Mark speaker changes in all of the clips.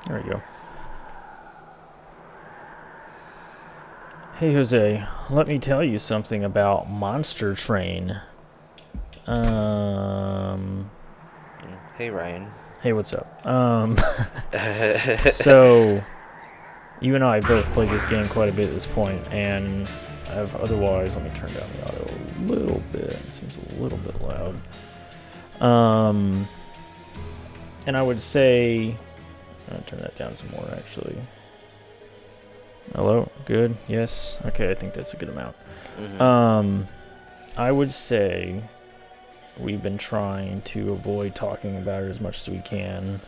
Speaker 1: There we go. Hey Jose, let me tell you something about Monster Train. Um,
Speaker 2: Hey Ryan.
Speaker 1: hey, what's up? So you and I both played this game quite a bit at this point, and I've otherwise. Let me turn down the audio a little bit. It seems a little bit loud. Um, and I would say, I'll turn that down some more actually. Hello, good, yes, okay. I think that's a good amount. I would say we've been trying to avoid talking about it as much as we can,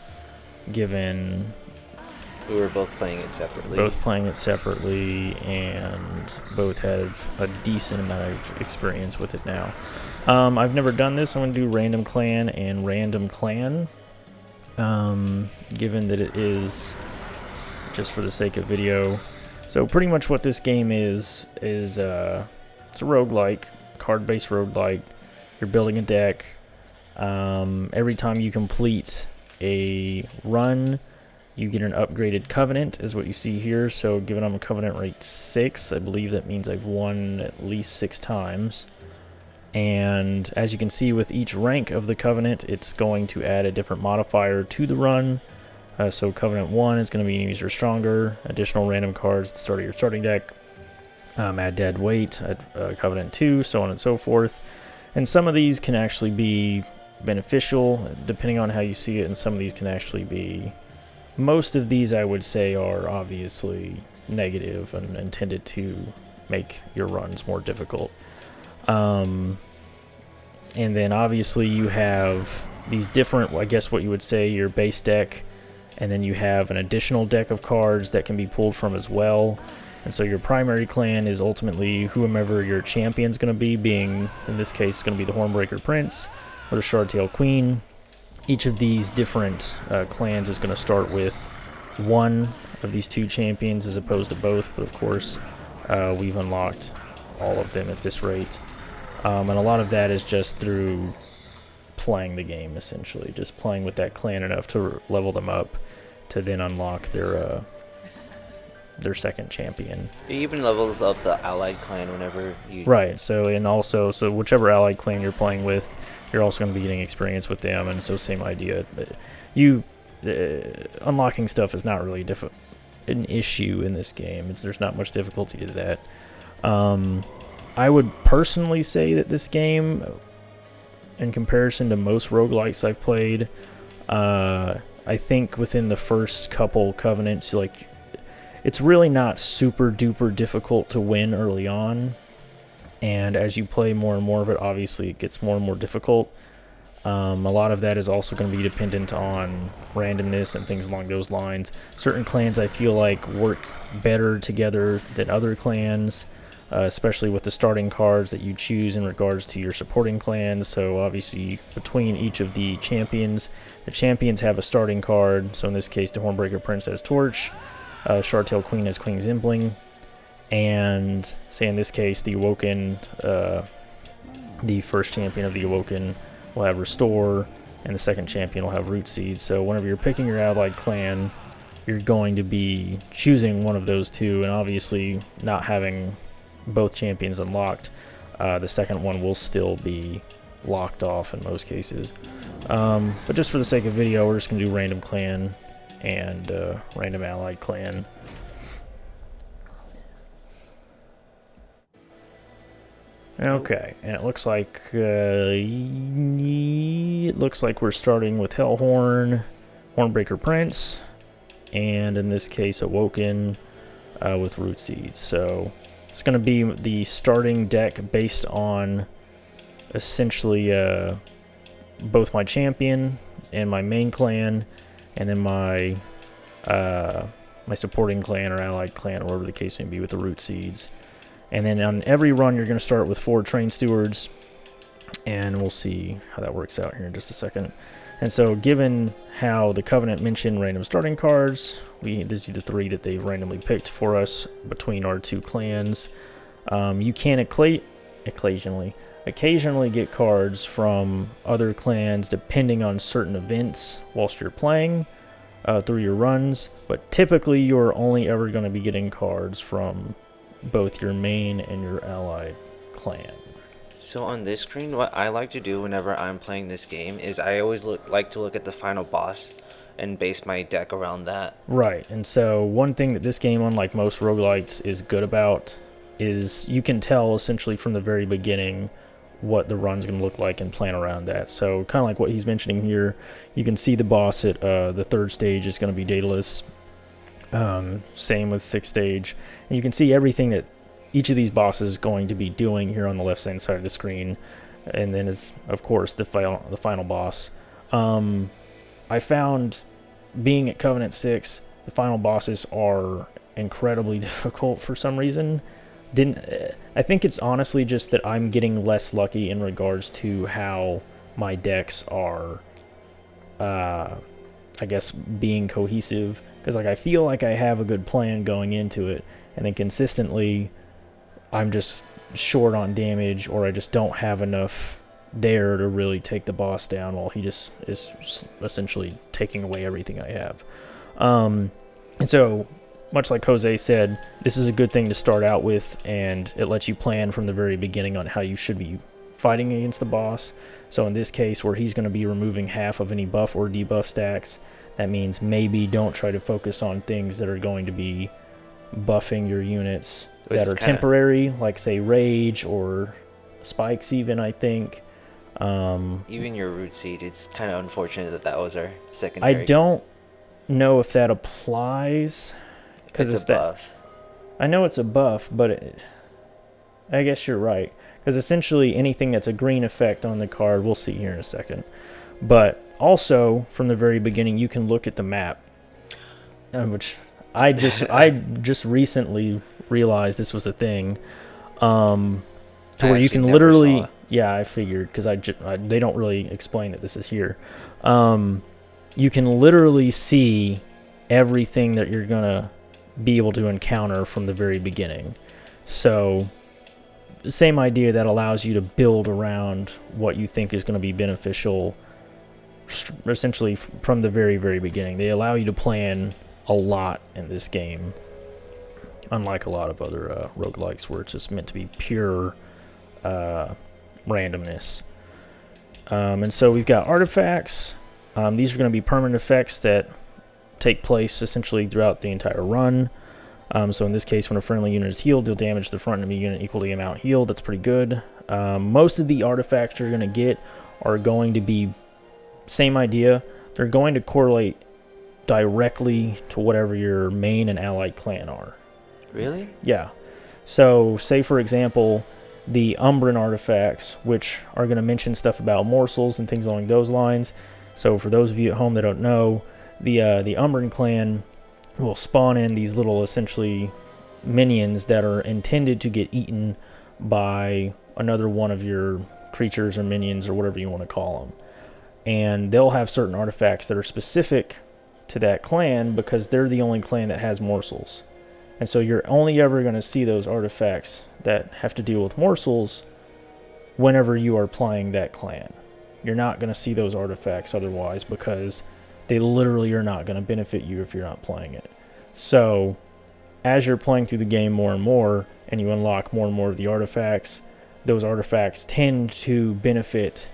Speaker 1: given
Speaker 2: We were both playing it separately.
Speaker 1: and both have a decent amount of experience with it now. I've never done this. I'm going to do random clan and random clan, given that it is just for the sake of video. So pretty much what this game is it's a roguelike, card-based roguelike. You're building a deck. Every time you complete a run, you get an upgraded covenant, is what you see here. So given I'm a covenant rate 6, I believe that means I've won at least 6 times. And as you can see with each rank of the covenant, it's going to add a different modifier to the run. So Covenant 1 is going to be enemies are stronger, additional random cards at the start of your starting deck, add dead weight at Covenant 2, so on and so forth. And some of these can actually be beneficial, depending on how you see it, and some of these can actually be... Most of these, I would say, are obviously negative and intended to make your runs more difficult. And then obviously you have these different, I guess what you would say, your base deck, and then you have an additional deck of cards that can be pulled from as well. And so your primary clan is ultimately whomever your champion's going to be, being, in this case, going to be the Hornbreaker Prince or the Shardtail Queen. Each of these different clans is going to start with one of these two champions as opposed to both, but of course we've unlocked all of them at this rate. And a lot of that is just through playing the game, essentially. Just playing with that clan enough to level them up to then unlock their second champion.
Speaker 2: It even levels up the allied clan whenever you...
Speaker 1: Right, so and also, so whichever allied clan you're playing with, you're also going to be getting experience with them, and so same idea. You unlocking stuff is not really an issue in this game. There's not much difficulty to that. I would personally say that this game, in comparison to most roguelikes I've played, I think within the first couple covenants, like, it's really not super duper difficult to win early on, and as you play more and more of it, obviously it gets more and more difficult. A lot of that is also going to be dependent on randomness and things along those lines. Certain clans I feel like work better together than other clans, especially with the starting cards that you choose in regards to your supporting clans. So obviously between each of the champions have a starting card. So in this case, the Hornbreaker Prince has Torch, Shardtail Queen has Queen's Impling, and say in this case the Awoken, the first champion of the Awoken will have Restore, and the second champion will have Root Seed. So whenever you're picking your allied clan, you're going to be choosing one of those two, and obviously not having both champions unlocked, the second one will still be locked off in most cases. But just for the sake of video, we're just going to do random clan and random allied clan. Okay, and it looks like we're starting with Hellhorn, Hornbreaker Prince, and in this case Awoken with Root Seeds. So it's going to be the starting deck based on essentially both my champion and my main clan, and then my supporting clan or allied clan, or whatever the case may be, with the Root Seeds. And then on every run, you're going to start with 4 Train Stewards, and we'll see how that works out here in just a second. And so given how the Covenant mentioned random starting cards, these are the 3 that they've randomly picked for us between our 2 clans. You can occasionally get cards from other clans depending on certain events whilst you're playing. through your runs, but typically you're only ever going to be getting cards from both your main and your allied clan.
Speaker 2: So on this screen, what I like to do whenever I'm playing this game is I always like to look at the final boss and base my deck around that.
Speaker 1: Right, and so one thing that this game, unlike most roguelites, is good about is you can tell essentially from the very beginning what the run's going to look like and plan around that. So kind of like what he's mentioning here, you can see the boss at the 3rd stage is going to be dataless. Same with 6th stage. And you can see everything that each of these bosses is going to be doing here on the left-hand side of the screen. And then it's, of course, the final boss. I found, being at Covenant 6, the final bosses are incredibly difficult for some reason. I think it's honestly just that I'm getting less lucky in regards to how my decks are, I guess, being cohesive. Because like I feel like I have a good plan going into it, and then consistently I'm just short on damage, or I just don't have enough there to really take the boss down while he just is essentially taking away everything I have. And so, much like Jose said, this is a good thing to start out with, and it lets you plan from the very beginning on how you should be fighting against the boss. So in this case, where he's going to be removing half of any buff or debuff stacks, that means maybe don't try to focus on things that are going to be buffing your units that are temporary, like say rage or spikes even, I think.
Speaker 2: Even your root seed, it's kind of unfortunate that was our secondary.
Speaker 1: I don't know if that applies, because
Speaker 2: it's a buff.
Speaker 1: I know it's a buff, but I guess you're right, because essentially anything that's a green effect on the card, we'll see here in a second. But also from the very beginning, you can look at the map, which I just recently realized this was a thing, to where you can literally. Yeah, I figured, because they don't really explain that this is here. You can literally see everything that you're going to be able to encounter from the very beginning. So, same idea that allows you to build around what you think is going to be beneficial, essentially from the very, very beginning. They allow you to plan a lot in this game, unlike a lot of other roguelikes where it's just meant to be pure randomness. And so we've got artifacts. These are going to be permanent effects that take place essentially throughout the entire run. So in this case, when a friendly unit is healed, deal damage to the front enemy unit equal to the amount healed. That's pretty good. Most of the artifacts you're going to get are going to be same idea. They're going to correlate directly to whatever your main and allied clan are.
Speaker 2: Really?
Speaker 1: Yeah. So say for example, the Umbran artifacts, which are going to mention stuff about morsels and things along those lines. So for those of you at home that don't know, the Umbran clan will spawn in these little essentially minions that are intended to get eaten by another one of your creatures or minions or whatever you want to call them. And they'll have certain artifacts that are specific to that clan because they're the only clan that has morsels. And so you're only ever going to see those artifacts that have to deal with morsels whenever you are playing that clan. You're not going to see those artifacts otherwise because they literally are not going to benefit you if you're not playing it. So as you're playing through the game more and more and you unlock more and more of the artifacts, those artifacts tend to benefit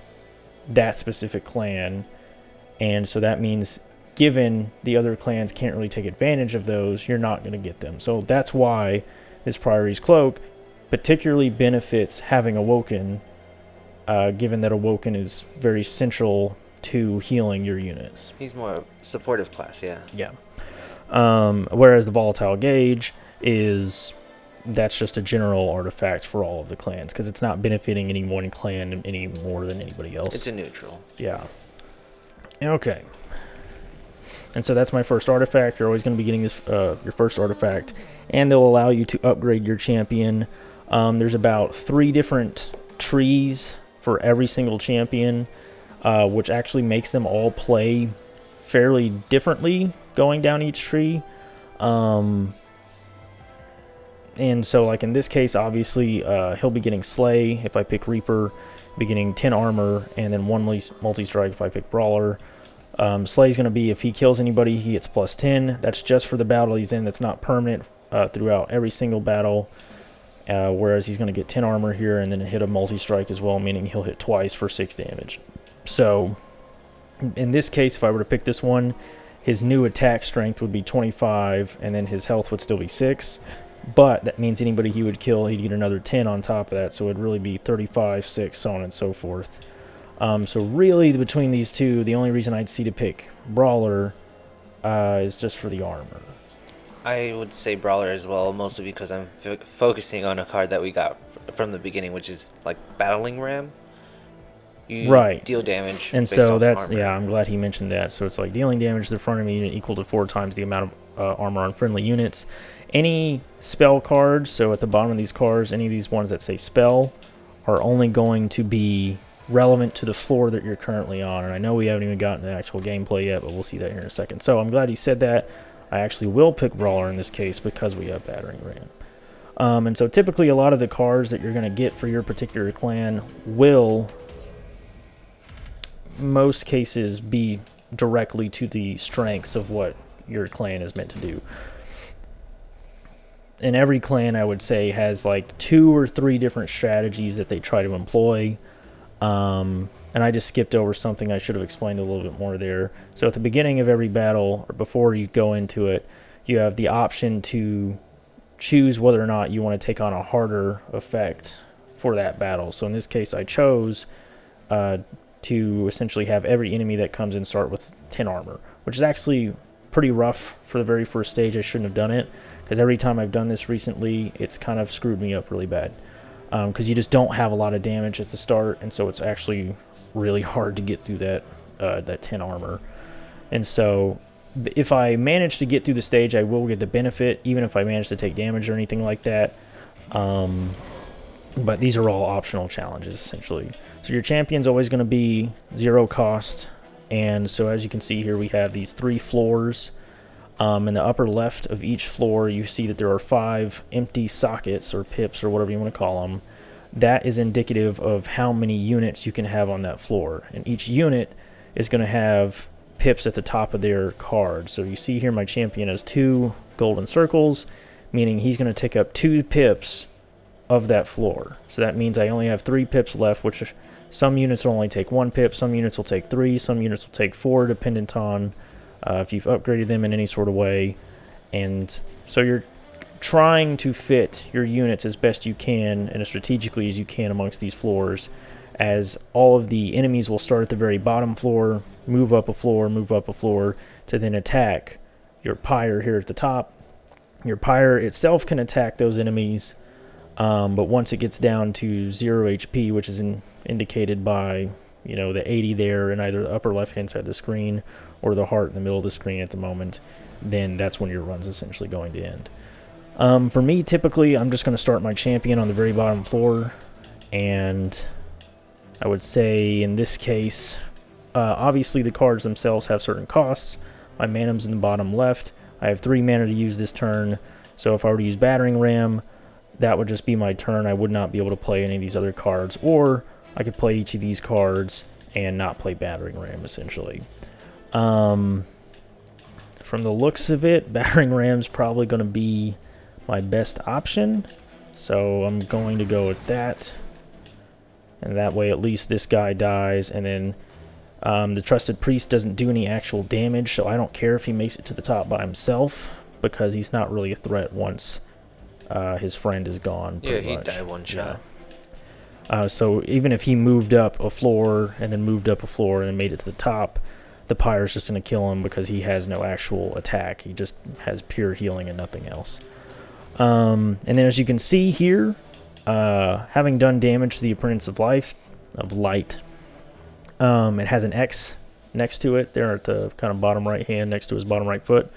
Speaker 1: that specific clan. And so that means given the other clans can't really take advantage of those, you're not going to get them. So that's why this Priority's Cloak particularly benefits having Awoken, given that Awoken is very central to healing your units.
Speaker 2: He's more supportive class, yeah.
Speaker 1: Yeah. Whereas the Volatile Gauge that's just a general artifact for all of the clans, because it's not benefiting any one clan any more than anybody else.
Speaker 2: It's a neutral.
Speaker 1: Yeah. Okay. And so that's my first artifact. You're always going to be getting this your first artifact, and they'll allow you to upgrade your champion. There's about 3 different trees for every single champion, which actually makes them all play fairly differently going down each tree. And so like in this case, obviously he'll be getting Slay if I pick Reaper, be getting 10 armor, and then 1 multi-strike if I pick Brawler. Slay's going to be, if he kills anybody, he gets plus 10. That's just for the battle he's in. That's not permanent throughout every single battle. Whereas he's going to get 10 armor here and then hit a multi-strike as well, meaning he'll hit twice for 6 damage. So, in this case, if I were to pick this one, his new attack strength would be 25, and then his health would still be 6. But that means anybody he would kill, he'd get another 10 on top of that, so it'd really be 35, 6, so on and so forth. So really, between these two, the only reason I'd see to pick Brawler is just for the armor.
Speaker 2: I would say Brawler as well, mostly because I'm focusing on a card that we got from the beginning, which is like Battling Ram. You
Speaker 1: right.
Speaker 2: deal damage.
Speaker 1: And
Speaker 2: based
Speaker 1: so
Speaker 2: off
Speaker 1: that's,
Speaker 2: armor.
Speaker 1: yeah, I'm glad he mentioned that. So it's like dealing damage to the front of a unit equal to 4 times the amount of armor on friendly units. Any spell cards, so at the bottom of these cards, any of these ones that say spell, are only going to be relevant to the floor that you're currently on. And I know we haven't even gotten to the actual gameplay yet, but we'll see that here in a second. So I'm glad you said that. I actually will pick Brawler in this case because we have Battering Ram. And so typically a lot of the cards that you're going to get for your particular clan will, most cases, be directly to the strengths of what your clan is meant to do. And every clan, I would say, has like 2 or 3 different strategies that they try to employ. And I just skipped over something I should have explained a little bit more there. So at the beginning of every battle, or before you go into it, you have the option to choose whether or not you want to take on a harder effect for that battle. So in this case, I chose to essentially have every enemy that comes in start with 10 armor, which is actually pretty rough for the very first stage. I shouldn't have done it, because every time I've done this recently, it's kind of screwed me up really bad. Because you just don't have a lot of damage at the start, and so it's actually really hard to get through that 10 armor. And so if I manage to get through the stage, I will get the benefit, even if I manage to take damage or anything like that. But these are all optional challenges, essentially. So your champion's always going to be 0 cost. And so as you can see here, we have these 3 floors. In the upper left of each floor, you see that there are 5 empty sockets, or pips, or whatever you want to call them. That is indicative of how many units you can have on that floor. And each unit is going to have pips at the top of their card. So you see here my champion has 2 golden circles, meaning he's going to take up 2 pips of that floor. So that means I only have 3 pips left, which some units will only take 1 pip, some units will take 3, some units will take 4, dependent on if you've upgraded them in any sort of way. And so you're trying to fit your units as best you can and as strategically as you can amongst these floors, as all of the enemies will start at the very bottom floor, move up a floor to then attack your pyre here at the top. Your pyre itself can attack those enemies, but once it gets down to 0 HP, which is indicated by, you know, the 80 there in either the upper left hand side of the screen or the heart in the middle of the screen at the moment, then that's when your run's essentially going to end. For me, typically, I'm just going to start my champion on the very bottom floor, and I would say in this case, obviously the cards themselves have certain costs. My manam's in the bottom left. I have 3 mana to use this turn, so if I were to use Battering Ram, that would just be my turn. I would not be able to play any of these other cards, or I could play each of these cards and not play Battering Ram, essentially. From the looks of it, Battering Ram's probably going to be my best option, so I'm going to go with that, and that way at least this guy dies. And then the Trusted Priest doesn't do any actual damage, so I don't care if he makes it to the top by himself, because he's not really a threat once his friend is gone.
Speaker 2: Yeah, he'd die one shot.
Speaker 1: Yeah. So even if he moved up a floor and then moved up a floor and then made it to the top, the pyre's just going to kill him because he has no actual attack. He just has pure healing and nothing else. And then as you can see here, having done damage to the Apprentice of Light, it has an X next to it there at the kind of bottom right hand next to his bottom right foot.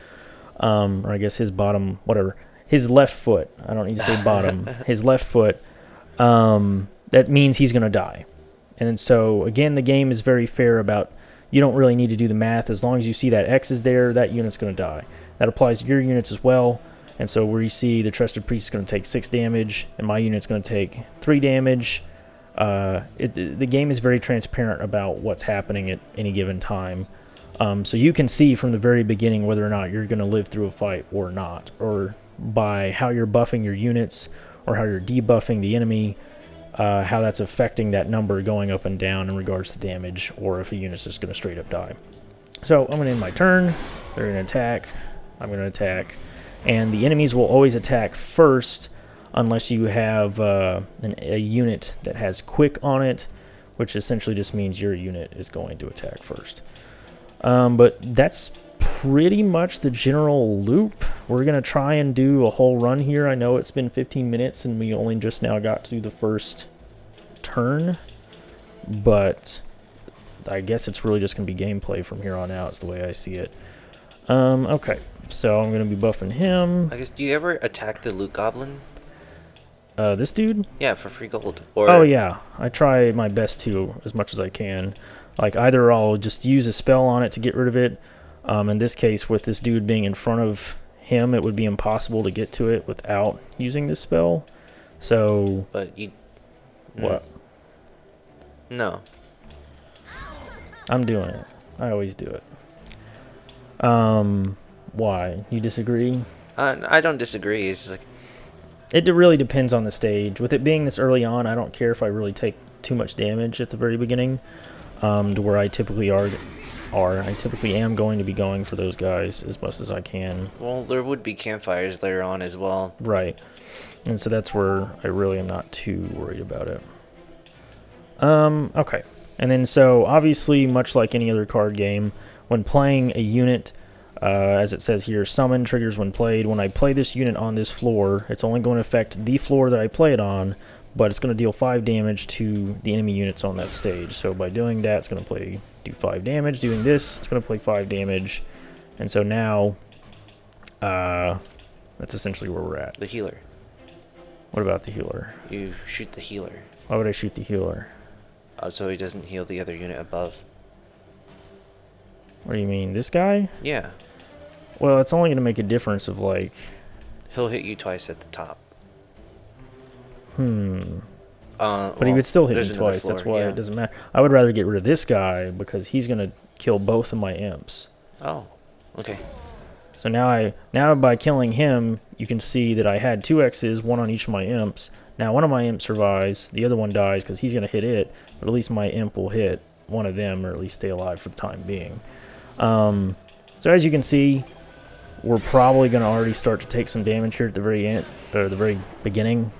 Speaker 1: Or I guess his bottom, whatever. His left foot. I don't need to say bottom. His left foot. That means he's going to die. And so, again, the game is very fair about, you don't really need to do the math. As long as you see that X is there, that unit's going to die. That applies to your units as well. And so where you see the Trusted Priest is going to take 6 damage, and my unit's going to take 3 damage, the game is very transparent about what's happening at any given time. So you can see from the very beginning whether or not you're going to live through a fight or not, or by how you're buffing your units or how you're debuffing the enemy, how that's affecting that number going up and down in regards to damage, or if a unit's just going to straight up die. So I'm going to end my turn. They're going to attack. I'm going to attack. And the enemies will always attack first unless you have a unit that has quick on it, which essentially just means your unit is going to attack first. But that's pretty much the general loop. We're going to try and do a whole run here. I know it's been 15 minutes and we only just now got to the first turn, but I guess it's really just going to be gameplay from here on out is the way I see it. Okay, so I'm going to be buffing him.
Speaker 2: I guess, do you ever attack the loot goblin?
Speaker 1: This dude?
Speaker 2: Yeah, for free gold. Or
Speaker 1: oh yeah, I try my best to, as much as I can. Like, either I'll just use a spell on it to get rid of it. In this case, with this dude being in front of him, it would be impossible to get to it without using this spell. So...
Speaker 2: But you...
Speaker 1: What?
Speaker 2: No.
Speaker 1: I'm doing it. I always do it. Why? You disagree?
Speaker 2: I don't disagree. It's just like...
Speaker 1: It really depends on the stage. With it being this early on, I don't care if I really take too much damage at the very beginning. To where I typically I typically am going to be going for those guys as much as I can.
Speaker 2: Well, there would be campfires later on as well.
Speaker 1: Right. And so that's where I really am not too worried about it. Okay. And then so obviously, much like any other card game, when playing a unit, as it says here, summon triggers when played. When I play this unit on this floor, it's only going to affect the floor that I play it on, but it's going to deal 5 damage to the enemy units on that stage. So by doing that, it's going to do 5 damage. Doing this, it's going to play 5 damage. And so now, that's essentially where we're at.
Speaker 2: The healer.
Speaker 1: What about the healer?
Speaker 2: You shoot the healer.
Speaker 1: Why would I shoot the healer?
Speaker 2: So he doesn't heal the other unit above.
Speaker 1: What do you mean, this guy?
Speaker 2: Yeah.
Speaker 1: Well, it's only going to make a difference of, like...
Speaker 2: He'll hit you twice at the top.
Speaker 1: But he would still hit me twice. That's why it doesn't matter. I would rather get rid of this guy because he's going to kill both of my imps.
Speaker 2: Oh, okay.
Speaker 1: So now by killing him, you can see that I had 2 X's, 1 on each of my imps. Now one of my imps survives, the other one dies because he's going to hit it, but at least my imp will hit one of them, or at least stay alive for the time being. So as you can see, we're probably going to already start to take some damage here at the very end, or the very beginning.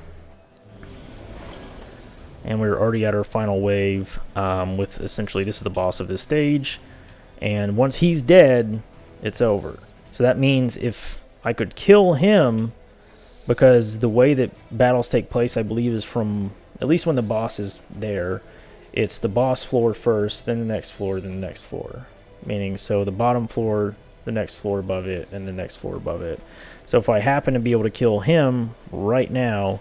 Speaker 1: And we're already at our final wave, with essentially this is the boss of this stage. And once he's dead, it's over. So that means if I could kill him, because the way that battles take place, I believe, is from, at least when the boss is there, it's the boss floor first, then the next floor, then the next floor. Meaning, so the bottom floor, the next floor above it, and the next floor above it. So if I happen to be able to kill him right now,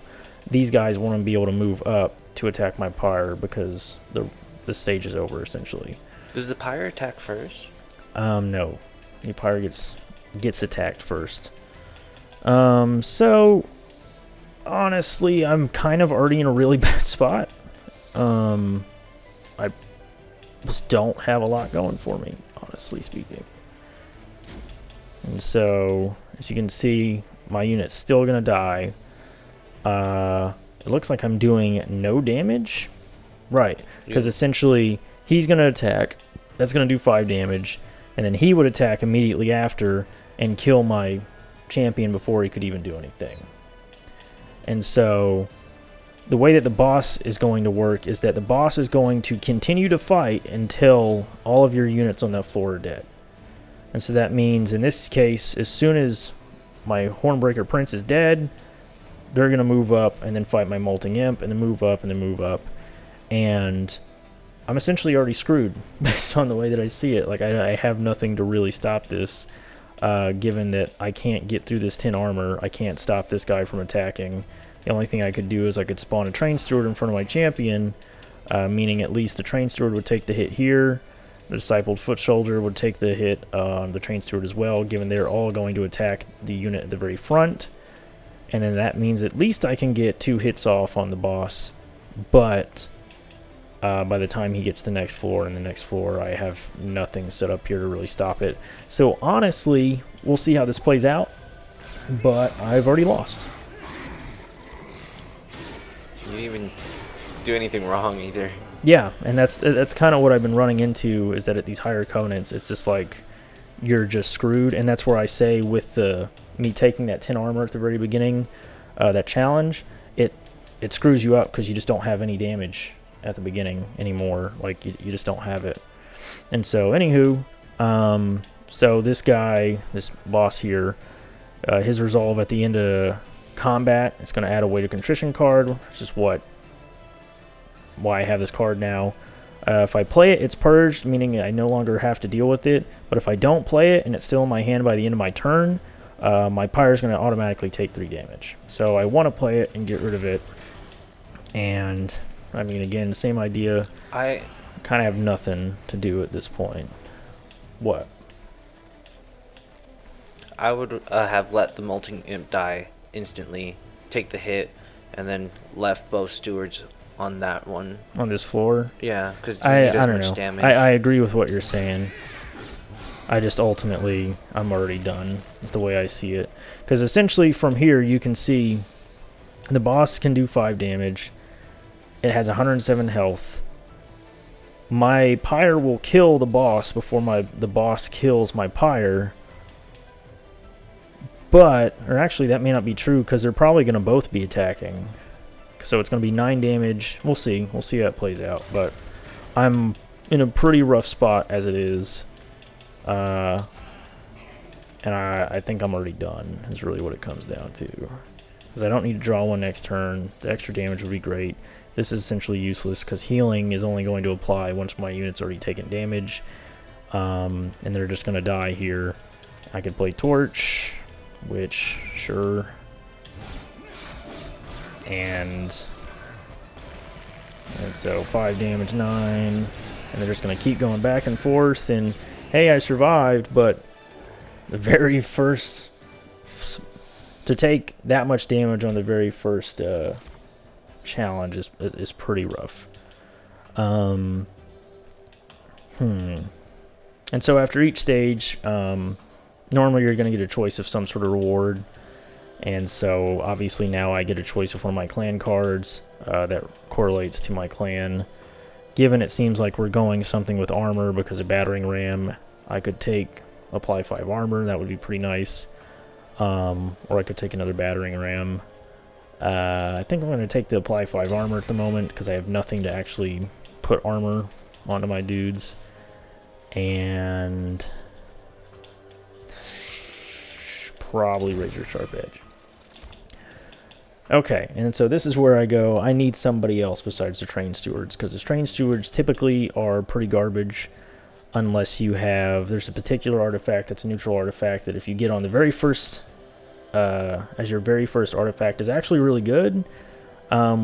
Speaker 1: these guys won't be able to move up to attack my pyre because the stage is over, essentially.
Speaker 2: Does the pyre attack first?
Speaker 1: No. The pyre gets attacked first. So, honestly, I'm kind of already in a really bad spot. I just don't have a lot going for me, honestly speaking. And so, as you can see, my unit's still going to die. It looks like I'm doing no damage. Right, because essentially, he's going to attack. That's going to do 5 damage. And then he would attack immediately after and kill my champion before he could even do anything. And so the way that the boss is going to work is that the boss is going to continue to fight until all of your units on that floor are dead. And so that means in this case, as soon as my Hornbreaker Prince is dead, they're going to move up and then fight my Molting Imp and then move up and then move up. And I'm essentially already screwed based on the way that I see it. Like, I have nothing to really stop this, given that I can't get through this 10 armor. I can't stop this guy from attacking. The only thing I could do is I could spawn a Train Steward in front of my champion, meaning at least the Train Steward would take the hit here. The Discipled Foot Soldier would take the hit on the Train Steward as well, given they're all going to attack the unit at the very front. And then that means at least I can get 2 hits off on the boss. But by the time he gets to the next floor, and the next floor I have nothing set up here to really stop it. So honestly, we'll see how this plays out, but I've already lost.
Speaker 2: You didn't even do anything wrong either.
Speaker 1: Yeah, and that's kind of what I've been running into, is that at these higher covenants, it's just like you're just screwed, and that's where I say with me taking that 10 armor at the very beginning, that challenge, it screws you up because you just don't have any damage at the beginning anymore. Like, you just don't have it. And so, anywho, so this guy, this boss here, his resolve at the end of combat, it's going to add a weight of contrition card, which is why I have this card now. If I play it, it's purged, meaning I no longer have to deal with it. But if I don't play it and it's still in my hand by the end of my turn, my pyre is going to automatically take 3 damage. So I want to play it and get rid of it. And I mean, again, same idea. I kind of have nothing to do at this point. What?
Speaker 2: I would have let the Molting Imp die instantly, take the hit, and then left both stewards on that one.
Speaker 1: On this floor?
Speaker 2: Yeah, because you need as much damage.
Speaker 1: I agree with what you're saying. I just ultimately, I'm already done, is the way I see it. Because essentially from here, you can see the boss can do 5 damage. It has 107 health. My pyre will kill the boss before the boss kills my pyre. But, or actually that may not be true, because they're probably going to both be attacking. So it's going to be 9 damage. We'll see. We'll see how it plays out. But I'm in a pretty rough spot as it is. And I think I'm already done, is really what it comes down to. Because I don't need to draw one next turn. The extra damage would be great. This is essentially useless, because healing is only going to apply once my unit's already taken damage. And they're just going to die here. I could play Torch, which, sure. And so 5 damage, 9. And they're just going to keep going back and forth. And hey, I survived, but the very first... to take that much damage on the very first challenge is pretty rough. And so after each stage, normally you're going to get a choice of some sort of reward. And so obviously now I get a choice of one of my clan cards that correlates to my clan. Given it seems like we're going something with armor because of battering ram, I could apply 5 armor. That would be pretty nice. Or I could take another battering ram. I think I'm going to take the apply 5 armor at the moment, because I have nothing to actually put armor onto my dudes. And probably razor sharp edge. Okay, and so this is where I go. I need somebody else besides the train stewards, because the train stewards typically are pretty garbage unless you have... There's a particular artifact that's a neutral artifact that if you get on the very first... as your very first artifact is actually really good,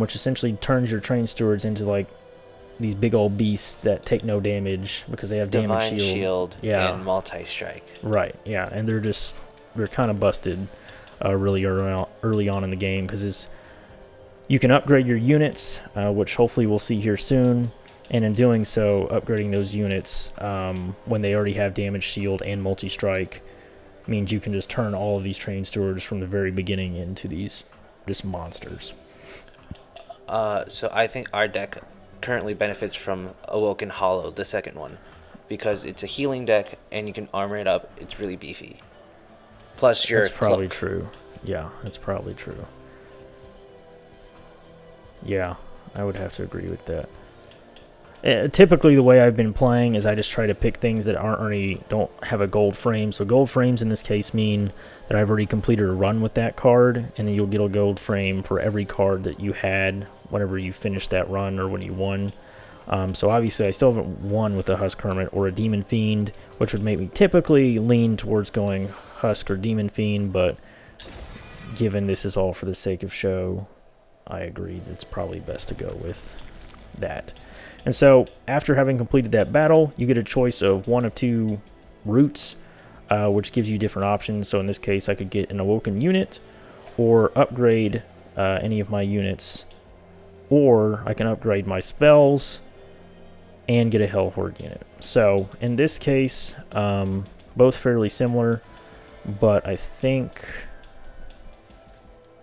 Speaker 1: which essentially turns your train stewards into like these big old beasts that take no damage because they have damage shield.
Speaker 2: Yeah, and multi-strike.
Speaker 1: Right, yeah, and they're kind of busted really early on in the game, because you can upgrade your units, which hopefully we'll see here soon, and in doing so, upgrading those units when they already have damage shield and multi-strike means you can just turn all of these train stewards from the very beginning into these just monsters.
Speaker 2: So I think our deck currently benefits from Awoken Hollow, the second one, because it's a healing deck and you can armor it up. It's really beefy. Plus your
Speaker 1: That's probably true. Yeah, that's probably true. Yeah, I would have to agree with that. Typically, the way I've been playing is I just try to pick things that don't have a gold frame. So gold frames in this case mean that I've already completed a run with that card, and then you'll get a gold frame for every card that you had whenever you finished that run or when you won. So obviously, I still haven't won with a Husk Hermit or a Demon Fiend, which would make me typically lean towards going Husk or Demon Fiend, but given this is all for the sake of show, I agree it's probably best to go with that. And so, after having completed that battle, you get a choice of one of 2 routes, which gives you different options. So in this case, I could get an Awoken unit, or upgrade any of my units, or I can upgrade my spells, and get a hell horde unit. So in this case, both fairly similar, but I think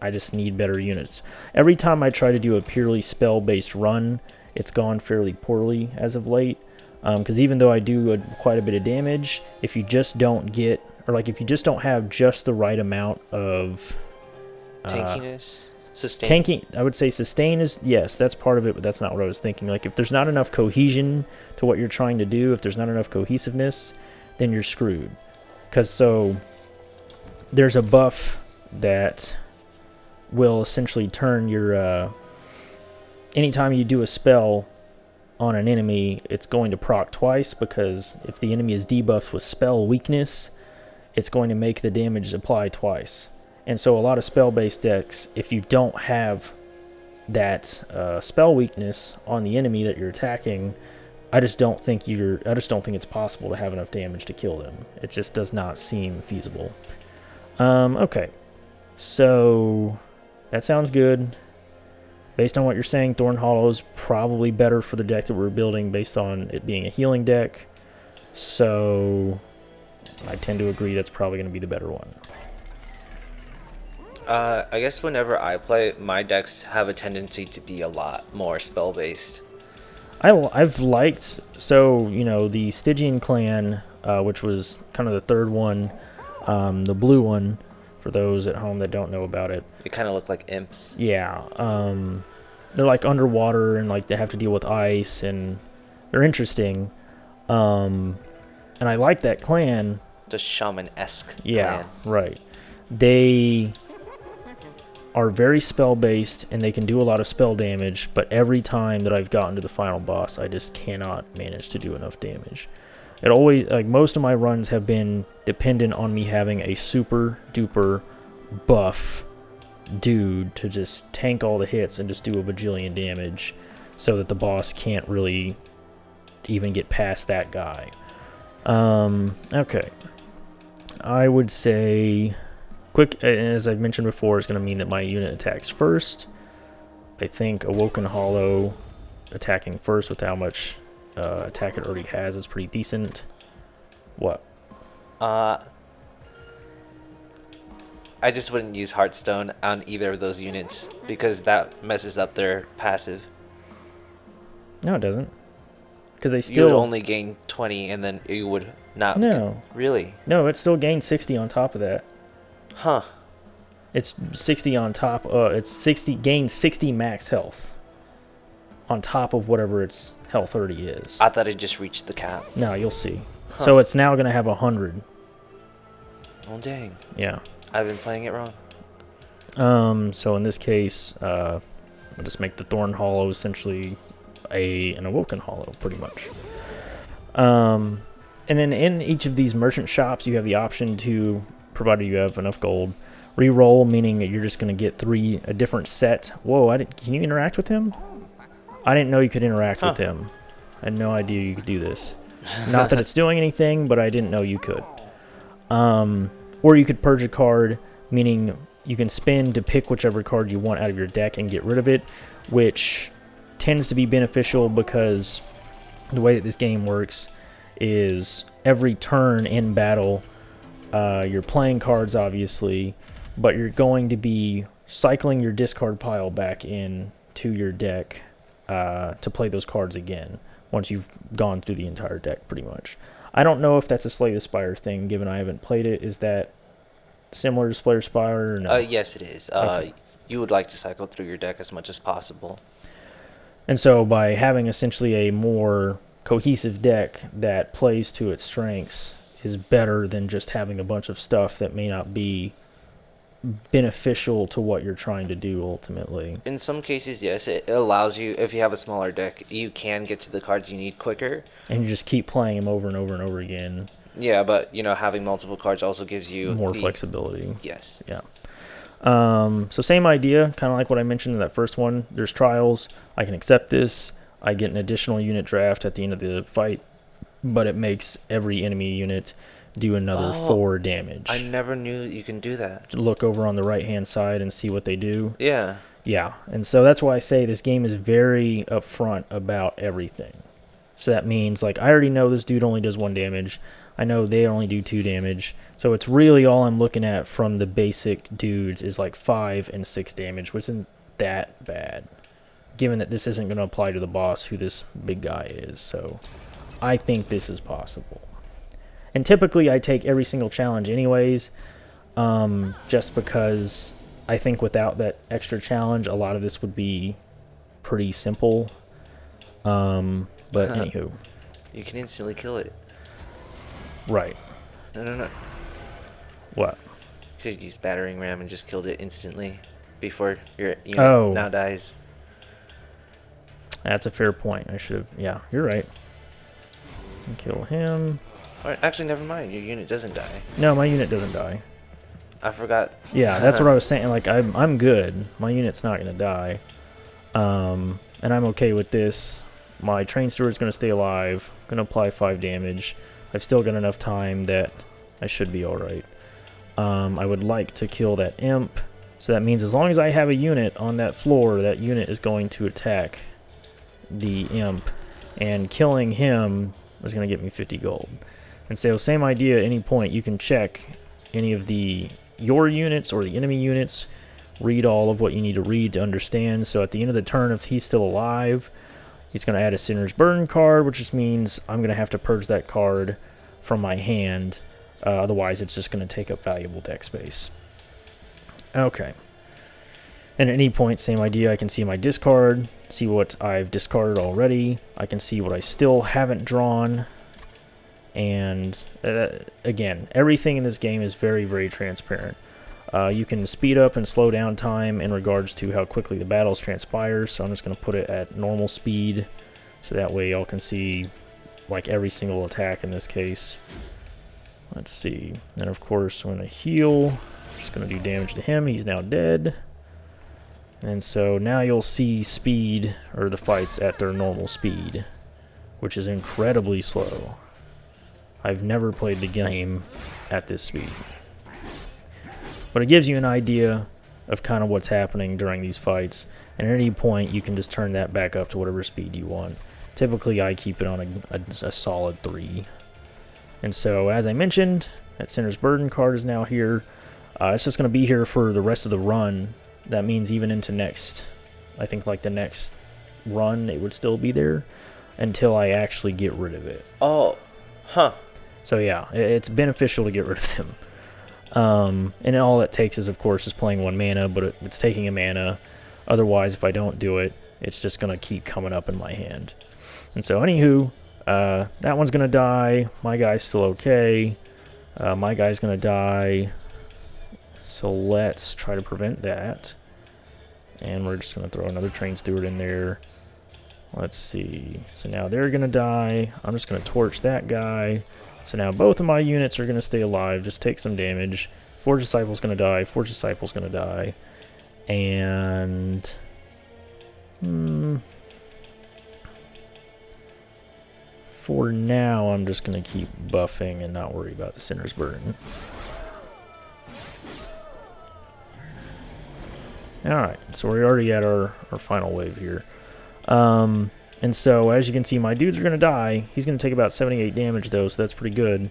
Speaker 1: I just need better units. Every time I try to do a purely spell-based run, it's gone fairly poorly as of late. Because even though I do quite a bit of damage, if you just don't get, or like if you just don't have just the right amount of
Speaker 2: tankiness, sustain.
Speaker 1: Tanking, I would say sustain is, yes, that's part of it, but that's not what I was thinking. Like if there's not enough cohesion to what you're trying to do, if there's not enough cohesiveness, then you're screwed. Because so there's a buff that will essentially turn your anytime you do a spell on an enemy, it's going to proc twice, because if the enemy is debuffed with spell weakness, it's going to make the damage apply twice. And so a lot of spell-based decks, if you don't have that spell weakness on the enemy that you're attacking, I just don't think it's possible to have enough damage to kill them. It just does not seem feasible. Okay, so that sounds good. Based on what you're saying, Thorn Hollow is probably better for the deck that we're building based on it being a healing deck. So I tend to agree that's probably going to be the better one.
Speaker 2: I guess whenever I play, my decks have a tendency to be a lot more spell-based.
Speaker 1: I've liked, so, you know, the Stygian clan, which was kind of the third one, the blue one, for those at home that don't know about it.
Speaker 2: They kind of look like imps.
Speaker 1: Yeah. They're like underwater, and like they have to deal with ice, and they're interesting. And I like that clan.
Speaker 2: The shaman-esque
Speaker 1: Yeah,
Speaker 2: clan.
Speaker 1: right. They are very spell-based, and they can do a lot of spell damage, but every time that I've gotten to the final boss, I just cannot manage to do enough damage. It always, like, most of my runs have been dependent on me having a super duper buff dude to just tank all the hits and just do a bajillion damage, so that the boss can't really even get past that guy. Okay. I would say quick, as I've mentioned before, is going to mean that my unit attacks first. I think Awoken Hollow attacking first with how much attack it already has is pretty decent. What?
Speaker 2: I just wouldn't use Heartstone on either of those units because that messes up their passive.
Speaker 1: No, it doesn't. Because they
Speaker 2: You
Speaker 1: still
Speaker 2: would only gain 20 and then you would not.
Speaker 1: No.
Speaker 2: Really?
Speaker 1: No, it still gains 60 on top of that.
Speaker 2: Huh.
Speaker 1: It's 60 on top. It's 60 gains 60 max health on top of whatever its health already is.
Speaker 2: I thought it just reached the cap.
Speaker 1: No, you'll see.
Speaker 2: Huh.
Speaker 1: So it's now going to have 100.
Speaker 2: Oh, dang.
Speaker 1: Yeah.
Speaker 2: I've been playing it wrong.
Speaker 1: So in this case, I'll just make the Thorn Hollow essentially an Awoken Hollow, pretty much. And then in each of these merchant shops, you have the option to, provided you have enough gold, re-roll, meaning that you're just going to get a different set. Whoa, can you interact with him? I didn't know you could interact with him. I had no idea you could do this. Not that it's doing anything, but I didn't know you could. Or you could purge a card, meaning you can spin to pick whichever card you want out of your deck and get rid of it, which tends to be beneficial because the way that this game works is every turn in battle, you're playing cards, obviously, but you're going to be cycling your discard pile back in to your deck to play those cards again once you've gone through the entire deck, pretty much. I don't know if that's a Slay the Spire thing, given I haven't played it. Is that similar to Slay the Spire or no?
Speaker 2: Yes, it is.
Speaker 1: Okay.
Speaker 2: You would like to cycle through your deck as much as possible.
Speaker 1: And so by having essentially a more cohesive deck that plays to its strengths is better than just having a bunch of stuff that may not be beneficial to what you're trying to do ultimately.
Speaker 2: In some cases, yes, it allows you, if you have a smaller deck, you can get to the cards you need quicker.
Speaker 1: And you just keep playing them over and over and over again.
Speaker 2: Yeah, but, having multiple cards also gives you
Speaker 1: more flexibility.
Speaker 2: Yes.
Speaker 1: Yeah. So same idea, kind of like what I mentioned in that first one. There's trials. I can accept this. I get an additional unit draft at the end of the fight, but it makes every enemy unit do another 4 damage.
Speaker 2: I never knew you can do that.
Speaker 1: Look over on the right-hand side and see what they do.
Speaker 2: Yeah.
Speaker 1: Yeah, and so that's why I say this game is very upfront about everything. So that means, like, I already know this dude only does 1 damage. I know they only do 2 damage. So it's really all I'm looking at from the basic dudes is like 5 and 6 damage, which isn't that bad, given that this isn't going to apply to the boss, who this big guy is. So I think this is possible. And typically I take every single challenge anyways, just because I think without that extra challenge, a lot of this would be pretty simple. But anywho.
Speaker 2: You can instantly kill it.
Speaker 1: Right.
Speaker 2: No.
Speaker 1: What?
Speaker 2: You could use battering ram and just killed it instantly before your unit now dies.
Speaker 1: That's a fair point. I should have... Yeah, you're right. Kill him.
Speaker 2: Or, actually, never mind. Your unit doesn't die.
Speaker 1: No, my unit doesn't die.
Speaker 2: I forgot.
Speaker 1: Yeah, that's what I was saying. Like, I'm good. My unit's not going to die. And I'm okay with this. My train steward's going to stay alive. Going to apply 5 damage. I've still got enough time that I should be alright. I would like to kill that imp. So that means as long as I have a unit on that floor, that unit is going to attack the imp. And killing him is going to get me 50 gold. And so same idea at any point. You can check any of your units or the enemy units. Read all of what you need to read to understand. So at the end of the turn, if he's still alive, he's going to add a Sinner's Burden card, which just means I'm going to have to purge that card from my hand. Otherwise, it's just going to take up valuable deck space. Okay. And at any point, same idea. I can see my discard, see what I've discarded already. I can see what I still haven't drawn. And again, everything in this game is very, very transparent. You can speed up and slow down time in regards to how quickly the battles transpire. So I'm just going to put it at normal speed. So that way y'all can see like every single attack in this case. Let's see. And of course I'm going to heal. Just going to do damage to him. He's now dead. And so now you'll see speed, or the fights at their normal speed, which is incredibly slow. I've never played the game at this speed. But it gives you an idea of kind of what's happening during these fights. And at any point, you can just turn that back up to whatever speed you want. Typically, I keep it on a solid 3. And so, as I mentioned, that Sinner's Burden card is now here. It's just going to be here for the rest of the run. That means even into next, I think like the next run, it would still be there until I actually get rid of it.
Speaker 2: Oh, huh.
Speaker 1: So yeah, it's beneficial to get rid of them. And all it takes is, of course, is playing 1 mana, but it's taking a mana. Otherwise, if I don't do it, it's just going to keep coming up in my hand. And so, anywho, that one's going to die. My guy's still okay. My guy's going to die. So let's try to prevent that. And we're just going to throw another train steward in there. Let's see. So now they're going to die. I'm just going to torch that guy. So now both of my units are going to stay alive. Just take some damage. Forge Disciple's going to die. Forge Disciple's going to die. And... for now, I'm just going to keep buffing and not worry about the Sinner's Burden. Alright, so we're already at our final wave here. And so, as you can see, my dudes are going to die. He's going to take about 78 damage, though, so that's pretty good.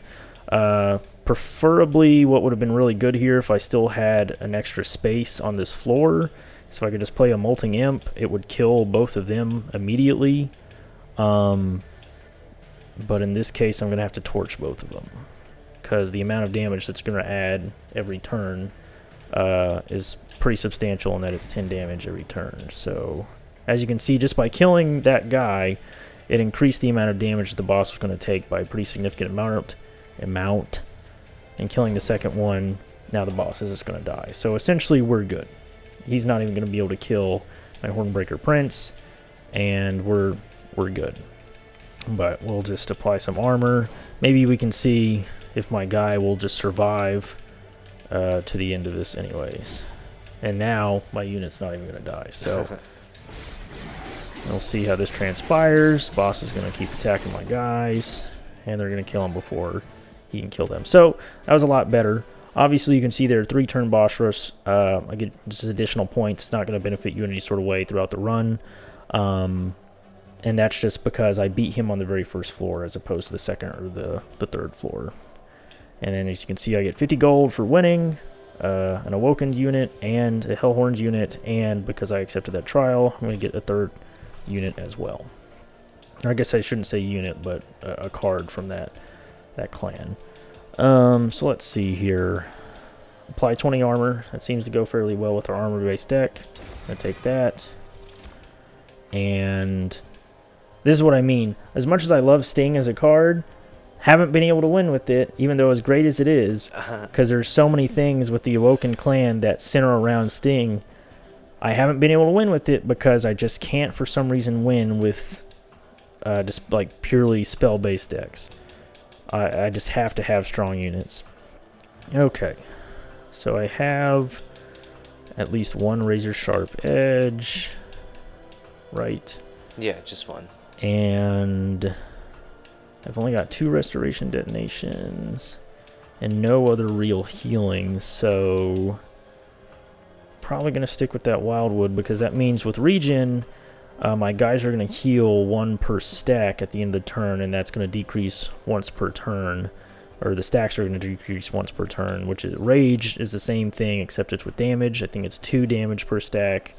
Speaker 1: Preferably, what would have been really good here if I still had an extra space on this floor. So if I could just play a Molting Imp, it would kill both of them immediately. But in this case, I'm going to have to torch both of them, because the amount of damage that's going to add every turn is pretty substantial in that it's 10 damage every turn. So as you can see, just by killing that guy, it increased the amount of damage that the boss was going to take by a pretty significant amount. And killing the second one, now the boss is just going to die. So essentially we're good. He's not even going to be able to kill my Hornbreaker Prince, and we're good. But we'll just apply some armor. Maybe we can see if my guy will just survive to the end of this anyways. And now my unit's not even going to die. So we'll see how this transpires. Boss is going to keep attacking my guys, and they're going to kill him before he can kill them. So that was a lot better. Obviously, you can see there 3-turn boss rush. I get just additional points. It's not going to benefit you in any sort of way throughout the run. and that's just because I beat him on the very first floor as opposed to the second or the third floor. And then as you can see, I get 50 gold for winning, an Awokened unit, and a Hellhorns unit, and because I accepted that trial, I'm going to get a third unit as well. I guess I shouldn't say unit, but a card from that clan. So let's see here. Apply 20 armor. That seems to go fairly well with our armor-based deck. I'm going to take that. And this is what I mean. As much as I love Sting as a card, haven't been able to win with it, even though as great as it is, because there's so many things with the Awoken clan that center around Sting. I haven't been able to win with it because I just can't, for some reason, win with just like purely spell-based decks. I just have to have strong units. Okay, so I have at least one razor sharp edge, right?
Speaker 2: Yeah, just one.
Speaker 1: And I've only got 2 restoration detonations and no other real healing, so probably going to stick with that wildwood, because that means with regen, my guys are going to heal 1 per stack at the end of the turn, and that's going to decrease once per turn, or the stacks are going to decrease once per turn, which is rage is the same thing except it's with damage. I think it's 2 damage per stack.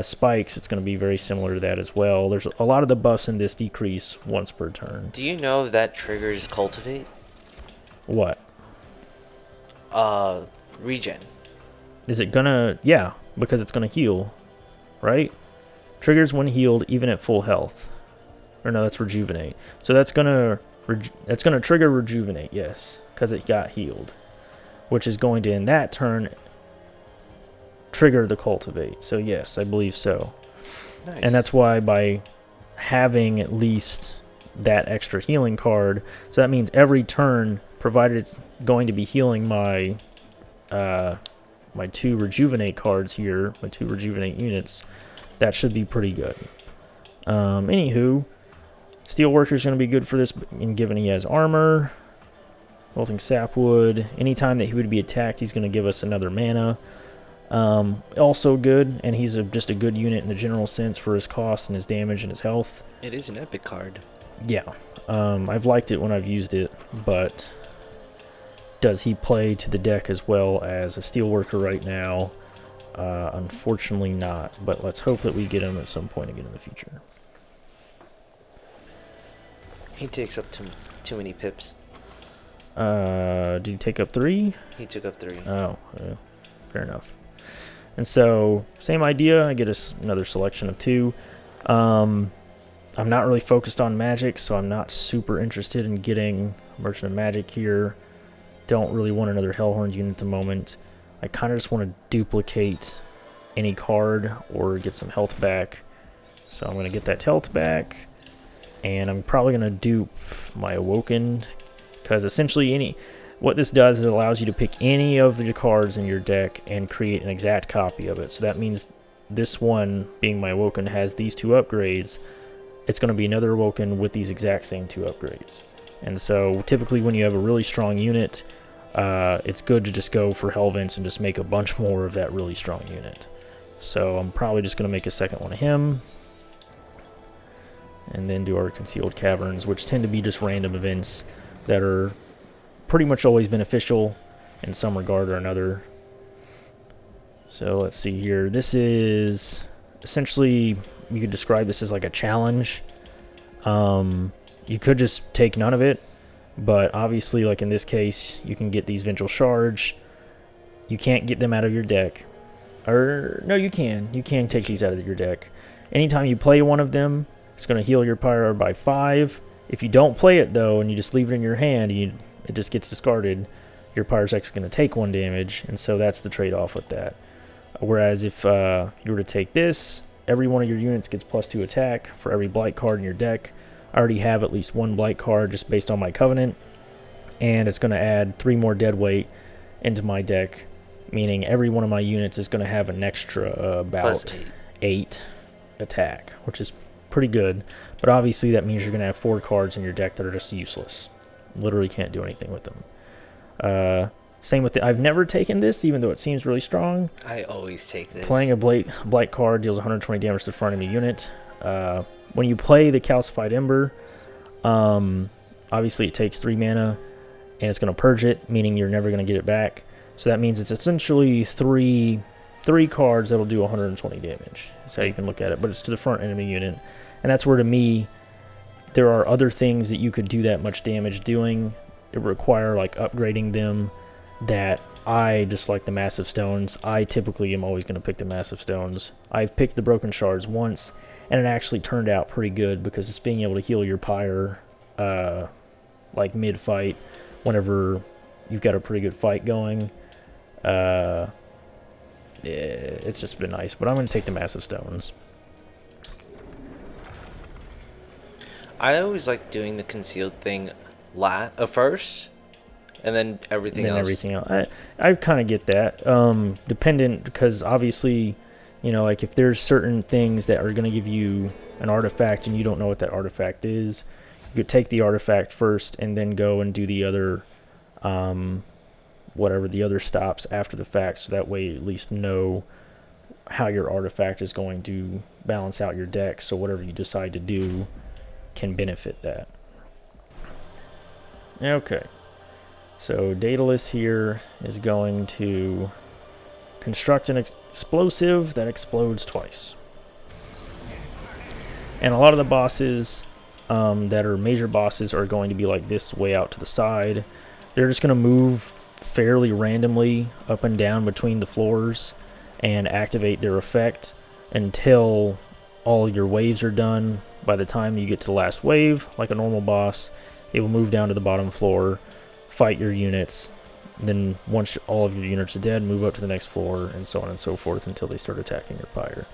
Speaker 1: Spikes, it's going to be very similar to that as well. There's a lot of the buffs in this decrease once per turn.
Speaker 2: Do you know that triggers cultivate?
Speaker 1: What?
Speaker 2: Regen.
Speaker 1: Is it gonna? Yeah, because it's gonna heal, right? Triggers when healed, even at full health. Or no, that's rejuvenate. So that's gonna trigger rejuvenate, yes, because it got healed, which is going to in that turn trigger the cultivate. So yes, I believe so.
Speaker 2: Nice.
Speaker 1: And that's why by having at least that extra healing card, so that means every turn, provided it's going to be healing my my 2 rejuvenate cards here, my 2 rejuvenate units, that should be pretty good. Anywho, Steelworker is going to be good for this, given he has armor. Molting Sapwood, anytime that he would be attacked, he's going to give us another mana. Also good, and he's just a good unit in the general sense for his cost and his damage and his health.
Speaker 2: It is an epic card.
Speaker 1: Yeah, I've liked it when I've used it, but does he play to the deck as well as a Steelworker right now? Unfortunately not, but let's hope that we get him at some point again in the future.
Speaker 2: He takes up too many pips.
Speaker 1: Did he take up 3?
Speaker 2: He took up 3.
Speaker 1: Oh, fair enough. And so, same idea, I get another selection of 2. I'm not really focused on magic, so I'm not super interested in getting Merchant of Magic here. Don't really want another Hellhorn unit at the moment. I kind of just want to duplicate any card or get some health back. So I'm going to get that health back, and I'm probably going to dupe my Awoken, because essentially what this does is it allows you to pick any of the cards in your deck and create an exact copy of it. So that means this one, being my Awoken, has these 2 upgrades. It's going to be another Awoken with these exact same 2 upgrades. And so typically when you have a really strong unit, it's good to just go for Hellvents and just make a bunch more of that really strong unit. So I'm probably just going to make a second one of him, and then do our Concealed Caverns, which tend to be just random events that are pretty much always beneficial in some regard or another. So let's see here. This is essentially, you could describe this as like a challenge. You could just take none of it, but obviously, like in this case, you can get these Vengeful Charge. You can't get them out of your deck. Or, no, you can. You can take these out of your deck. Anytime you play one of them, it's going to heal your power by 5. If you don't play it, though, and you just leave it in your hand, it just gets discarded, your power's actually going to take 1 damage, and so that's the trade-off with that. Whereas if you were to take this, every one of your units gets +2 attack for every Blight card in your deck. I already have at least 1 Blight card just based on my Covenant, and it's going to add 3 more dead weight into my deck, meaning every one of my units is going to have an extra about 8 attack, which is pretty good. But obviously that means you're going to have 4 cards in your deck that are just useless. Literally can't do anything with them. Same with I've never taken this, even though it seems really strong.
Speaker 2: I always take this.
Speaker 1: Playing a Blight card deals 120 damage to the front enemy unit. when you play the Calcified Ember, obviously it takes 3 mana, and it's going to purge it, meaning you're never going to get it back. So that means it's essentially three cards that'll do 120 damage. That's how you can look at it, but it's to the front enemy unit. And that's where, to me, there are other things that you could do that much damage doing. It would require like upgrading them, that I just like the Massive Stones. I typically am always going to pick the Massive Stones. I've picked the Broken Shards once, and it actually turned out pretty good, because it's being able to heal your Pyre like mid-fight whenever you've got a pretty good fight going. It's just been nice, but I'm going to take the Massive Stones.
Speaker 2: I always like doing the concealed thing first, and then everything else.
Speaker 1: I kind of get that. Dependent, because obviously, you know, like if there's certain things that are going to give you an artifact and you don't know what that artifact is, you could take the artifact first and then go and do the other, whatever the other stops after the fact, so that way you at least know how your artifact is going to balance out your deck, so whatever you decide to do can benefit that. Okay, so Daedalus here is going to construct an explosive that explodes twice. And a lot of the bosses that are major bosses are going to be like this, way out to the side. They're just going to move fairly randomly up and down between the floors and activate their effect until all your waves are done. By the time you get to the last wave, like a normal boss, it will move down to the bottom floor, fight your units, then once all of your units are dead, move up to the next floor, and so on and so forth until they start attacking your Pyre.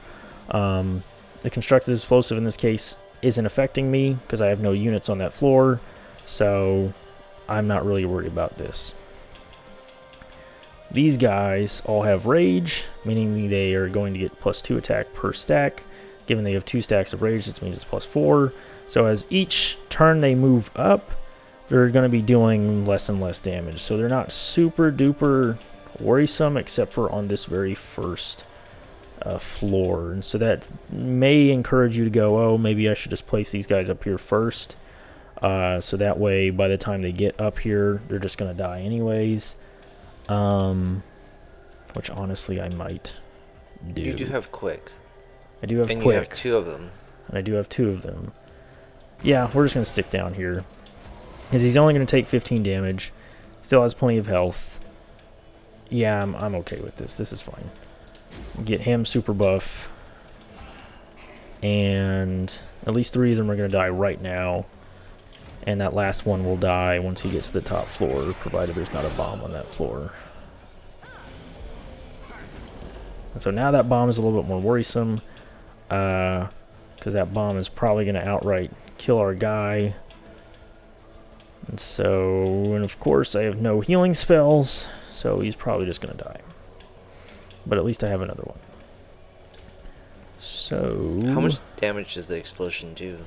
Speaker 1: The constructed explosive in this case isn't affecting me because I have no units on that floor, so I'm not really worried about this. These guys all have rage, meaning they are going to get +2 attack per stack. Given they have 2 stacks of rage, this means it's +4. So as each turn they move up, they're going to be doing less and less damage. So they're not super duper worrisome, except for on this very first floor. And so that may encourage you to go, oh, maybe I should just place these guys up here first. So that way, by the time they get up here, they're just going to die anyways. Which honestly I might do.
Speaker 2: You do have quick.
Speaker 1: I do have
Speaker 2: and
Speaker 1: quick.
Speaker 2: You have 2 of them.
Speaker 1: And I do have 2 of them. Yeah, we're just going to stick down here, because he's only going to take 15 damage. Still has plenty of health. Yeah, I'm okay with this. This is fine. Get him super buff. And at least 3 of them are going to die right now. And that last one will die once he gets to the top floor, provided there's not a bomb on that floor. And so now that bomb is a little bit more worrisome, because that bomb is probably going to outright kill our guy. And so, and of course I have no healing spells, so he's probably just going to die. But at least I have another one. So
Speaker 2: how much damage does the explosion do?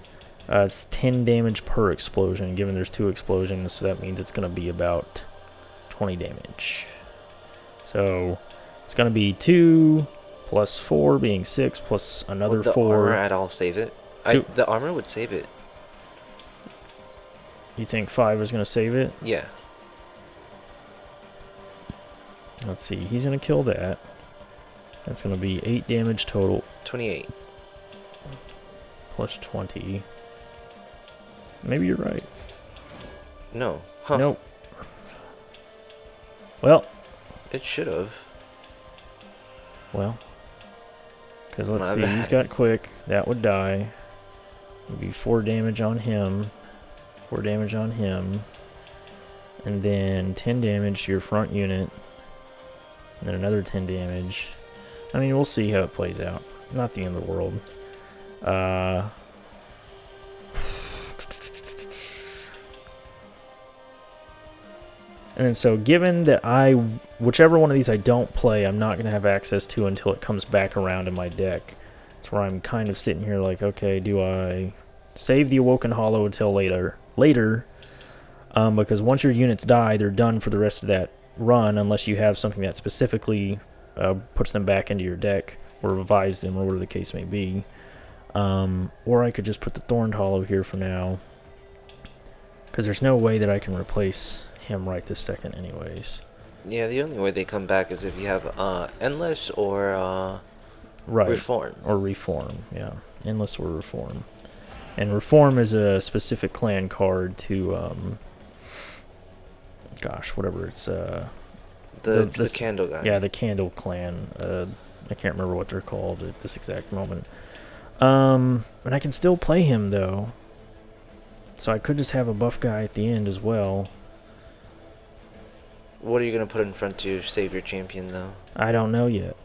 Speaker 1: It's 10 damage per explosion. Given there's 2 explosions, so that means it's going to be about 20 damage. So it's going to be 2 plus 4 being 6 plus another 4.
Speaker 2: Would the armor at all save it? The armor would save it.
Speaker 1: You think 5 is going to save it?
Speaker 2: Yeah.
Speaker 1: Let's see. He's going to kill that. That's going to be 8 damage total.
Speaker 2: 28.
Speaker 1: Plus 20. Maybe you're right.
Speaker 2: No. Huh.
Speaker 1: Nope. Well.
Speaker 2: It should have.
Speaker 1: Well. Because let's see. He's got quick. That would die. Would be 4 damage on him. 4 damage on him. And then 10 damage to your front unit. And then another 10 damage. I mean, we'll see how it plays out. Not the end of the world. And then so given that whichever one of these I don't play, I'm not going to have access to until it comes back around in my deck. That's where I'm kind of sitting here like, okay, do I save the Awoken Hollow until later? Because once your units die, they're done for the rest of that run, unless you have something that specifically puts them back into your deck or revives them or whatever the case may be. Or I could just put the Thorned Hollow here for now. Because there's no way that I can replace him right this second anyways.
Speaker 2: Yeah, the only way they come back is if you have Endless or
Speaker 1: Right.
Speaker 2: Reform.
Speaker 1: Or Reform, yeah. Endless or Reform. And Reform is a specific clan card to, gosh, whatever it's,
Speaker 2: the candle guy.
Speaker 1: Yeah, the Candle clan. I can't remember what they're called at this exact moment. And I can still play him, though. So I could just have a buff guy at the end as well.
Speaker 2: What are you going to put in front to save your champion, though?
Speaker 1: I don't know yet.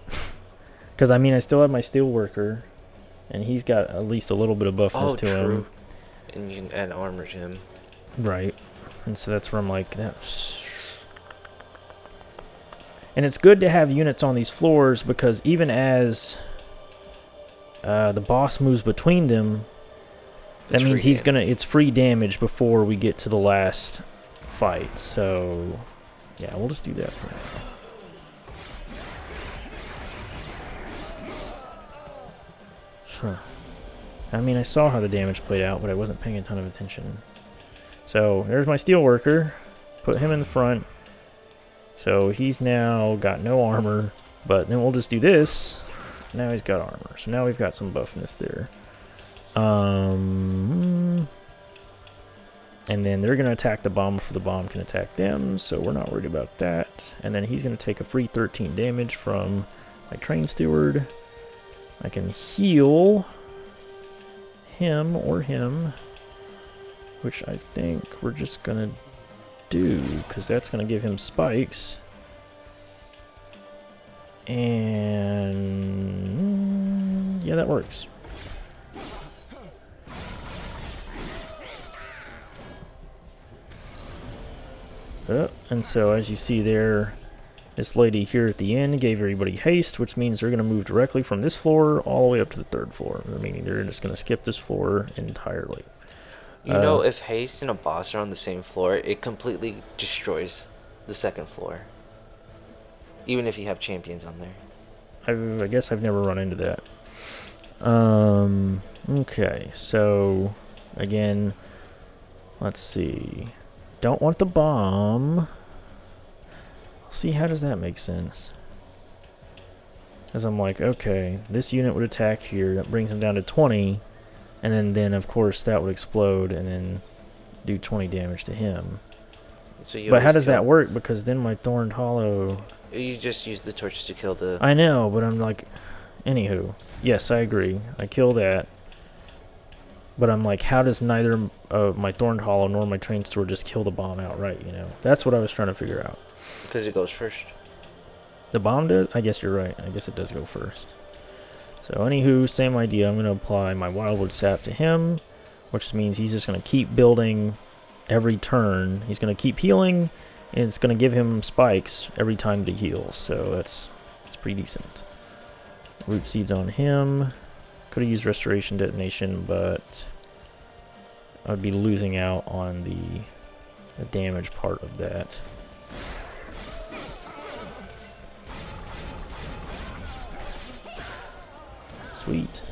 Speaker 1: Because, I mean, I still have my Steelworker, and he's got at least a little bit of buffness to him.
Speaker 2: And you can add armor to him.
Speaker 1: Right. And so that's where I'm like, that's... And it's good to have units on these floors, because even as the boss moves between them, that means he's gonna... It's free damage before we get to the last fight. So, yeah, we'll just do that for now. Huh. I mean, I saw how the damage played out, but I wasn't paying a ton of attention. So, there's my Steelworker. Put him in the front. So, he's now got no armor. But then we'll just do this. Now he's got armor. So, now we've got some buffness there. And then they're going to attack the bomb before the bomb can attack them. So, we're not worried about that. And then he's going to take a free 13 damage from my Train Steward. I can heal him or him, which I think we're just gonna do, because that's gonna give him spikes. And yeah, that works. And so as you see there, this lady here at the end gave everybody haste, which means they're going to move directly from this floor all the way up to the third floor. Meaning they're just going to skip this floor entirely.
Speaker 2: You know, if haste and a boss are on the same floor, it completely destroys the second floor. Even if you have champions on there.
Speaker 1: I guess I've never run into that. Okay, so again, let's see. Don't want the bomb. See, how does that make sense? Because I'm like, okay, this unit would attack here. That brings him down to 20. And then of course, that would explode and then do 20 damage to him.
Speaker 2: So you
Speaker 1: but how does that work? Because then my Thorned Hollow...
Speaker 2: You just use the torch to kill the...
Speaker 1: I know, but I'm like... Anywho. Yes, I agree. I kill that. But I'm like, how does neither my Thorned Hollow nor my Train Steward just kill the bomb outright, you know? That's what I was trying to figure out.
Speaker 2: Because it goes first.
Speaker 1: The bomb does? I guess you're right. I guess it does go first. So, anywho, same idea. I'm going to apply my Wildwood Sap to him, which means he's just going to keep building every turn. He's going to keep healing, and it's going to give him spikes every time he heals. So, that's pretty decent. Root Seeds on him. Could have used Restoration Detonation, but I'd be losing out on the damage part of that. Sweet.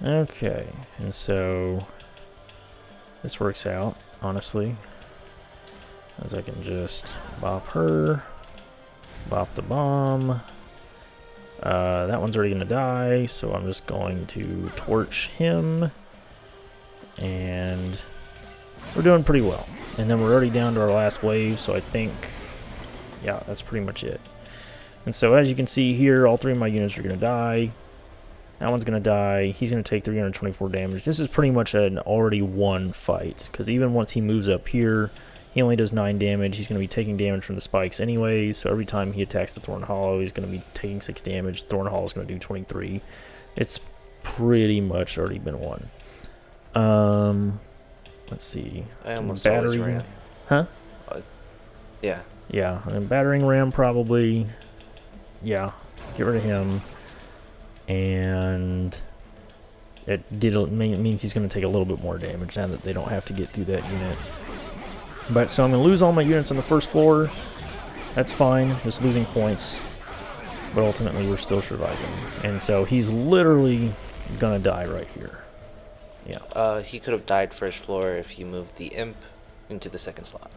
Speaker 1: Okay, and so this works out, honestly, as I can just bop her, bop the bomb. That one's already going to die, so I'm just going to torch him, and we're doing pretty well. And then we're already down to our last wave, so I think, yeah, that's pretty much it. And so as you can see here, all three of my units are going to die. That one's going to die. He's going to take 324 damage. This is pretty much an already won fight, because even once he moves up here, he only does 9 damage. He's going to be taking damage from the spikes anyways, so every time he attacks the Thorn Hollow, he's going to be taking 6 damage. Thorn Hollow is going to do 23. It's pretty much already been won. Let's see.
Speaker 2: I almost
Speaker 1: battery.
Speaker 2: ran.
Speaker 1: Huh?
Speaker 2: Yeah.
Speaker 1: Yeah, and battering ram probably. Yeah, get rid of him. And it means he's going to take a little bit more damage now that they don't have to get through that unit. But so I'm going to lose all my units on the first floor. That's fine, just losing points. but ultimately we're still surviving. And so he's literally gonna die right here. Yeah.
Speaker 2: He could have died first floor if he moved the imp into the second slot.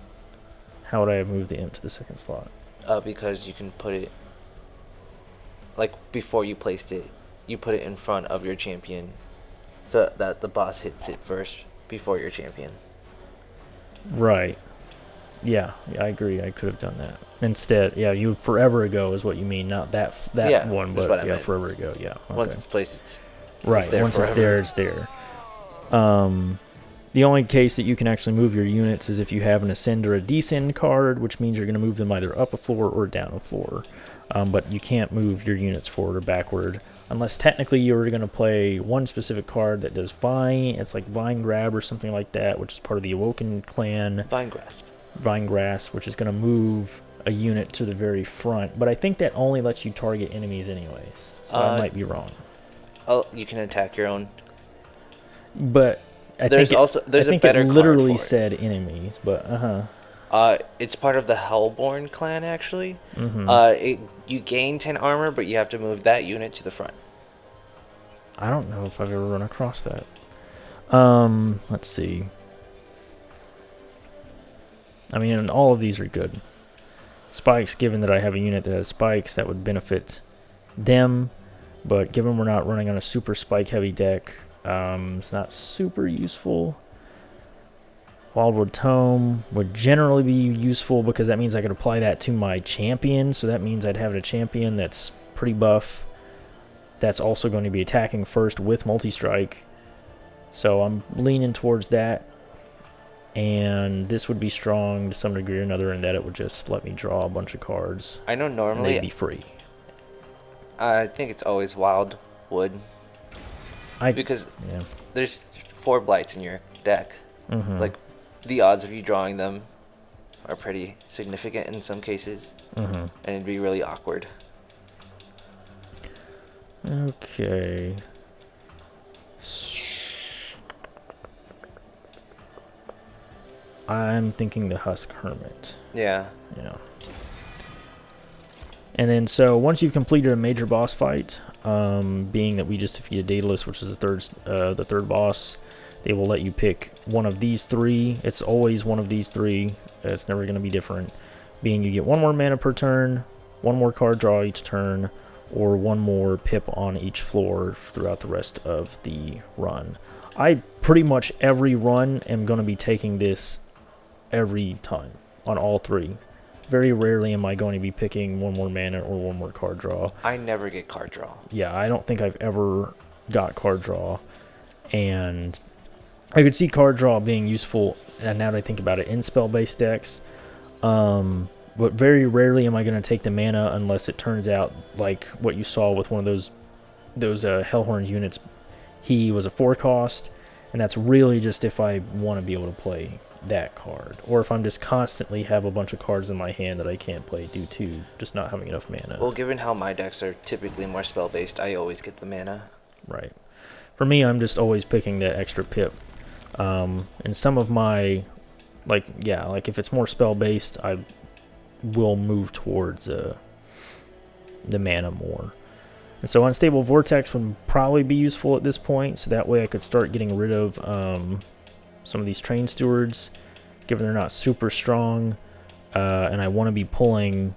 Speaker 1: How would I have moved the imp to the second slot?
Speaker 2: Because you can put it, like before you placed it, you put it in front of your champion, so that the boss hits it first before your champion.
Speaker 1: Right. Yeah, I agree. I could have done that. Instead, yeah, you forever ago is what you mean, not that
Speaker 2: Yeah,
Speaker 1: one,
Speaker 2: that's
Speaker 1: but
Speaker 2: what I
Speaker 1: yeah,
Speaker 2: meant.
Speaker 1: forever ago. Yeah. Okay.
Speaker 2: Once it's placed, it's
Speaker 1: right.
Speaker 2: there
Speaker 1: Once
Speaker 2: forever.
Speaker 1: it's there, it's there. The only case that you can actually move your units is if you have an ascend or a descend card, which means you're going to move them either up a floor or down a floor. But you can't move your units forward or backward unless technically you're going to play one specific card that does Vine. It's like Vine Grab or something like that, which is part of the Awoken clan.
Speaker 2: Vine Grasp.
Speaker 1: Vine Grasp, which is going to move a unit to the very front. But I think that only lets you target enemies anyways. So I might be wrong.
Speaker 2: Oh, you can attack your own.
Speaker 1: But I
Speaker 2: There's
Speaker 1: think
Speaker 2: also there's
Speaker 1: I think
Speaker 2: a better
Speaker 1: it literally
Speaker 2: card for
Speaker 1: said enemies, but
Speaker 2: it's part of the Hellborn clan actually. You gain 10 armor, but you have to move that unit to the front.
Speaker 1: I don't know if I've ever run across that. Let's see. I mean, all of these are good. Spikes, given that I have a unit that has spikes, that would benefit them. But given we're not running on a super spike-heavy deck, it's not super useful. Wildwood Tome would generally be useful because that means I could apply that to my champion. So that means I'd have a champion that's pretty buff. That's also going to be attacking first with multi-strike. So I'm leaning towards that. And this would be strong to some degree or another in that it would just let me draw a bunch of cards.
Speaker 2: I know normally
Speaker 1: and they'd be free.
Speaker 2: I think it's always Wildwood. Because there's 4 blights in your deck. Like, the odds of you drawing them are pretty significant in some cases. And it'd be really awkward.
Speaker 1: Okay. I'm thinking the Husk Hermit.
Speaker 2: Yeah.
Speaker 1: Yeah. And then, so once you've completed a major boss fight, being that we just defeated Daedalus, which is the third boss, they will let you pick one of these 3. It's always one of these 3. It's never going to be different. Being you get 1 more mana per turn, 1 more card draw each turn, or 1 more pip on each floor throughout the rest of the run. I pretty much every run am going to be taking this every time on all 3. Very rarely am I going to be picking 1 more mana or 1 more card draw.
Speaker 2: I never get card draw.
Speaker 1: Yeah, I don't think I've ever got card draw. And I could see card draw being useful, and now that I think about it, in spell-based decks. But very rarely am I going to take the mana unless it turns out like what you saw with one of those Hellhorn units. He was a 4-cost, and that's really just if I want to be able to play that card, or if I'm just constantly have a bunch of cards in my hand that I can't play due to just not having enough mana.
Speaker 2: Well, given how my decks are typically more spell based, I always get the mana.
Speaker 1: Right. For me, I'm just always picking that extra pip. And some of my, like if it's more spell based, I will move towards the mana more. And so Unstable Vortex would probably be useful at this point, so that way I could start getting rid of some of these Train Stewards, given they're not super strong, and I want to be pulling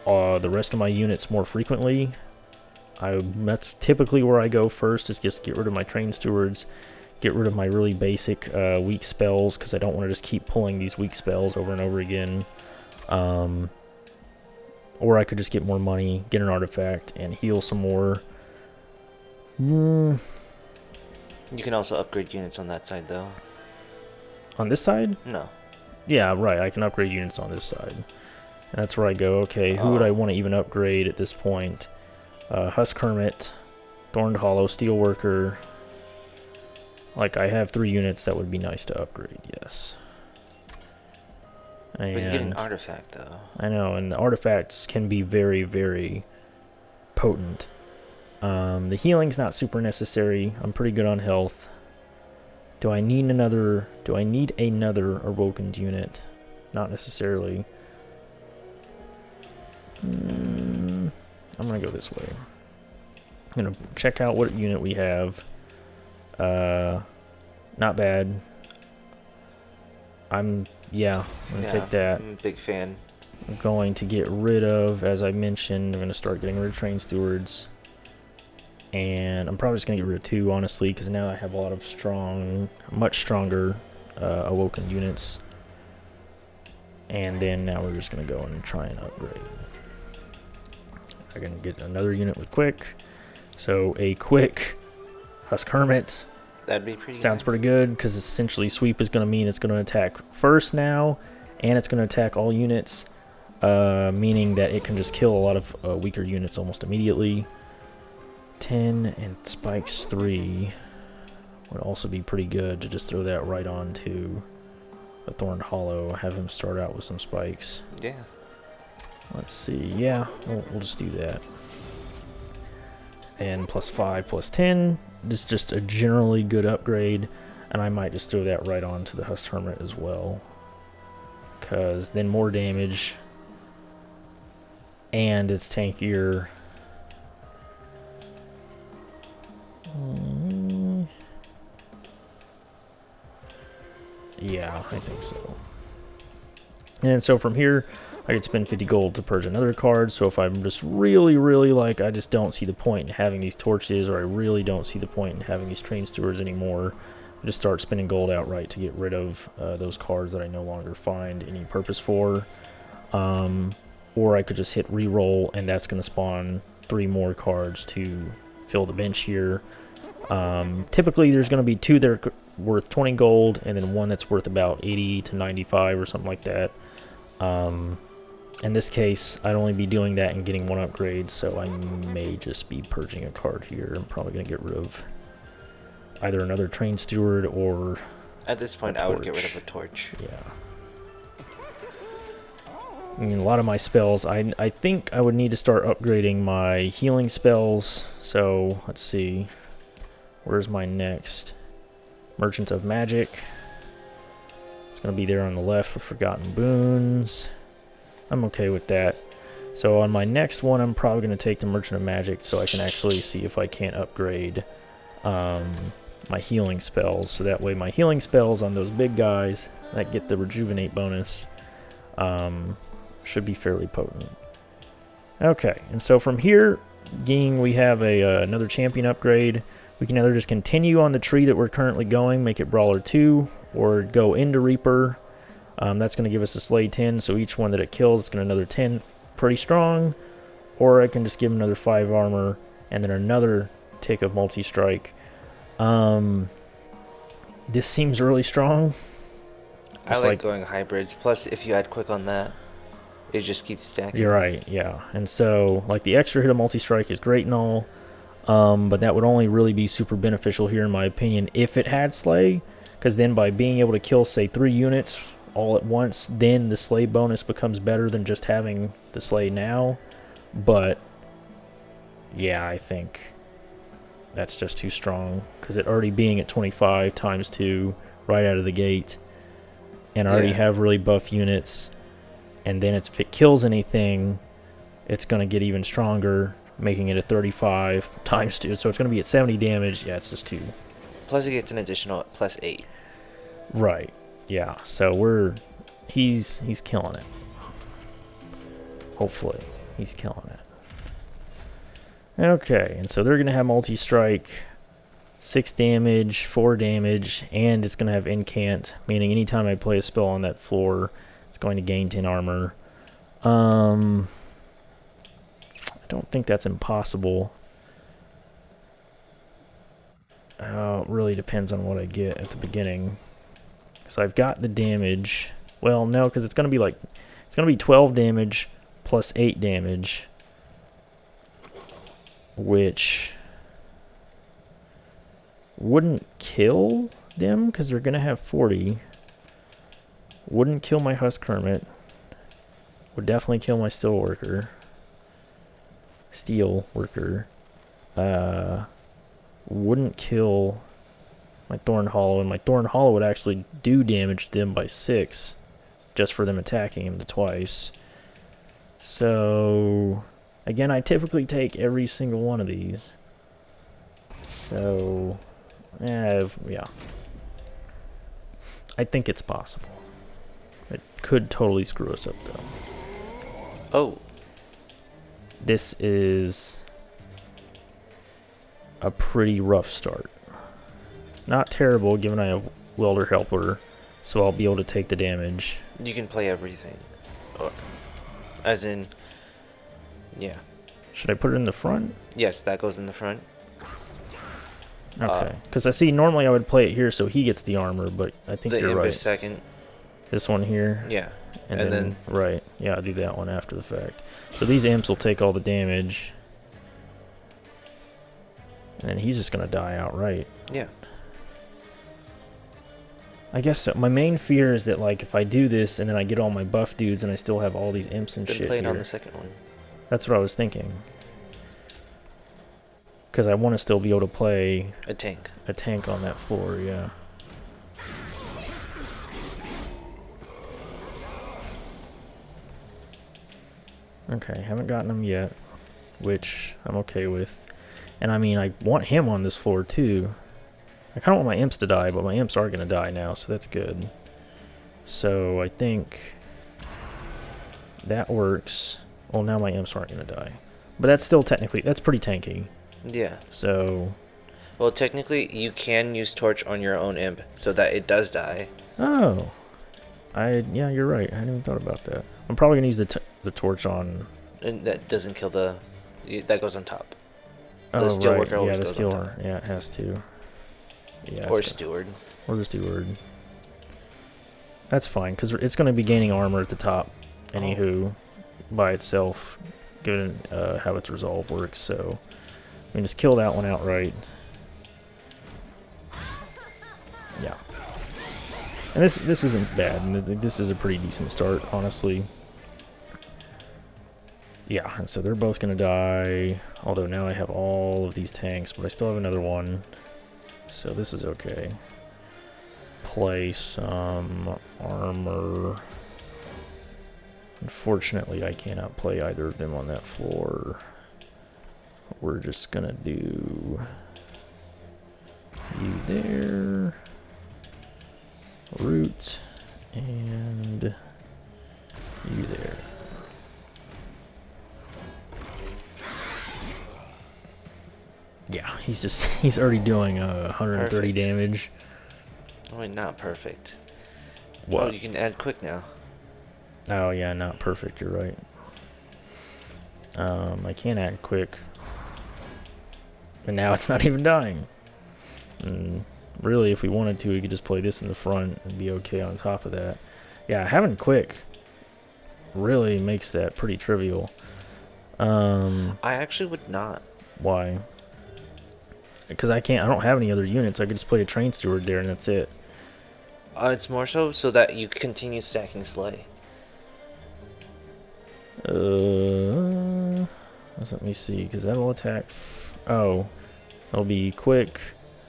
Speaker 1: the rest of my units more frequently. That's typically where I go first, is just get rid of my Train Stewards, get rid of my really basic weak spells, because I don't want to just keep pulling these weak spells over and over again. Or I could just get more money, get an artifact, and heal some more.
Speaker 2: You can also upgrade units on that side, though.
Speaker 1: On this side?
Speaker 2: No.
Speaker 1: Yeah, right. I can upgrade units on this side. And that's where I go, okay, who would I want to even upgrade at this point? Husk Hermit, Thorned Hollow, Steelworker. Like, I have 3 units that would be nice to upgrade, yes.
Speaker 2: But you get an artifact, though.
Speaker 1: I know, and the artifacts can be very, very potent. The healing's not super necessary. I'm pretty good on health. Do I need another Awokened unit? Not necessarily. I'm going to go this way. I'm going to check out what unit we have. Not bad. I'm going to take that.
Speaker 2: I'm a big fan.
Speaker 1: I'm going to get rid of, as I mentioned, I'm going to start getting rid of train stewards. And I'm probably just going to get rid of 2, honestly, because now I have a lot of much stronger awoken units. And then now we're just going to go and try and upgrade. I'm going to get another unit with quick. So a quick Husk Hermit.
Speaker 2: That'd be pretty
Speaker 1: Sounds
Speaker 2: nice.
Speaker 1: pretty good, because essentially sweep is going to mean it's going to attack first now, and it's going to attack all units, meaning that it can just kill a lot of weaker units almost immediately. 10 and spikes 3 would also be pretty good to just throw that right onto the Thorned Hollow, have him start out with some spikes.
Speaker 2: Yeah.
Speaker 1: Let's see, yeah, we'll just do that. And +5, +10, this is just a generally good upgrade, and I might just throw that right onto the Husk Hermit as well, because then more damage, and it's tankier. Yeah, I think so. And so from here, I could spend 50 gold to purge another card. So if I'm just really, like, I just don't see the point in having these torches, or I really don't see the point in having these train stewards anymore, I just start spending gold outright to get rid of those cards that I no longer find any purpose for. Or I could just hit reroll, and that's going to spawn 3 more cards to fill the bench here. Typically there's going to be 2 that are worth 20 gold, and then 1 that's worth about 80 to 95 or something like that. In this case, I'd only be doing that and getting 1 upgrade, so I may just be purging a card here. I'm probably going to get rid of either another train steward or
Speaker 2: At this point, I would get rid of a torch.
Speaker 1: Yeah. I mean, a lot of my spells, I think I would need to start upgrading my healing spells. So, let's see. Where's my next? Merchant of Magic. It's going to be there on the left for Forgotten Boons. I'm okay with that. So on my next one, I'm probably going to take the Merchant of Magic so I can actually see if I can't upgrade my healing spells. So that way my healing spells on those big guys that get the Rejuvenate bonus should be fairly potent. Okay, and so from here, we have another champion upgrade. We can either just continue on the tree that we're currently going, make it Brawler 2, or go into Reaper. That's going to give us a Slay 10, so each one that it kills is going to another 10, pretty strong. Or I can just give him another 5 armor, and then another tick of multi-strike. This seems really strong.
Speaker 2: I like going hybrids, plus if you add quick on that, it just keeps stacking.
Speaker 1: You're right, yeah. And so, like, the extra hit of multi-strike is great and all, but that would only really be super beneficial here, in my opinion, if it had Slay, because then by being able to kill, say, 3 units all at once, then the Slay bonus becomes better than just having the Slay now. But, yeah, I think that's just too strong, because it already being at 25 times 2 right out of the gate, and I already have really buff units, and then if it kills anything, it's going to get even stronger, making it a 35 times 2, so it's going to be at 70 damage. Yeah, it's just too.
Speaker 2: Plus it gets an additional +8.
Speaker 1: Right. Yeah. So he's killing it. Hopefully, he's killing it. Okay, and so they're going to have multi-strike, 6 damage, 4 damage, and it's going to have incant, meaning anytime I play a spell on that floor, it's going to gain 10 armor. I don't think that's impossible. It really depends on what I get at the beginning. So I've got the damage. Well, no, because it's going to be 12 damage plus 8 damage, which wouldn't kill them because they're going to have 40. Wouldn't kill my Husk Hermit. Would definitely kill my Steel Worker. Wouldn't kill my Thorn Hollow, and my Thorn Hollow would actually do damage to them by 6, just for them attacking him twice. So Again, I typically take every single one of these. So, yeah. I think it's possible. It could totally screw us up, though.
Speaker 2: Oh.
Speaker 1: This is a pretty rough start. Not terrible, given I have Welder Helper, so I'll be able to take the damage.
Speaker 2: You can play everything. Or, as in, yeah.
Speaker 1: Should I put it in the front?
Speaker 2: Yes, that goes in the front.
Speaker 1: Okay. Because I see normally I would play it here so he gets the armor, but I think
Speaker 2: The
Speaker 1: you're
Speaker 2: imp
Speaker 1: right.
Speaker 2: is second.
Speaker 1: This one here?
Speaker 2: Yeah.
Speaker 1: And then, right. Yeah, I'll do that one after the fact. So these imps will take all the damage. And then he's just going to die outright.
Speaker 2: Yeah.
Speaker 1: I guess so. My main fear is that, like, if I do this and then I get all my buff dudes and I still have all these imps and
Speaker 2: Then
Speaker 1: shit
Speaker 2: play it
Speaker 1: here.
Speaker 2: on the second one.
Speaker 1: That's what I was thinking. Because I want to still be able to play
Speaker 2: A tank.
Speaker 1: a tank on that floor, yeah. Okay, haven't gotten him yet, which I'm okay with. And I mean, I want him on this floor too. I kind of want my imps to die, but my imps are going to die now, so that's good. So I think that works. Well, now my imps aren't going to die. But that's still technically, that's pretty tanky.
Speaker 2: Yeah.
Speaker 1: So,
Speaker 2: Well, technically, you can use torch on your own imp so that it does die.
Speaker 1: oh. Yeah, you're right. I hadn't even thought about that. I'm probably going to use the torch on...
Speaker 2: And that doesn't kill the... That goes on top. The
Speaker 1: Oh,
Speaker 2: steel
Speaker 1: right.
Speaker 2: worker always
Speaker 1: Yeah, the
Speaker 2: goes
Speaker 1: steel
Speaker 2: on top.
Speaker 1: worker. Yeah, it has to. Yeah,
Speaker 2: Or
Speaker 1: it's
Speaker 2: steward.
Speaker 1: Or the steward. That's fine, because it's going to be gaining armor at the top, anywho, by itself, given how its resolve works, so... I mean, just kill that one outright. Yeah. And this isn't bad, and this is a pretty decent start, honestly. Yeah, and so they're both going to die, although now I have all of these tanks, but I still have another one, so this is okay. Play some armor. Unfortunately, I cannot play either of them on that floor. We're just going to do you there, root, and you there. Yeah, he's already doing 130
Speaker 2: Perfect.
Speaker 1: damage.
Speaker 2: Oh, wait, not perfect.
Speaker 1: What?
Speaker 2: Oh, you can add quick now.
Speaker 1: Oh yeah, not perfect, you're right. I can't act quick. And now it's not even dying. And really, if we wanted to, we could just play this in the front and be okay on top of that. Yeah, having quick really makes that pretty trivial.
Speaker 2: I actually would not.
Speaker 1: Why? Because I don't have any other units. I could just play a train steward there and that's it.
Speaker 2: It's more so that you continue stacking Slay.
Speaker 1: Let me see, because that'll attack. Oh, it'll be quick.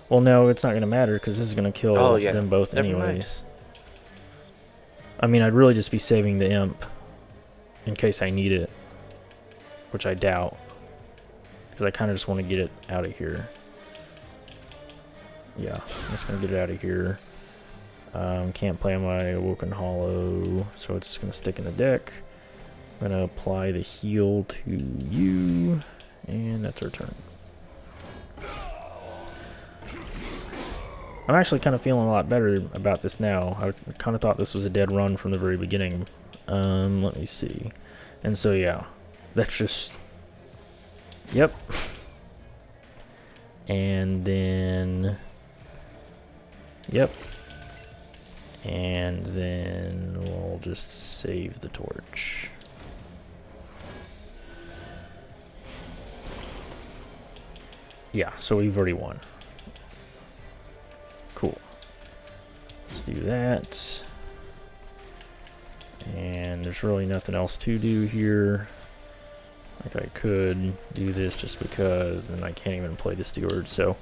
Speaker 1: Well, no, it's not going to matter because this is going to kill them both
Speaker 2: Never
Speaker 1: anyways. I mean, I'd really just be saving the imp in case I need it, which I doubt, because I kind of just want to get it out of here. Yeah, I'm just going to get it out of here. Can't play on my Awoken Hollow, so it's going to stick in the deck. I'm going to apply the heal to you, and that's our turn. I'm actually kind of feeling a lot better about this now. I kind of thought this was a dead run from the very beginning. Let me see. And so, yeah, that's just... Yep. And then... Yep. And then we'll just save the torch. Yeah, so we've already won. Cool. Let's do that. And there's really nothing else to do here. Like I could do this just because then I can't even play the steward, so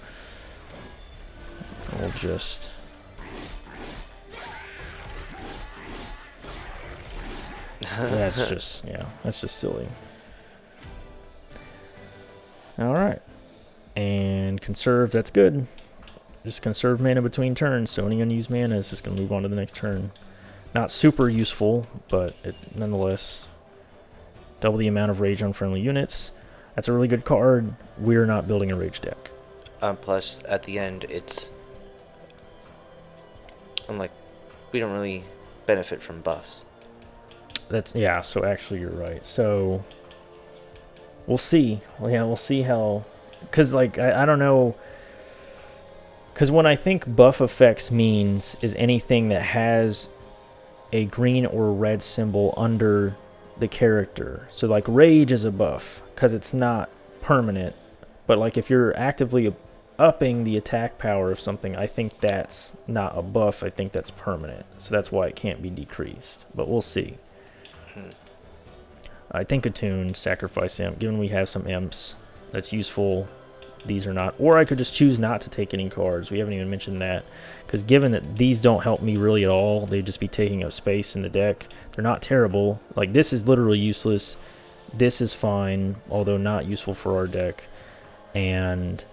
Speaker 1: I'll just... That's just, yeah, that's just silly. All right. And conserve, that's good. Just conserve mana between turns, so any unused mana is just going to move on to the next turn. Not super useful, but it nonetheless. Double the amount of rage on friendly units. That's a really good card. We're not building a rage deck.
Speaker 2: Plus, at the end, I'm like, we don't really benefit from buffs.
Speaker 1: Yeah, so actually you're right. So, we'll see. Well, yeah, we'll see how... Because, like, I don't know... Because when I think buff effects means is anything that has a green or red symbol under the character. So like rage is a buff because it's not permanent, but like if you're actively upping the attack power of something, I think that's not a buff. I think that's permanent. So that's why it can't be decreased, but we'll see. I think Attune, Sacrifice Imp, given we have some imps, that's useful. These are not, or I could just choose not to take any cards. We haven't even mentioned that, because given that these don't help me really at all, they'd just be taking up space in the deck. They're not terrible. Like, this is literally useless. This is fine, although not useful for our deck. And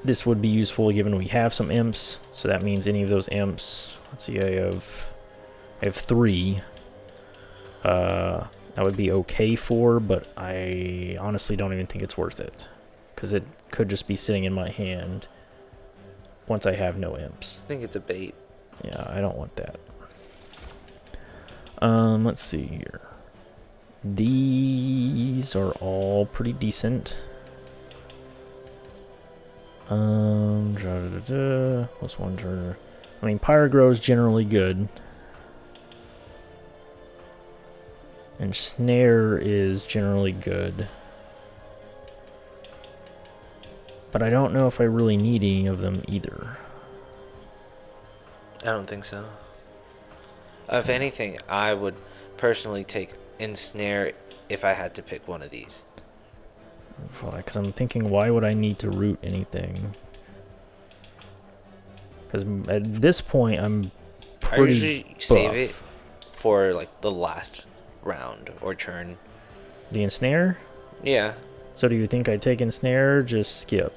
Speaker 1: this would be useful given we have some imps, so that means any of those imps, let's see, I have 3. That would be okay for, but I honestly don't even think it's worth it. Because it could just be sitting in my hand once I have no imps.
Speaker 2: I think it's a bait.
Speaker 1: Yeah, I don't want that. Let's see here. These are all pretty decent. +1 turner. I mean, Pyrogrow is generally good. And Snare is generally good. But I don't know if I really need any of them either.
Speaker 2: I don't think so. If anything, I would personally take Ensnare if I had to pick one of these.
Speaker 1: Because I'm thinking, why would I need to root anything? Because at this point, I'm pretty
Speaker 2: I usually
Speaker 1: buff.
Speaker 2: save it for like the last round or turn.
Speaker 1: The Ensnare?
Speaker 2: Yeah.
Speaker 1: So do you think I take Ensnare or just skip?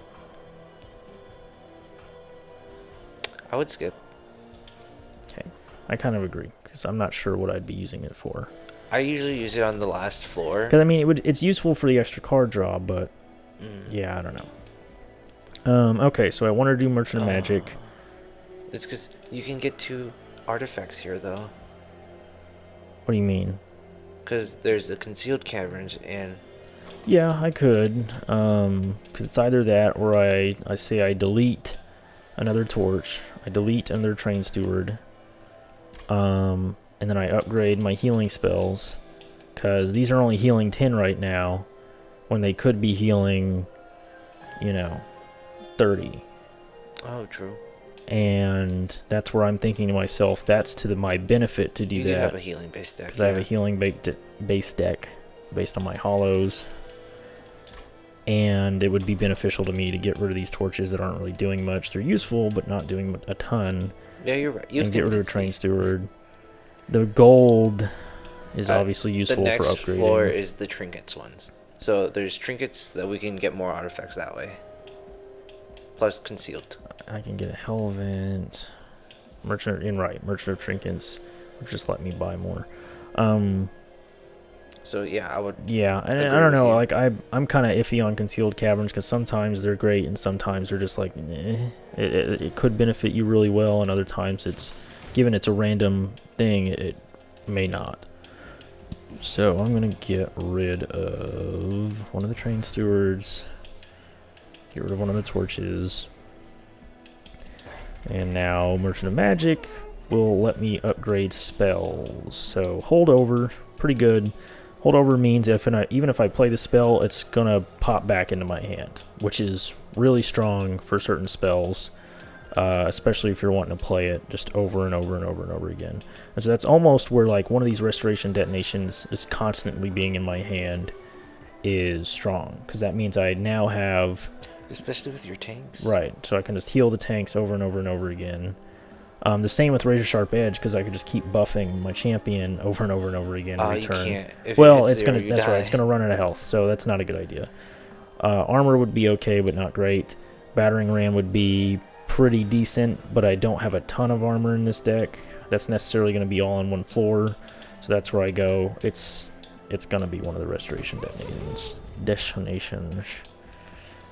Speaker 2: I would skip.
Speaker 1: Okay. I kind of agree, because I'm not sure what I'd be using it for.
Speaker 2: I usually use it on the last floor.
Speaker 1: Because, I mean, it's useful for the extra card draw, but yeah, I don't know. Okay, so I want to do Merchant of Magic.
Speaker 2: It's because you can get 2 artifacts here, though.
Speaker 1: What do you mean?
Speaker 2: Because there's the Concealed Caverns and...
Speaker 1: Yeah, I could. Because it's either that or I say I delete another Torch. I delete another Train Steward. And then I upgrade my healing spells. Because these are only healing 10 right now. When they could be healing, 30.
Speaker 2: Oh, true.
Speaker 1: And that's where I'm thinking to myself, that's to my benefit to do
Speaker 2: you
Speaker 1: that.
Speaker 2: You have a healing base deck.
Speaker 1: Because I have a healing base deck based on my hollows. And it would be beneficial to me to get rid of these torches that aren't really doing much. They're useful, but not doing a ton.
Speaker 2: Yeah, you're right.
Speaker 1: And get rid of Train Steward. The gold is obviously useful for upgrading.
Speaker 2: The next floor is the trinkets ones. So there's trinkets that we can get more artifacts that way. Plus concealed.
Speaker 1: I can get a Hellvent. Merchant of Trinkets would just let me buy more.
Speaker 2: So yeah, I would.
Speaker 1: Yeah, and I don't know. Like I'm kind of iffy on Concealed Caverns because sometimes they're great and sometimes they're just like, it could benefit you really well, and other times given it's a random thing, it may not. So I'm gonna get rid of one of the Train Stewards. Get rid of one of the torches. And now Merchant of Magic will let me upgrade spells. So Holdover, pretty good. Holdover means even if I play the spell, it's gonna pop back into my hand, which is really strong for certain spells, especially if you're wanting to play it just over and over and over and over again. And so that's almost where like one of these Restoration Detonations is constantly being in my hand is strong, because that means I now have...
Speaker 2: Especially with your tanks.
Speaker 1: Right, so I can just heal the tanks over and over and over again. The same with Razor Sharp Edge, because I could just keep buffing my champion over and over and over again every
Speaker 2: You
Speaker 1: turn.
Speaker 2: can't. If
Speaker 1: Well,
Speaker 2: it hits
Speaker 1: it's
Speaker 2: zero,
Speaker 1: gonna.
Speaker 2: you
Speaker 1: That's
Speaker 2: die.
Speaker 1: right. It's gonna run out of health, so that's not a good idea. Armor would be okay, but not great. Battering Ram would be pretty decent, but I don't have a ton of armor in this deck. That's necessarily going to be all on one floor, so that's where I go. It's going to be one of the restoration destinations.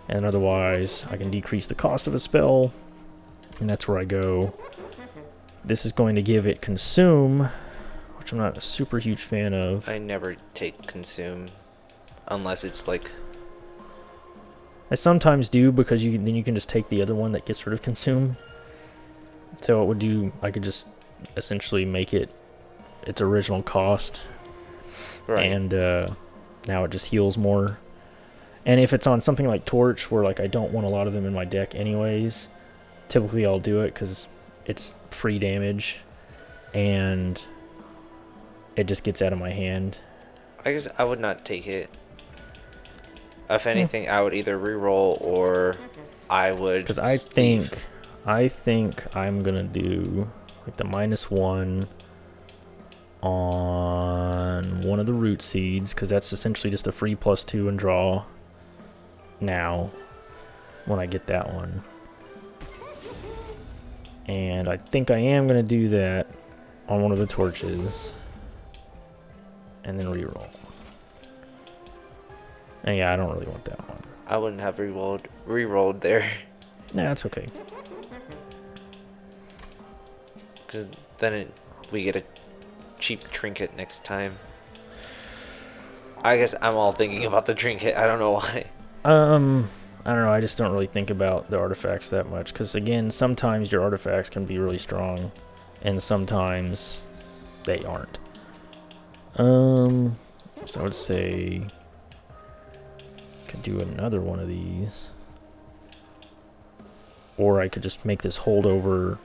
Speaker 1: And otherwise, I can decrease the cost of a spell, and that's where I go. This is going to give it Consume, which I'm not a super huge fan of.
Speaker 2: I never take Consume unless it's like...
Speaker 1: I sometimes do, because then you can just take the other one that gets rid of Consume. So it would do, I could just essentially make it its original cost.
Speaker 2: Right.
Speaker 1: And now it just heals more. And if it's on something like Torch, where like I don't want a lot of them in my deck anyways, typically I'll do it because it's free damage. And it just gets out of my hand.
Speaker 2: I guess I would not take it. If anything, I would either reroll or I would.
Speaker 1: Because I think I'm gonna do like the -1 on one of the root seeds, because that's essentially just a free +2 and draw. Now, when I get that one, and I think I am gonna do that on one of the torches, and then reroll. And yeah, I don't really want that one.
Speaker 2: I wouldn't have rerolled there.
Speaker 1: Nah, that's okay.
Speaker 2: Because then we get a cheap trinket next time. I guess I'm all thinking about the trinket. I don't know why.
Speaker 1: I don't know. I just don't really think about the artifacts that much. Because again, sometimes your artifacts can be really strong, and sometimes they aren't. So I would say could do another one of these, or I could just make this holdover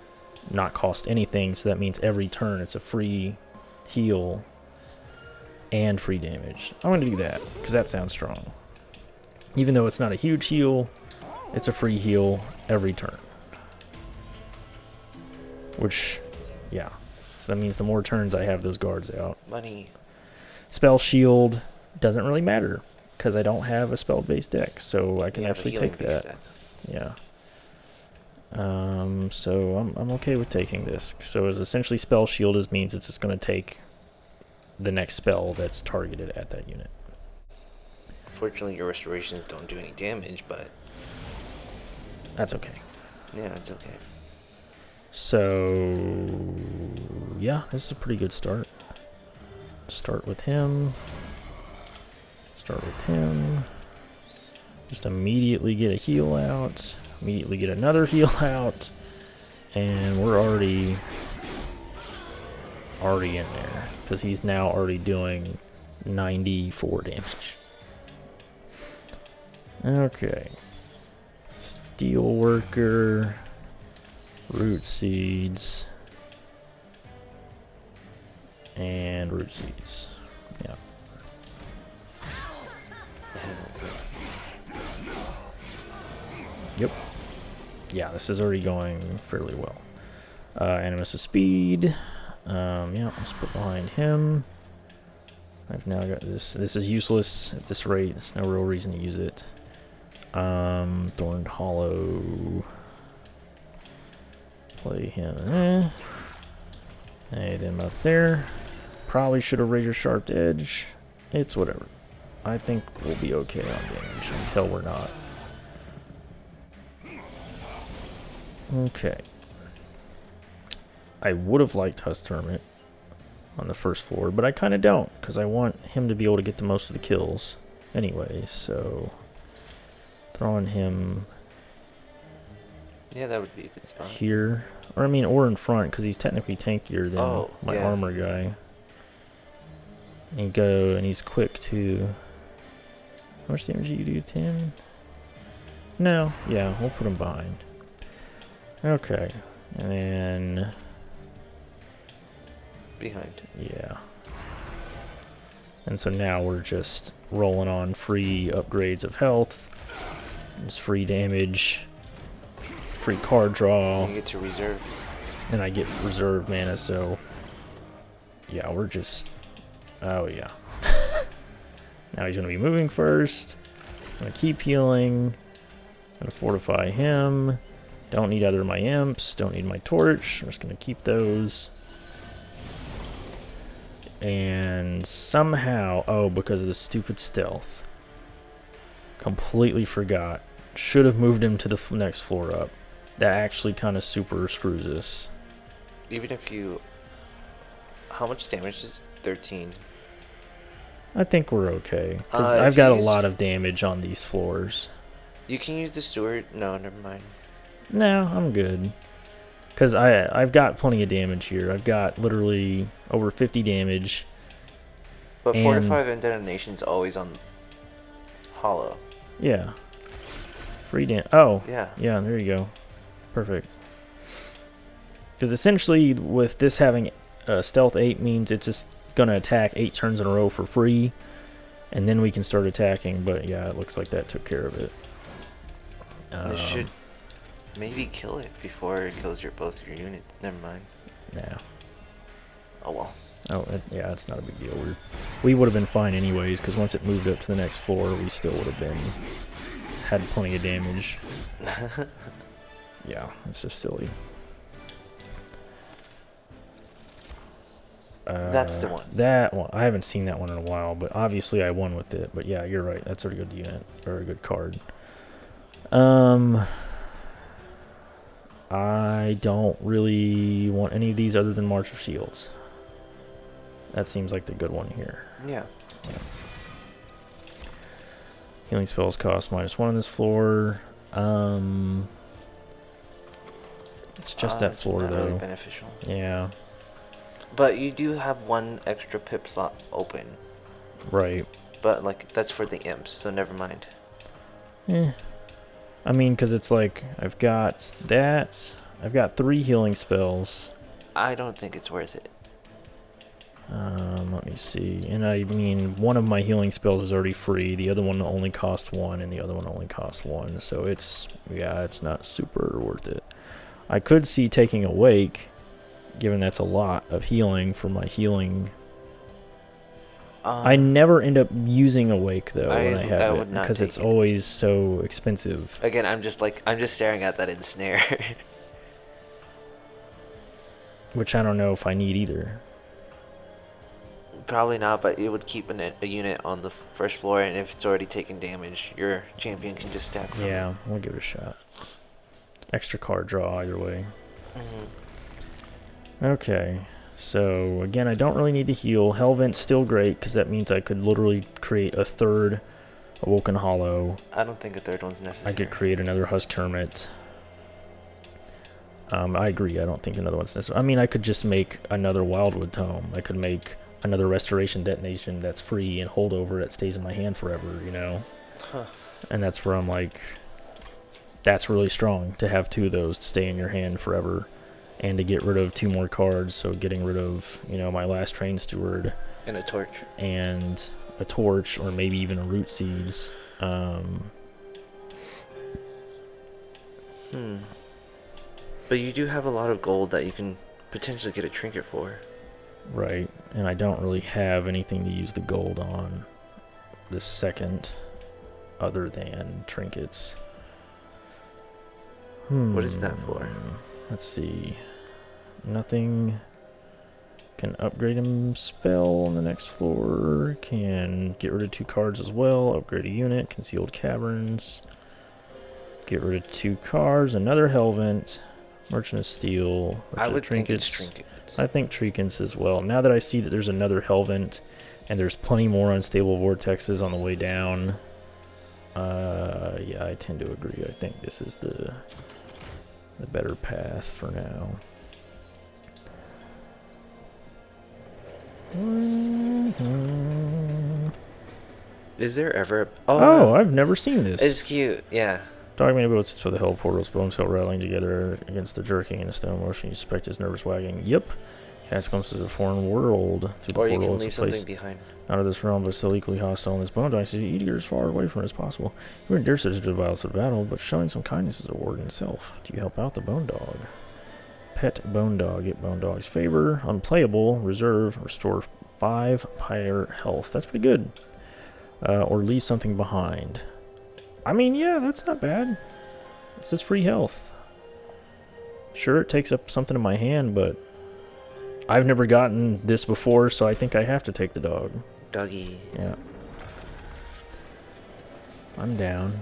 Speaker 1: not cost anything, so that means every turn it's a free heal and free damage. I'm gonna do that because that sounds strong. Even though it's not a huge heal, it's a free heal every turn, which, yeah, so that means the more turns I have those guards out.
Speaker 2: Money.
Speaker 1: Spell shield doesn't really matter because I don't have a spell-based deck, so I can actually take that.
Speaker 2: Deck.
Speaker 1: Yeah. So I'm okay with taking this. So as essentially spell shield means it's just going to take the next spell that's targeted at that unit.
Speaker 2: Fortunately, your restorations don't do any damage, but
Speaker 1: That's okay.
Speaker 2: yeah, it's okay.
Speaker 1: So yeah, this is a pretty good start. Start with him. Just immediately get a heal out. Immediately get another heal out. And we're already in there. Because he's now already doing 94 damage. Okay. Steel Worker. Root Seeds. And Root Seeds. Yeah. Yep. Yeah, this is already going fairly well. Animus of Speed. Yeah, let's put behind him. I've now got this. This is useless at this rate. There's no real reason to use it. Thorned Hollow. Play him. Hey, them up there. Probably should have Razor Sharp Edge. It's whatever. I think we'll be okay on damage until we're not. Okay. I would have liked Husk Hermit on the first floor, but I kind of don't, because I want him to be able to get the most of the kills anyway, so throwing him
Speaker 2: Yeah, that would be a good spot.
Speaker 1: here, or I mean, or in front, because he's technically tankier than my
Speaker 2: yeah.
Speaker 1: armor guy. And he's quick too. How much damage do you do? 10? No, yeah, we'll put him behind. Okay, and then
Speaker 2: Behind.
Speaker 1: yeah. And so now we're just rolling on free upgrades of health, just free damage, free card draw.
Speaker 2: You get to reserve.
Speaker 1: and I get reserve mana, so yeah, we're just... Oh, yeah. Now he's going to be moving first. I'm going to keep healing. I'm going to fortify him. Don't need either of my imps. Don't need my torch. I'm just going to keep those. And somehow... Oh, because of the stupid stealth. Completely forgot. Should have moved him to the next floor up. That actually kind of super screws us.
Speaker 2: Even if you... How much damage is 13?
Speaker 1: I think we're okay. Because I've got a lot of damage on these floors.
Speaker 2: You can use the steward. No, never mind.
Speaker 1: No, I'm good. Because I've got plenty of damage here. I've got literally over 50 damage.
Speaker 2: But Fortify and Detonation's always on hollow.
Speaker 1: Yeah. Free damage. Oh.
Speaker 2: Yeah.
Speaker 1: Yeah, there you go. Perfect. Because essentially, with this having Stealth 8 means it's just going to attack 8 turns in a row for free. And then we can start attacking. But yeah, it looks like that took care of it.
Speaker 2: This should maybe kill it before it kills both your units. Never mind.
Speaker 1: Nah.
Speaker 2: Oh well.
Speaker 1: Oh, yeah, it's not a big deal. We would have been fine anyways, because once it moved up to the next floor, we still would have had plenty of damage. Yeah, it's just silly.
Speaker 2: That's the one.
Speaker 1: That one. I haven't seen that one in a while, but obviously I won with it. But yeah, you're right. That's a good unit, or a good card. I don't really want any of these other than March of Shields. That seems like the good one here.
Speaker 2: Yeah.
Speaker 1: Healing spells cost -1 on this floor. It's just that floor,
Speaker 2: not
Speaker 1: though.
Speaker 2: Really beneficial.
Speaker 1: Yeah.
Speaker 2: But you do have one extra pip slot open.
Speaker 1: Right.
Speaker 2: But like that's for the imps, so never mind.
Speaker 1: I mean, because it's like I've got that. I've got 3 healing spells.
Speaker 2: I don't think it's worth it.
Speaker 1: Let me see. And I mean, one of my healing spells is already free. The other one only costs 1, and the other one only costs 1. So it's not super worth it. I could see taking Awake, given that's a lot of healing for my healing. I never end up using Awake though when I have it because it's always so expensive.
Speaker 2: Again, I'm just staring at that ensnare.
Speaker 1: Which I don't know if I need either.
Speaker 2: Probably not, but it would keep a unit on the first floor, and if it's already taking damage, your champion can just stack from
Speaker 1: Yeah, we'll give it a shot. Extra card draw either way. Okay, so again, I don't really need to heal. Hellvent's still great, because that means I could literally create a 3rd Awoken Hollow.
Speaker 2: I don't think a 3rd one's necessary.
Speaker 1: I could create another Husk Hermit. I agree, I don't think another one's necessary. I mean, I could just make another Wildwood Tome. I could make another Restoration Detonation that's free and holdover that stays in my hand forever, you know?
Speaker 2: Huh.
Speaker 1: And that's where I'm like, that's really strong to have 2 of those to stay in your hand forever and to get rid of 2 more cards. So getting rid of, my last Train Steward.
Speaker 2: And a torch.
Speaker 1: And a torch, or maybe even a Root Seeds.
Speaker 2: But you do have a lot of gold that you can potentially get a trinket for.
Speaker 1: Right, and I don't really have anything to use the gold on this second other than trinkets.
Speaker 2: What is that for?
Speaker 1: Let's see. Nothing. Can upgrade him spell on the next floor. Can get rid of 2 cards as well. Upgrade a unit. Concealed Caverns. Get rid of 2 cards. Another Hellvent. Merchant of Steel.
Speaker 2: I would think it's
Speaker 1: trinkets.
Speaker 2: trinkets.
Speaker 1: I think trinkets as well. Now that I see that there's another Hellvent and there's plenty more unstable vortexes on the way down, yeah, I tend to agree. I think this is the better path for now.
Speaker 2: Is there ever?
Speaker 1: Oh, I've never seen this.
Speaker 2: It's cute. Yeah.
Speaker 1: Dogman abilities for the Hell Portals, bones felt rattling together against the jerking and the stone motion. You suspect his nervous wagging. Yep. Cast comes to the foreign world through the
Speaker 2: Or
Speaker 1: portal.
Speaker 2: you can
Speaker 1: It's a
Speaker 2: leave
Speaker 1: place
Speaker 2: something behind.
Speaker 1: out of this realm, but still equally hostile in this bone dog. So you need to get as far away from it as possible. You wouldn't dare such the violence of battle, but showing some kindness is a reward in itself. Do you help out the bone dog? Pet Bone Dog. Get Bone Dog's favor. Unplayable. Reserve. Restore 5 higher health. That's pretty good. Or leave something behind. I mean, yeah, that's not bad. It's just free health. Sure, it takes up something in my hand, but I've never gotten this before, so I think I have to take the dog.
Speaker 2: Doggy.
Speaker 1: Yeah. I'm down.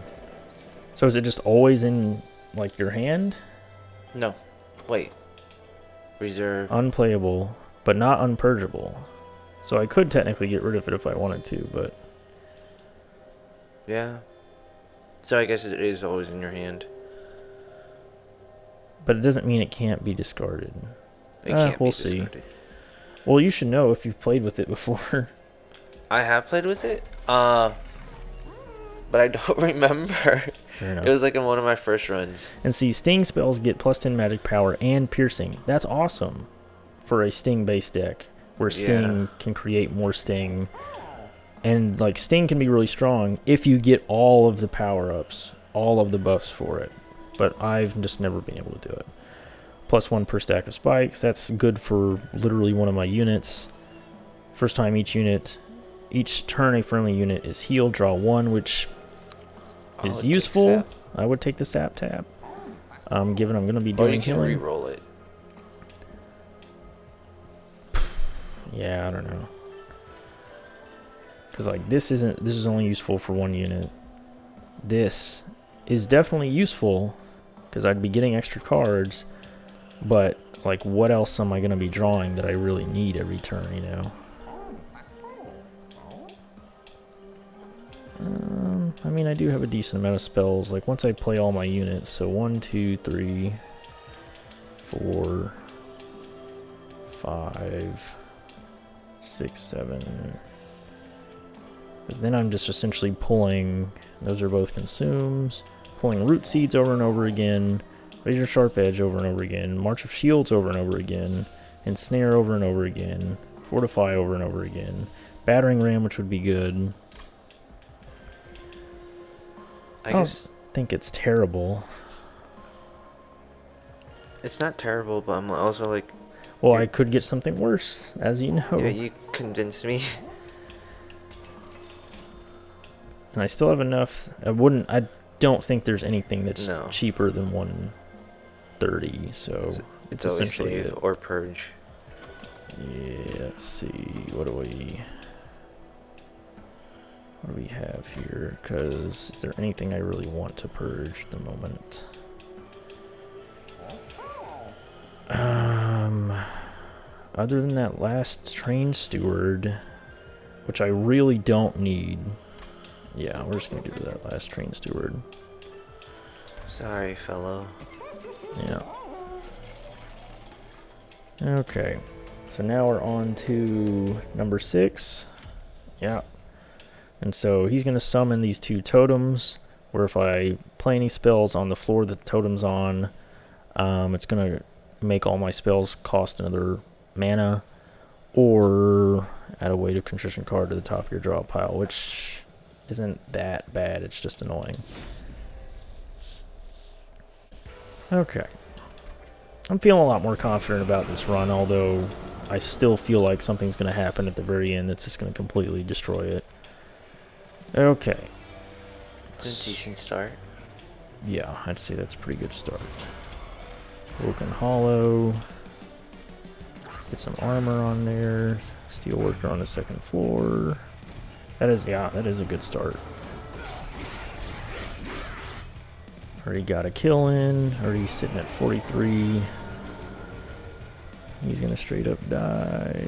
Speaker 1: So is it just always in, like, your hand?
Speaker 2: No. Wait. Reserve.
Speaker 1: Unplayable, but not unpurgeable. So I could technically get rid of it if I wanted to, but...
Speaker 2: Yeah. So I guess it is always in your hand.
Speaker 1: But it doesn't mean it can't be discarded.
Speaker 2: It can't
Speaker 1: we'll
Speaker 2: be discarded.
Speaker 1: See. Well, you should know if you've played with it before.
Speaker 2: I have played with it, but I don't remember.
Speaker 1: Fair enough.
Speaker 2: It was like in one of my first runs.
Speaker 1: And see, sting spells get plus 10 magic power and piercing. That's awesome for a sting-based deck, where sting can create more sting. And, like, sting can be really strong if you get all of the power-ups, all of the buffs for it. But I've just never been able to do it. Plus 1 per stack of spikes. That's good for literally one of my units. First time each turn a friendly unit is healed, draw 1, which is useful. I would take the sap tap. Given I'm going to be doing healing.
Speaker 2: Or you can re-roll it.
Speaker 1: Yeah, I don't know. Because, like, this is only useful for 1 unit. This is definitely useful because I'd be getting extra cards, but, like, what else am I going to be drawing that I really need every turn, you know? I mean, I do have a decent amount of spells. Like, once I play all my units, so 1, 2, 3, 4, 5, 6, 7. Because then I'm just essentially pulling, those are both consumes, pulling root seeds over and over again, razor sharp edge over and over again, march of shields over and over again, ensnare over and over again, fortify over and over again, battering ram, which would be good. I don't think it's terrible.
Speaker 2: It's not terrible, but I'm also like...
Speaker 1: Well, I could get something worse, as you know.
Speaker 2: Yeah, you convinced me.
Speaker 1: And I still have enough. I don't think there's anything that's cheaper than 130, so
Speaker 2: it's essentially it. Or purge.
Speaker 1: Yeah, let's see. What do we have here? Because is there anything I really want to purge at the moment? Other than that last train steward, which I really don't need. Yeah, we're just gonna do that last train steward.
Speaker 2: Sorry, fellow.
Speaker 1: Yeah. Okay. So now we're on to number 6. Yeah. And so he's gonna summon these 2 totems, where if I play any spells on the floor that the totem's on, it's gonna make all my spells cost another mana, or add a weight of contrition card to the top of your draw pile, which isn't that bad, it's just annoying. Okay. I'm feeling a lot more confident about this run, although I still feel like something's going to happen at the very end that's just going to completely destroy it. Okay.
Speaker 2: It's a decent start.
Speaker 1: Yeah, I'd say that's a pretty good start. Broken Hollow. Get some armor on there. Steelworker on the 2nd floor. That is a good start. Already got a kill in. Already sitting at 43. He's gonna straight up die.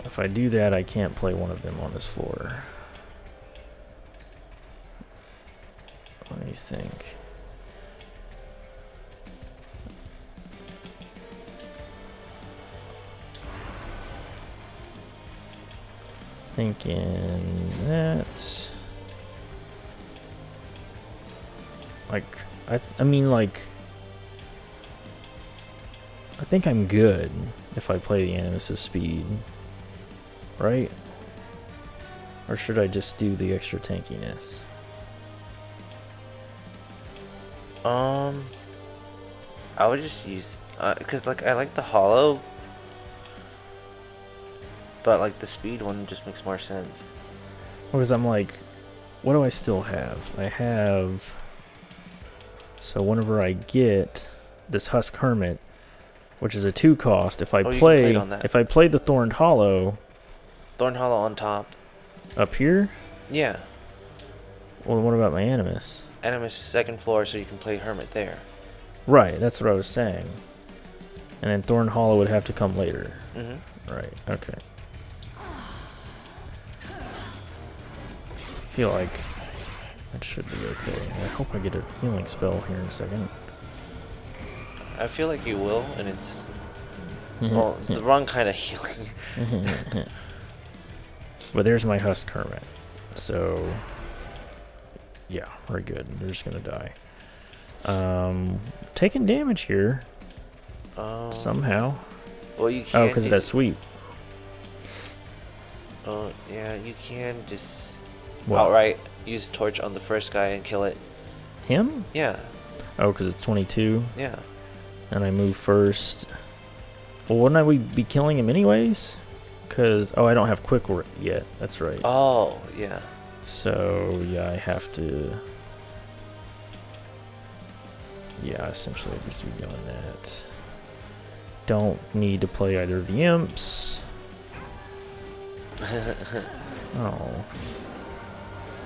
Speaker 1: If I do that, I can't play one of them on this floor. Let me think. Thinking that, like, I mean, like, I think I'm good if I play the Animus of Speed, right? Or should I just do the extra tankiness?
Speaker 2: I would just use, cause like I like the hollow, but like the speed one just makes more sense.
Speaker 1: Because I'm like, what do I still have? I have. So whenever I get this Husk Hermit, which is a 2 cost, if I
Speaker 2: Oh, you can play
Speaker 1: play
Speaker 2: it on that.
Speaker 1: if I play the Thorned Hollow
Speaker 2: Thorn Hollow on top.
Speaker 1: up here,
Speaker 2: Yeah.
Speaker 1: well, what about my Animus?
Speaker 2: Animus second floor, so you can play Hermit there.
Speaker 1: Right, that's what I was saying. And then Thorn Hollow would have to come later.
Speaker 2: Mm-hmm.
Speaker 1: Right, okay. I feel like that should be okay. I hope I get a healing spell here in a second.
Speaker 2: I feel like you will, and it's well, it's the wrong kind of healing.
Speaker 1: But there's my Husk Hermit. So, yeah, we're good. They're just gonna die. Taking damage here somehow.
Speaker 2: Well, you can.
Speaker 1: Oh, because of that sweep.
Speaker 2: Oh, yeah, you can just
Speaker 1: What?
Speaker 2: outright use torch on the first guy and kill it.
Speaker 1: Him?
Speaker 2: Yeah,
Speaker 1: Oh, because it's 22,
Speaker 2: yeah.
Speaker 1: and I move first. Well, wouldn't I be killing him anyways? Because, oh, I don't have quick work yet. That's right.
Speaker 2: Oh, yeah.
Speaker 1: So, yeah, I have to... Yeah, essentially I just be doing that. Don't need to play either of the imps. Oh.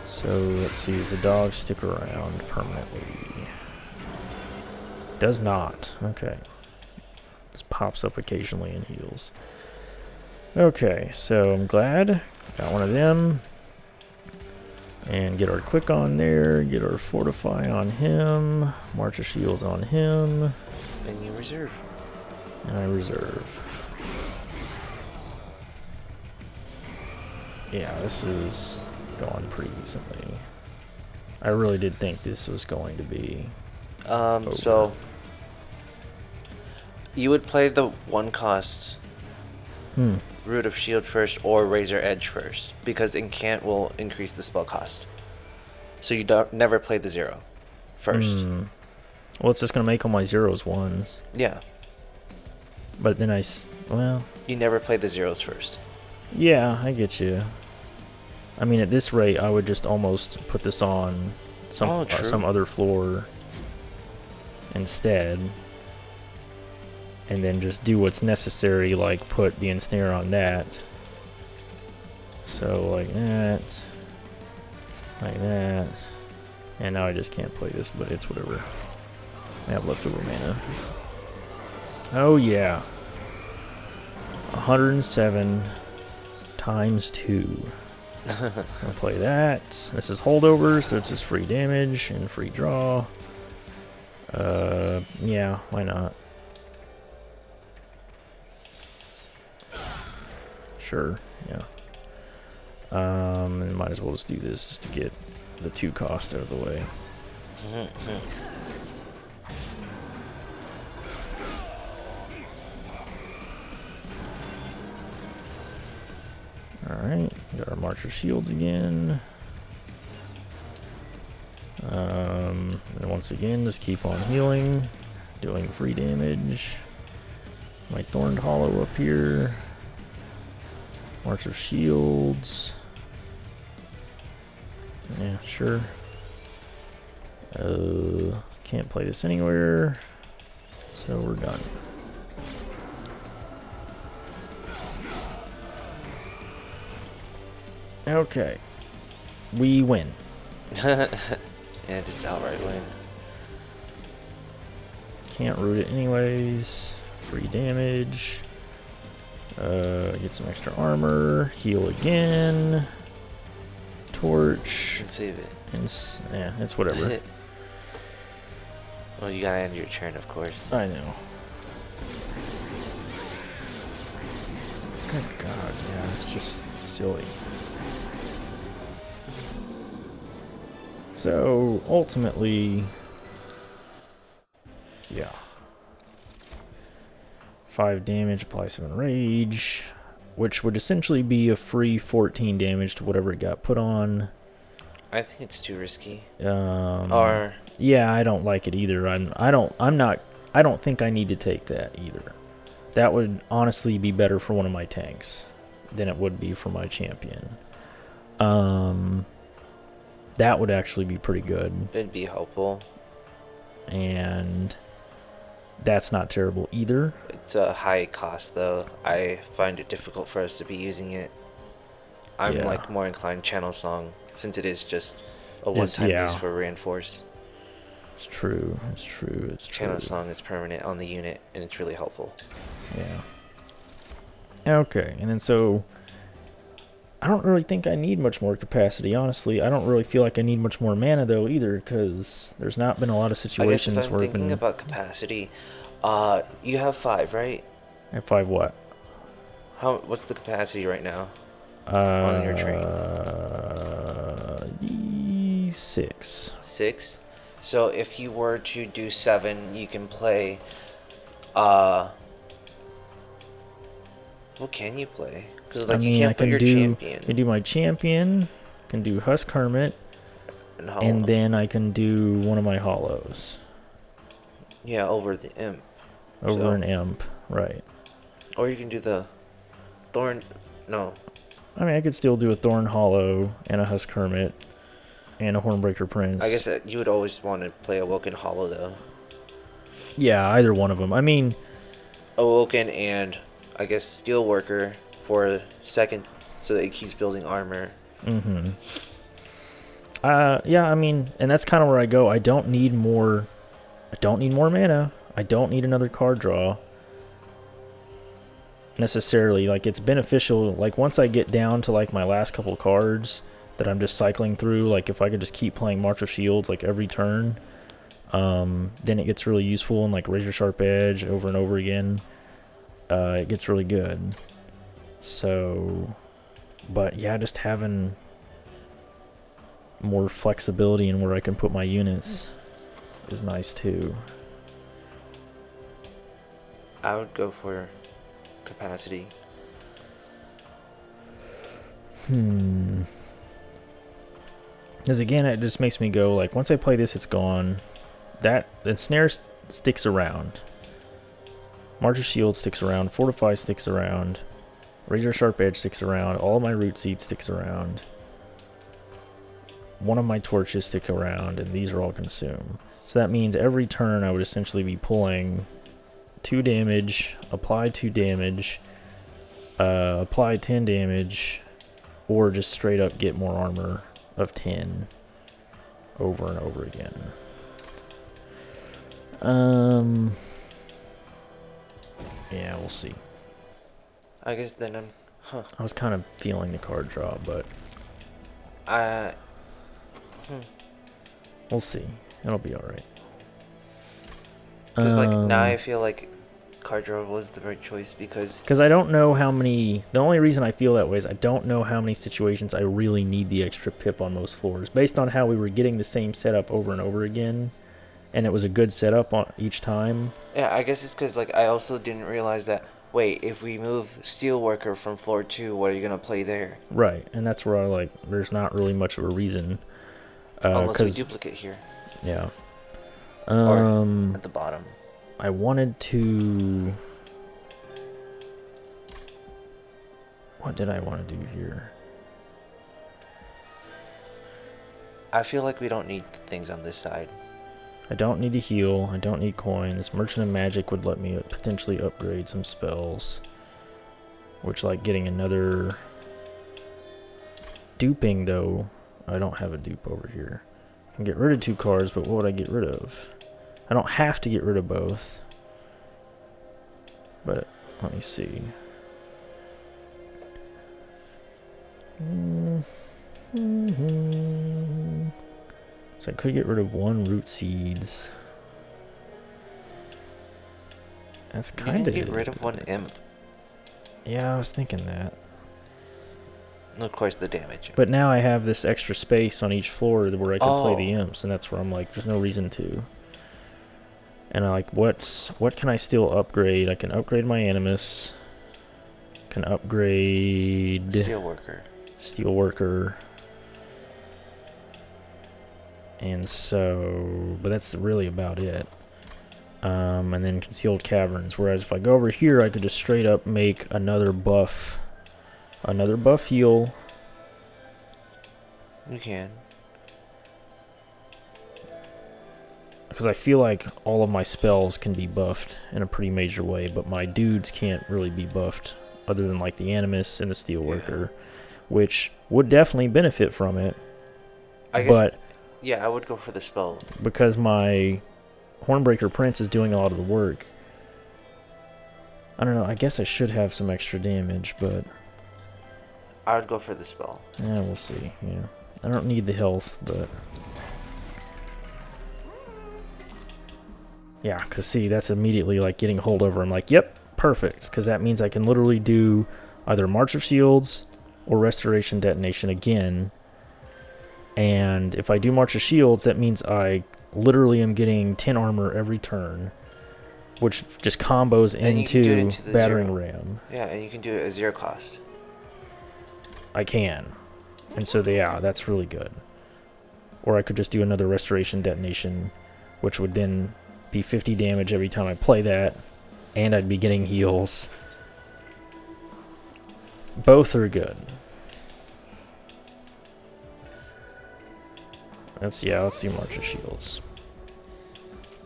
Speaker 1: So, let's see, does the dog stick around permanently? Does not. Okay. This pops up occasionally and heals. Okay, so I'm glad. Got one of them. And get our quick on there. Get our fortify on him. March of shields on him.
Speaker 2: And you reserve.
Speaker 1: And I reserve. Yeah, this is going pretty decently. I really did think this was going to be
Speaker 2: So you would play the 1 cost Root of Shield first or Razor Edge first, because Incant will increase the spell cost. So you don't never play the 0 first.
Speaker 1: Well, it's just going to make all my zeros 1s.
Speaker 2: Yeah.
Speaker 1: But then well...
Speaker 2: You never play the 0s first.
Speaker 1: Yeah, I get you. I mean, at this rate, I would just almost put this on some other floor instead. And then just do what's necessary, like put the ensnare on that. So, like that. Like that. And now I just can't play this, but it's whatever. I have leftover mana. Oh, yeah. 107 times 2. I'm gonna play that. This is holdover, so it's just free damage and free draw. Yeah, why not? Sure, yeah. And might as well just do this just to get the 2 cost out of the way. Alright, got our March of Shields again. And once again, just keep on healing, doing free damage. My Thorned Hollow up here. March of Shields. Yeah, sure. Can't play this anywhere, so we're done. Okay. We win.
Speaker 2: Yeah, just outright win.
Speaker 1: Can't root it anyways. Free damage. Get some extra armor. Heal again. Torch.
Speaker 2: And save it.
Speaker 1: And yeah, it's whatever.
Speaker 2: Well, you gotta end your turn, of course.
Speaker 1: I know. Good God, yeah, it's just silly. So, ultimately, yeah. 5 damage, apply 7 rage, which would essentially be a free 14 damage to whatever it got put on.
Speaker 2: I think it's too risky.
Speaker 1: Yeah, I don't like it either. I I don't think I need to take that either. That would honestly be better for one of my tanks than it would be for my champion. That would actually be pretty good.
Speaker 2: It'd be helpful.
Speaker 1: And that's not terrible either.
Speaker 2: It's a high cost though. I find it difficult for us to be using it. I'm
Speaker 1: Yeah.
Speaker 2: like more inclined channel song since it is just a one-time
Speaker 1: yeah.
Speaker 2: use for reinforce.
Speaker 1: It's true. It's true. It's true.
Speaker 2: Channel song is permanent on the unit and it's really helpful.
Speaker 1: Yeah. Okay, and then so I don't really think I need much more capacity, honestly. I don't really feel like I need much more mana though either, because there's not been a lot of
Speaker 2: I guess
Speaker 1: situations
Speaker 2: if I'm
Speaker 1: where
Speaker 2: thinking about capacity, you have 5, right?
Speaker 1: at 5 what?
Speaker 2: What's the capacity right now on your train?
Speaker 1: 6.
Speaker 2: 6. So if you were to do 7, you can play. What can you play? Because like you can't put your champion.
Speaker 1: I can do my champion. I can do Husk Hermit, and then I can do one of my hollows.
Speaker 2: Yeah, over the imp.
Speaker 1: Over an imp, right?
Speaker 2: Or you can do the thorn. No.
Speaker 1: I mean, I could still do a Thorn Hollow and a Husk Hermit and a Hornbreaker Prince.
Speaker 2: I guess that you would always want to play Awoken Hollow though.
Speaker 1: Yeah, either one of them. I mean,
Speaker 2: Awoken and I guess Steelworker for a second, so that it keeps building armor.
Speaker 1: Mm-hmm. Yeah, I mean, and that's kind of where I go. I don't need more mana. I don't need another card draw. Necessarily. Like, it's beneficial. Like, once I get down to, like, my last couple cards that I'm just cycling through, like, if I could just keep playing March of Shields, like, every turn, then it gets really useful, and, like, Razor Sharp Edge over and over again. It gets really good. So, but yeah, just having more flexibility in where I can put my units is nice too.
Speaker 2: I would go for capacity.
Speaker 1: Because again, it just makes me go, like, once I play this, it's gone. That snare sticks around. March of Shield sticks around. Fortify sticks around. Razor Sharp Edge sticks around. All of my Root Seeds sticks around. One of my torches stick around, and these are all consumed. So that means every turn I would essentially be pulling 2 damage, apply 2 damage, apply 10 damage, or just straight up get more armor of 10 over and over again. Yeah, we'll see.
Speaker 2: I guess then
Speaker 1: I was kind of feeling the card draw, but we'll see. It'll be alright.
Speaker 2: Because like now I feel like card draw was the right choice because
Speaker 1: I don't know how many. The only reason I feel that way is I don't know how many situations I really need the extra pip on those floors. Based on how we were getting the same setup over and over again, and it was a good setup on each time.
Speaker 2: Yeah, I guess it's because like I also didn't realize that. Wait, if we move Steelworker from floor 2, what are you gonna play there?
Speaker 1: Right, and that's where I like. There's not really much of a reason.
Speaker 2: Unless we duplicate here.
Speaker 1: Yeah.
Speaker 2: Or at the bottom.
Speaker 1: I wanted to. What did I want to do here?
Speaker 2: I feel like we don't need things on this side.
Speaker 1: I don't need to heal. I don't need coins. Merchant of Magic would let me potentially upgrade some spells. Which, like, getting another... Duping, though. I don't have a dupe over here. I can get rid of 2 cards, but what would I get rid of? I don't have to get rid of both. But, let me see. So I could get rid of 1 Root Seeds. That's kind of...
Speaker 2: get rid of 1 imp.
Speaker 1: Yeah, I was thinking that.
Speaker 2: And of course the damage.
Speaker 1: But now I have this extra space on each floor where I can play the imps, and that's where I'm like, there's no reason to. And I like, what can I still upgrade? I can upgrade my Animus. Can upgrade... Steelworker. And so... But that's really about it. And then concealed caverns. Whereas if I go over here, I could just straight up make another buff heal.
Speaker 2: You can.
Speaker 1: Because I feel like all of my spells can be buffed in a pretty major way, but my dudes can't really be buffed other than like the Animus and the Steelworker, which would definitely benefit from it.
Speaker 2: I guess, yeah, I would go for the spells.
Speaker 1: Because my Hornbreaker Prince is doing a lot of the work. I don't know, I guess I should have some extra damage, but
Speaker 2: I would go for the spell.
Speaker 1: yeah, we'll see. Yeah, I don't need the health, but yeah, because see, that's immediately like getting holdover. I'm like, yep, perfect, because that means I can literally do either March of Shields or Restoration Detonation again. And if I do March of Shields, that means I literally am getting 10 armor every turn, which just combos into Battering Ram.
Speaker 2: Yeah, and you can do it at 0 cost.
Speaker 1: I can. And so, yeah, that's really good. Or I could just do another Restoration Detonation, which would then be 50 damage every time I play that, and I'd be getting heals. Both are good. Let's do March of Shields.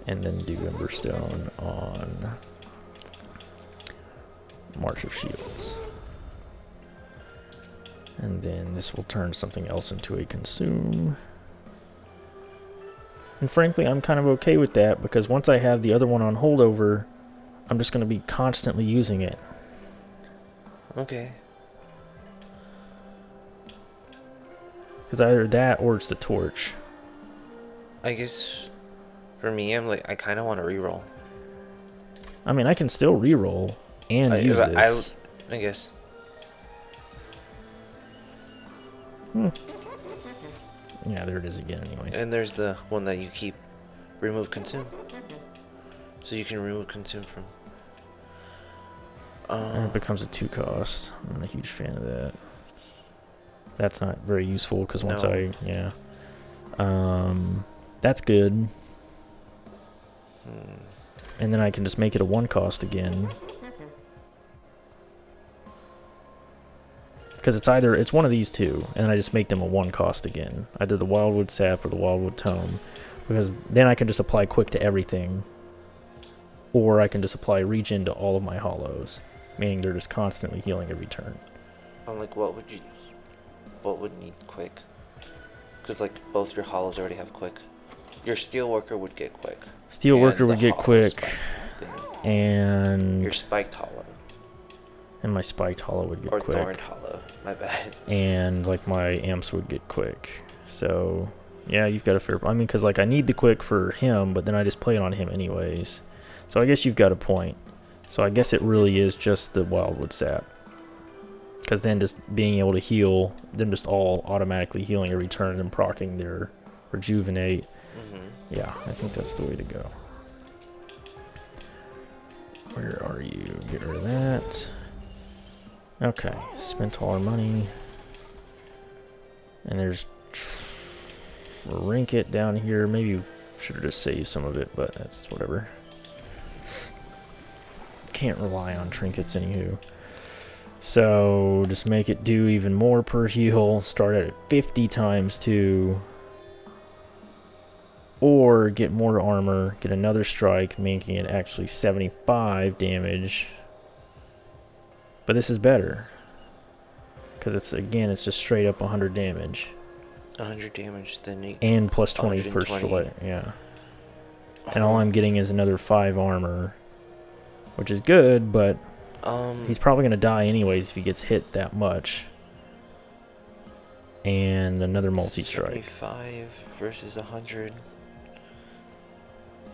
Speaker 1: And then do Emberstone on March of Shields. And then this will turn something else into a consume. And frankly, I'm kind of okay with that, because once I have the other one on holdover, I'm just going to be constantly using it.
Speaker 2: Okay.
Speaker 1: Because either that or it's the torch.
Speaker 2: I guess for me, I kind of want to reroll.
Speaker 1: I mean, I can still reroll and use this.
Speaker 2: I guess.
Speaker 1: Yeah, there it is again anyway.
Speaker 2: And there's the one that you keep, remove consume. So you can remove consume from.
Speaker 1: And it becomes a 2 cost. I'm not a huge fan of that. That's not very useful because once that's good. And then I can just make it a 1 cost again. Because it's one of these two, and then I just make them a 1 cost again. Either the Wildwood Sap or the Wildwood Tome. Because then I can just apply quick to everything. Or I can just apply regen to all of my hollows. Meaning they're just constantly healing every turn.
Speaker 2: I'm like, what would need quick? Because like both your hollows already have quick. Your Steelworker would get quick.
Speaker 1: Steelworker would get quick. And
Speaker 2: your Spiked Hollow.
Speaker 1: And my Spiked Hollow would get quick.
Speaker 2: Or Thorned Hollow, my bad.
Speaker 1: And like my Amps would get quick. So yeah, you've got a fair. I mean, because like I need the quick for him, but then I just play it on him anyways. So I guess you've got a point. So I guess it really is just the Wildwood Sap. Because then just being able to heal, them just all automatically healing every turn and proccing their Rejuvenate. Yeah, I think that's the way to go. Where are you? Get rid of that. Okay, spent all our money. And there's Rinket down here. Maybe should have just saved some of it, but that's whatever. Can't rely on trinkets anywho. So just make it do even more per heal. Start at 50 times 2. Or get more armor, get another strike, making it actually 75 damage. But this is better. Because it's just straight up 100 damage.
Speaker 2: 100 damage, then
Speaker 1: and plus 20 per strike, yeah. And all I'm getting is another 5 armor. Which is good, but he's probably going to die anyways if he gets hit that much. And another multi-strike.
Speaker 2: 75 versus 100.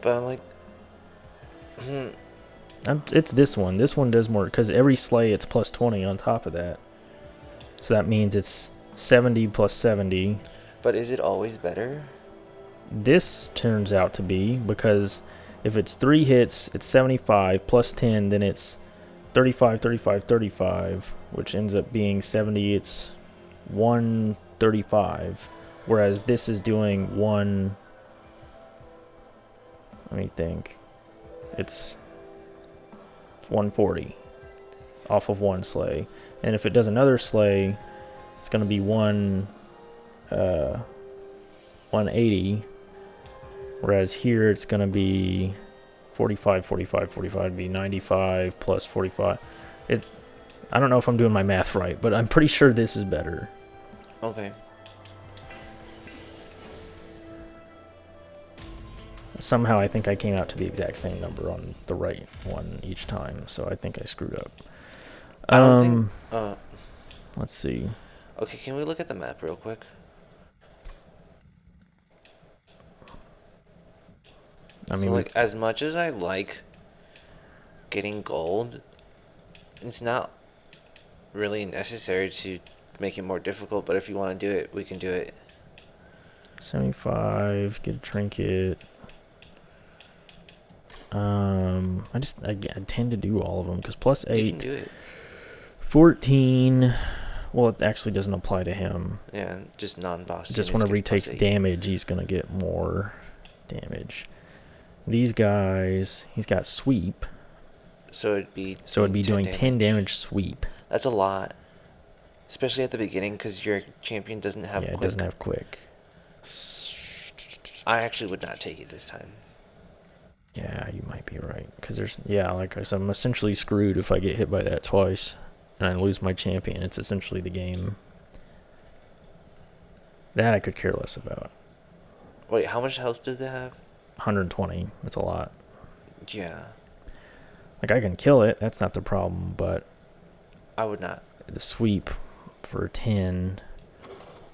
Speaker 2: But I'm like...
Speaker 1: It's this one. This one does more, because every slay it's plus 20 on top of that. So that means it's 70 plus 70.
Speaker 2: But is it always better?
Speaker 1: This turns out to be, because if it's 3 hits, it's 75 plus 10, then it's 35, 35, 35, which ends up being 70. It's 135, whereas this is doing 1. Let me think. it's 140 off of one sleigh. And if it does another sleigh, it's going to be 180. Whereas here it's going to be 45, 45, 45, be 95 plus 45. I don't know if I'm doing my math right, but I'm pretty sure this is better.
Speaker 2: Okay.
Speaker 1: Somehow I think I came out to the exact same number on the right one each time, so I think I screwed up.
Speaker 2: I don't think...
Speaker 1: Let's see.
Speaker 2: Okay, can we look at the map real quick?
Speaker 1: I mean,
Speaker 2: so, like, as much as I like getting gold, it's not really necessary to make it more difficult, but if you want to do it, we can do it.
Speaker 1: 75, get a trinket. I tend to do all of them because plus 8,
Speaker 2: You can do it.
Speaker 1: 14. Well, it actually doesn't apply to him.
Speaker 2: Yeah, just non-boss.
Speaker 1: Just whenever he takes damage, he's gonna get more damage. These guys, he's got sweep.
Speaker 2: So it'd be
Speaker 1: doing 10 damage sweep.
Speaker 2: That's a lot, especially at the beginning because your champion doesn't have.
Speaker 1: Yeah,
Speaker 2: quick.
Speaker 1: it doesn't have quick.
Speaker 2: I actually would not take it this time.
Speaker 1: Yeah, you might be right. Because like I said, I'm essentially screwed if I get hit by that twice and I lose my champion. It's essentially the game. That I could care less about.
Speaker 2: Wait, how much health does it have?
Speaker 1: 120. That's a lot.
Speaker 2: Yeah.
Speaker 1: Like, I can kill it. That's not the problem, but
Speaker 2: I would not.
Speaker 1: the sweep for 10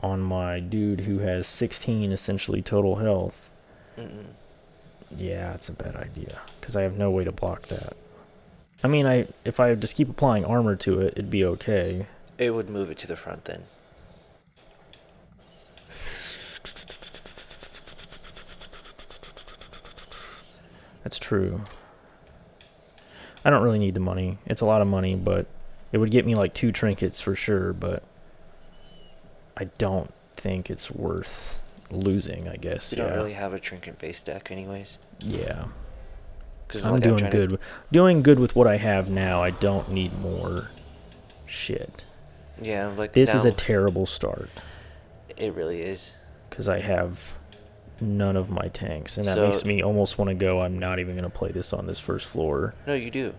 Speaker 1: on my dude who has 16 essentially total health. Yeah, it's a bad idea because I have no way to block that. I mean, if I just keep applying armor to it, it'd be okay.
Speaker 2: It would move it to the front then.
Speaker 1: That's true. I don't really need the money. It's a lot of money, but it would get me like 2 trinkets for sure, but I don't think it's worth losing, I guess.
Speaker 2: You don't really have a trinket-based deck anyways.
Speaker 1: Yeah.
Speaker 2: I'm
Speaker 1: doing good. Doing good with what I have now. I don't need more shit.
Speaker 2: Yeah, like
Speaker 1: this is a terrible start.
Speaker 2: It really is.
Speaker 1: Because I have none of my tanks, and that makes me almost want to go. I'm not even going to play this on this first floor.
Speaker 2: No, you do.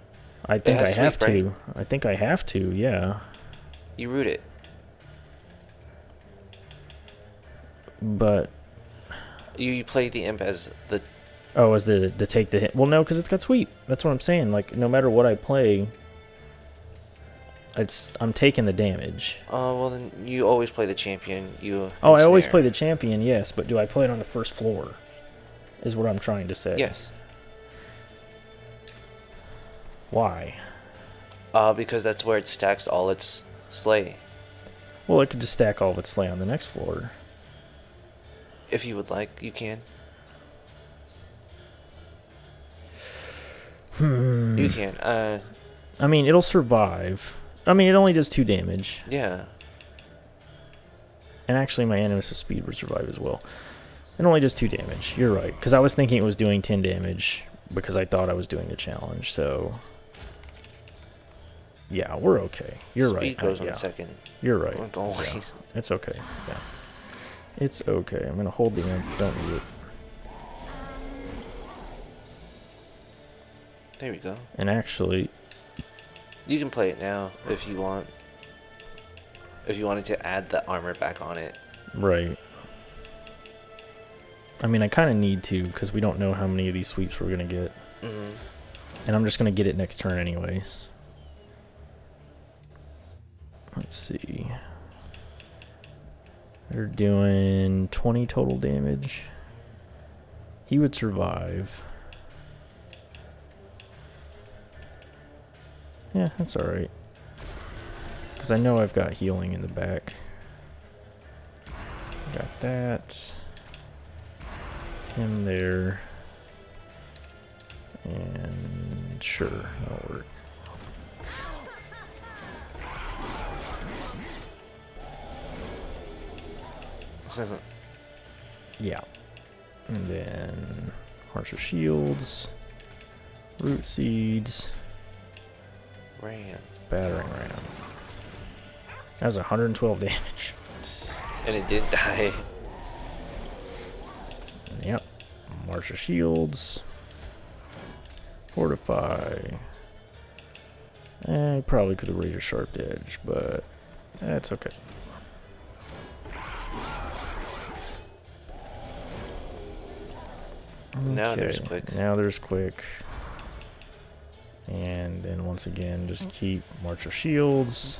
Speaker 1: I think I have to. Right? I think I have to. Yeah.
Speaker 2: You root it.
Speaker 1: But
Speaker 2: you play the imp as the.
Speaker 1: Oh, as the take the hit. Well, no, because it's got sweep. That's what I'm saying. Like, no matter what I play, I'm taking the damage.
Speaker 2: Oh, well, then you always play the champion.
Speaker 1: I always play the champion, yes, but do I play it on the first floor? Is what I'm trying to say.
Speaker 2: Yes.
Speaker 1: Why?
Speaker 2: Because that's where it stacks all its sleigh.
Speaker 1: Well, it could just stack all of its sleigh on the next floor.
Speaker 2: If you would like, you can. You can.
Speaker 1: I mean, it'll survive. I mean, it only does 2 damage.
Speaker 2: Yeah.
Speaker 1: And actually, my Animus of Speed would survive as well. It only does 2 damage. You're right. Because I was thinking it was doing 10 damage because I thought I was doing the challenge. So, yeah, we're okay. You're right.
Speaker 2: Speed goes on second.
Speaker 1: You're right.
Speaker 2: Like always.
Speaker 1: Yeah. It's okay. Yeah. It's okay. I'm going to hold the imp. Don't use it.
Speaker 2: There we go.
Speaker 1: And actually,
Speaker 2: you can play it now if you want. If you wanted to add the armor back on it.
Speaker 1: Right. I mean, I kind of need to because we don't know how many of these sweeps we're going to get.
Speaker 2: Mm-hmm.
Speaker 1: And I'm just going to get it next turn anyways. Let's see. They're doing 20 total damage. He would survive. Yeah, that's alright. Because I know I've got healing in the back. Got that. Him there. And sure, that'll work. Yeah. And then Hearts of Shields. Root seeds.
Speaker 2: Ram.
Speaker 1: Battering ram. That was 112 damage.
Speaker 2: And it did die.
Speaker 1: Yep. March of Shields. Fortify. I probably could have raised a sharp edge, but that's okay.
Speaker 2: Now there's
Speaker 1: Okay,
Speaker 2: quick.
Speaker 1: Now there's quick. And then once again, just keep March of Shields.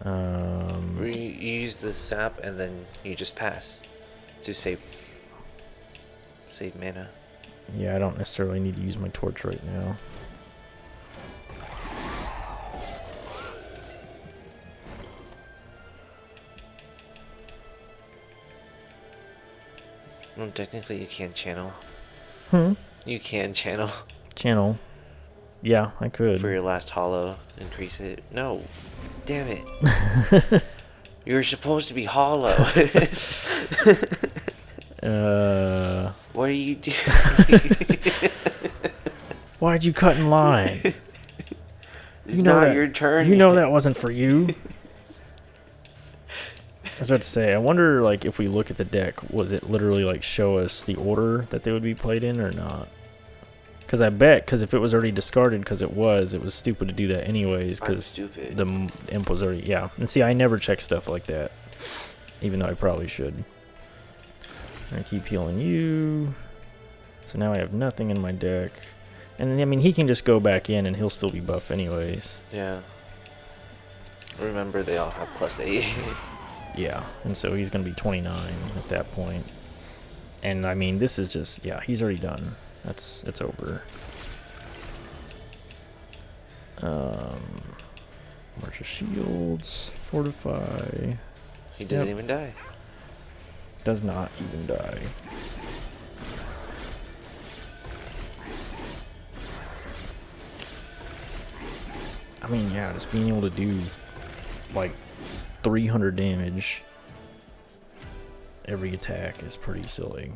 Speaker 2: You use the sap and then you just pass to save mana.
Speaker 1: Yeah, I don't necessarily need to use my torch right now.
Speaker 2: Well, technically you can channel.
Speaker 1: Hmm.
Speaker 2: You can channel
Speaker 1: Channel. Yeah, I could.
Speaker 2: for your last hollow. Increase it. No. Damn it. You're supposed to be hollow. What are you doing?
Speaker 1: Why'd you cut in line?
Speaker 2: You know
Speaker 1: that,
Speaker 2: your turn.
Speaker 1: You know that wasn't for you. I was about to say, I wonder, like, if we look at the deck, was it literally, like, show us the order that they would be played in or not? Because I bet, because if it was already discarded, because it was stupid to do that anyways, because the imp was already, yeah. And see, I never check stuff like that, even though I probably should. I keep healing you. So now I have nothing in my deck. And, I mean, he can just go back in and he'll still be buff anyways.
Speaker 2: Yeah. Remember, they all have +8.
Speaker 1: Yeah, and so he's going to be 29 at that point. And, I mean, this is just, yeah, he's already done. It's over. March of Shields, Fortify.
Speaker 2: He doesn't even die.
Speaker 1: Does not even die. I mean, yeah, just being able to do like 300 damage every attack is pretty silly.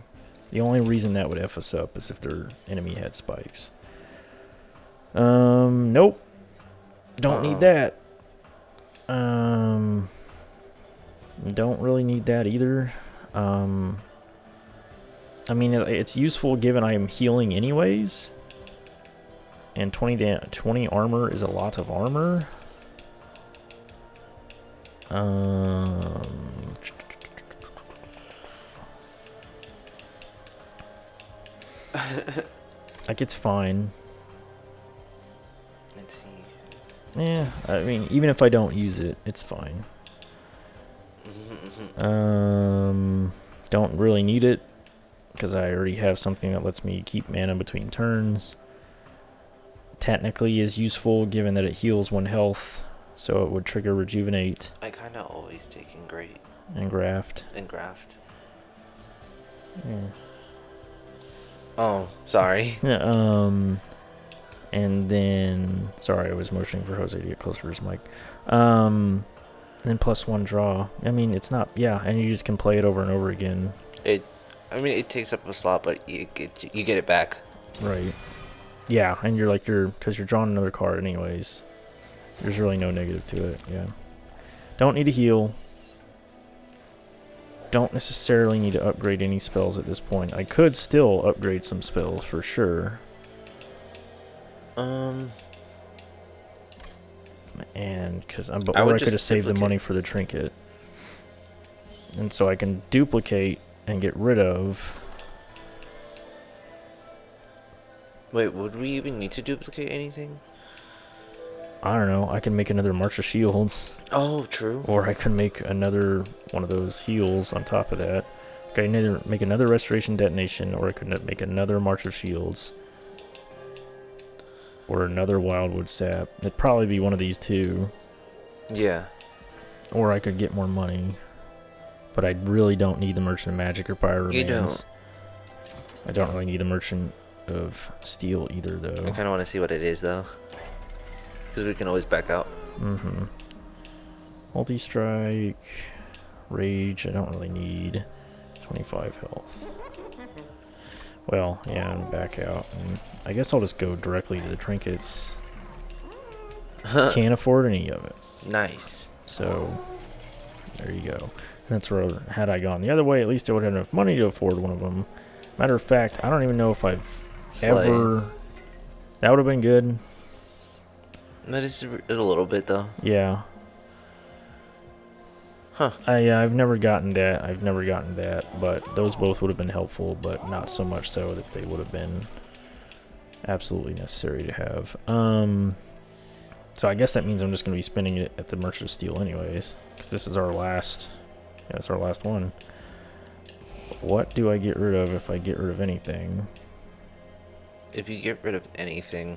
Speaker 1: The only reason that would F us up is if their enemy had spikes. Nope. Don't need that. Don't really need that either. I mean, it's useful given I am healing anyways. And 20 armor is a lot of armor. Like, it's fine.
Speaker 2: Let's see.
Speaker 1: Yeah, I mean, even if I don't use it, it's fine. Don't really need it because I already have something that lets me keep mana between turns. Technically is useful given that it heals 1 health, so it would trigger rejuvenate.
Speaker 2: I kind of always take Ingrate.
Speaker 1: And graft.
Speaker 2: And graft.
Speaker 1: Yeah.
Speaker 2: Oh, sorry.
Speaker 1: And then, sorry, I was motioning for Jose to get closer to his mic. And then +1 draw. I mean, it's not, yeah, and you just can play it over and over again.
Speaker 2: I mean, it takes up a slot, but you get it back.
Speaker 1: Right. Yeah, and because you're drawing another card anyways. There's really no negative to it, yeah. Don't need to heal. Don't necessarily need to upgrade any spells at this point. I could still upgrade some spells for sure. And or I could have saved the money for the trinket. And so I can duplicate and get rid of.
Speaker 2: Wait, would we even need to duplicate anything?
Speaker 1: I don't know. I can make another March of Shields.
Speaker 2: Oh, true.
Speaker 1: Or I can make another one of those heals on top of that. I can either make another Restoration Detonation, or I could make another March of Shields. Or another Wildwood Sap. It'd probably be one of these two.
Speaker 2: Yeah.
Speaker 1: Or I could get more money. But I really don't need the Merchant of Magic or Pyro
Speaker 2: You
Speaker 1: Remains.
Speaker 2: don't.
Speaker 1: I don't really need the Merchant of Steel either, though.
Speaker 2: I kind of want to see what it is, though. Because we can always back out.
Speaker 1: Mm-hmm. Multi-strike. Rage, I don't really need. 25 health. Well, yeah, and back out. And I guess I'll just go directly to the trinkets. Can't afford any of it.
Speaker 2: Nice.
Speaker 1: So, there you go. That's where, had I gone the other way, at least I would have enough money to afford one of them. Matter of fact, I don't even know if I've ever... That would have been good.
Speaker 2: That is a little bit, though.
Speaker 1: Yeah.
Speaker 2: Huh.
Speaker 1: I've never gotten that. I've never gotten that. But those both would have been helpful, but not so much so that they would have been absolutely necessary to have. So I guess that means I'm just going to be spending it at the Merchant of Steel anyways. Because this is our last... Yeah, it's our last one. What do I get rid of if I get rid of anything?
Speaker 2: If you get rid of anything,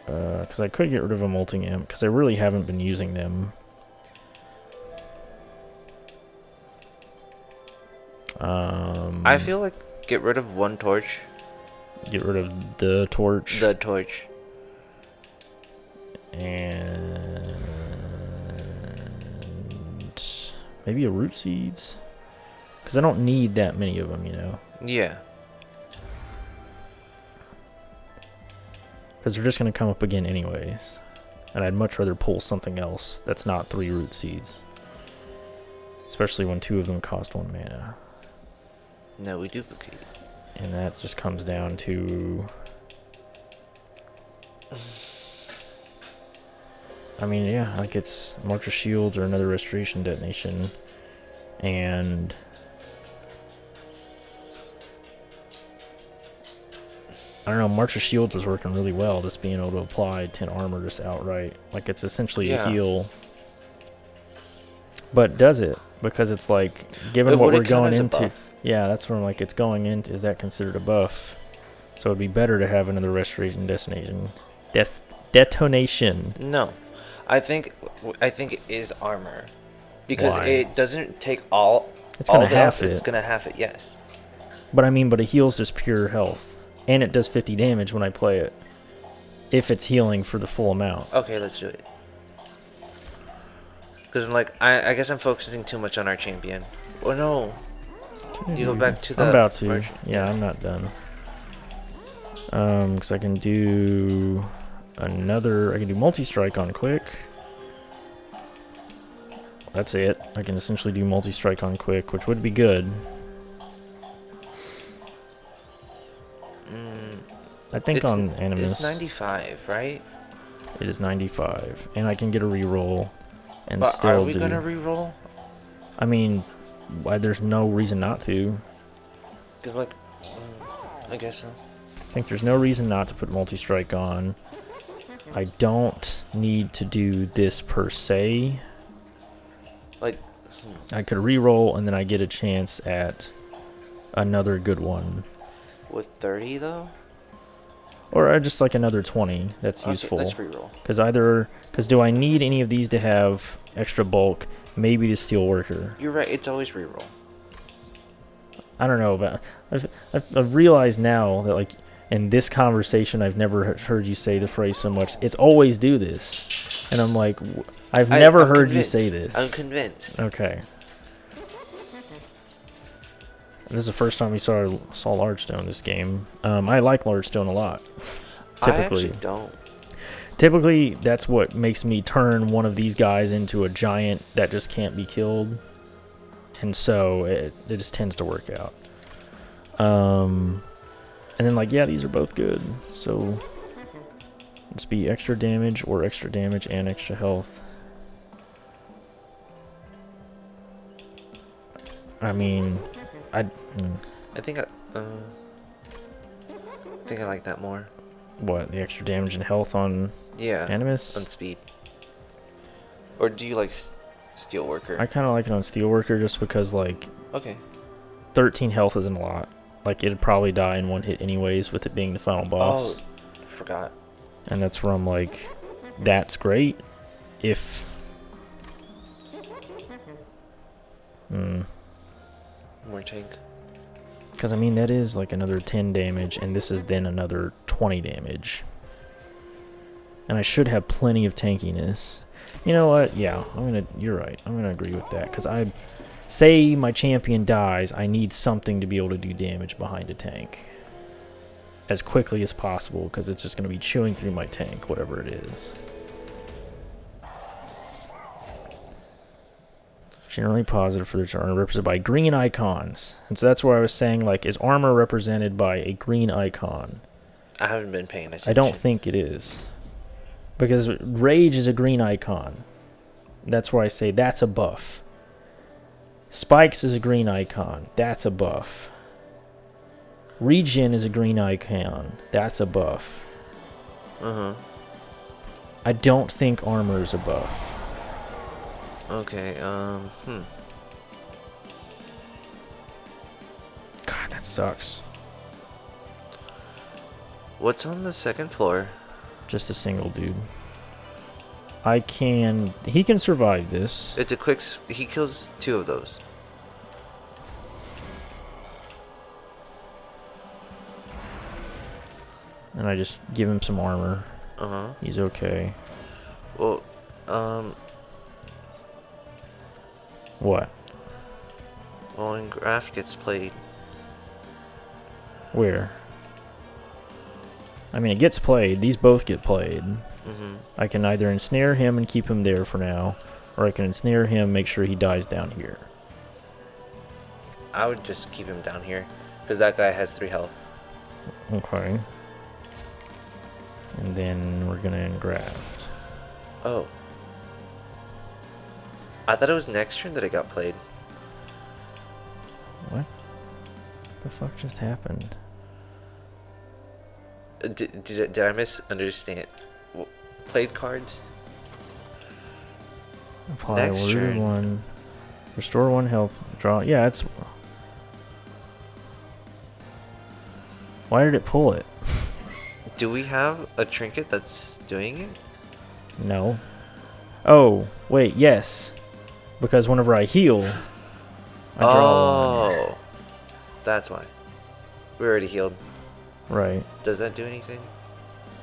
Speaker 1: Because I could get rid of a Molting Imp, because I really haven't been using them.
Speaker 2: I feel like get rid of one torch.
Speaker 1: Get rid of the torch.
Speaker 2: The torch.
Speaker 1: And maybe a root seeds, because I don't need that many of them, you know.
Speaker 2: Yeah.
Speaker 1: Because they're just going to come up again anyways. And I'd much rather pull something else that's not 3 root seeds. Especially when 2 of them cost 1 mana.
Speaker 2: No, we duplicate.
Speaker 1: And that just comes down to... I mean, yeah, like it's March of Shields or another Restoration Detonation. And... I don't know, March of Shields was working really well, just being able to apply 10 armor just outright. Like, it's essentially a heal. But does it? Because it's like, given what we're going into... Yeah, that's where I'm like, it's going into... Is that considered a buff? So it'd be better to have another Restoration Destination. Detonation.
Speaker 2: No. I think it is armor. Because
Speaker 1: Why?
Speaker 2: it doesn't take all...
Speaker 1: It's going to
Speaker 2: half
Speaker 1: half it.
Speaker 2: It's going to half it, yes.
Speaker 1: But I mean, but it heals just pure health. And it does 50 damage when I play it. If it's healing for the full amount.
Speaker 2: Okay, let's do it. Because, like, I guess I'm focusing too much on our champion. Oh, no. You go back to the...
Speaker 1: I'm about to.
Speaker 2: Merchant.
Speaker 1: Yeah, I'm not done. Because I can do another... I can do multi-strike on quick. That's it. I can essentially do multi-strike on quick, which would be good. I think on Animus...
Speaker 2: It's 95, right?
Speaker 1: It is 95. And I can get a reroll and
Speaker 2: but
Speaker 1: still do...
Speaker 2: are we going to reroll?
Speaker 1: I mean, there's no reason not to.
Speaker 2: Because, like, I guess so.
Speaker 1: I think there's no reason not to put multi-strike on. I don't need to do this per se.
Speaker 2: Like...
Speaker 1: I could reroll and then I get a chance at another good one.
Speaker 2: With 30, though?
Speaker 1: Or just like another 20. That's useful.
Speaker 2: Let's reroll.
Speaker 1: Because do I need any of these to have extra bulk? Maybe the Steelworker.
Speaker 2: You're right. It's always reroll.
Speaker 1: I don't know, but I've realized now that, like, in this conversation, I've never heard you say the phrase so much. It's always do this. And I'm like, I've never heard you say this.
Speaker 2: I'm convinced.
Speaker 1: Okay. This is the first time we saw Largestone this game. I like Largestone a lot. Typically.
Speaker 2: I actually don't.
Speaker 1: Typically, that's what makes me turn one of these guys into a giant that just can't be killed. And so it just tends to work out. And then, like, yeah, these are both good. So let's be extra damage or extra damage and extra health. I mean... I
Speaker 2: think I like that more.
Speaker 1: What, the extra damage and health on Animus?
Speaker 2: On speed. Or do you like Steelworker?
Speaker 1: I kind of like it on Steelworker just because, like, 13 health isn't a lot. Like, it'd probably die in one hit anyways with it being the final boss.
Speaker 2: Oh, forgot.
Speaker 1: And that's where I'm like, that's great if...
Speaker 2: More tank.
Speaker 1: Because, I mean, that is like another 10 damage, and this is then another 20 damage. And I should have plenty of tankiness. You know what? Yeah, you're right. I'm gonna agree with that. Because say my champion dies, I need something to be able to do damage behind a tank as quickly as possible, because it's just going to be chewing through my tank, whatever it is. Generally positive for the turn, represented by green icons. And so that's where I was saying, like, is armor represented by a green icon?
Speaker 2: I haven't been paying attention.
Speaker 1: I don't think it is. Because rage is a green icon. That's where I say that's a buff. Spikes is a green icon. That's a buff. Regen is a green icon. That's a buff.
Speaker 2: Uh-huh.
Speaker 1: I don't think armor is a buff.
Speaker 2: Okay, God,
Speaker 1: that sucks.
Speaker 2: What's on the second floor?
Speaker 1: Just a single dude. He can survive this.
Speaker 2: It's a quick... He kills 2 of those.
Speaker 1: And I just give him some armor.
Speaker 2: Uh-huh.
Speaker 1: He's okay.
Speaker 2: Well,
Speaker 1: What?
Speaker 2: well, when Graf gets played...
Speaker 1: Where? I mean, it gets played. These both get played.
Speaker 2: Mm-hmm.
Speaker 1: I can either ensnare him and keep him there for now, or I can ensnare him, make sure he dies down here.
Speaker 2: I would just keep him down here, because that guy has 3 health.
Speaker 1: Okay. And then we're gonna engraft.
Speaker 2: Oh. I thought it was next turn that it got played.
Speaker 1: What the fuck just happened?
Speaker 2: Did I misunderstand? Played cards?
Speaker 1: Apply
Speaker 2: Next
Speaker 1: word
Speaker 2: turn.
Speaker 1: 1. Restore 1 health. Draw. Yeah, it's... Why did it pull it?
Speaker 2: Do we have a trinket that's doing it?
Speaker 1: No. Oh, wait, yes. Because whenever I heal, I draw 1.
Speaker 2: Oh. That's why. We already healed.
Speaker 1: Right.
Speaker 2: Does that do anything?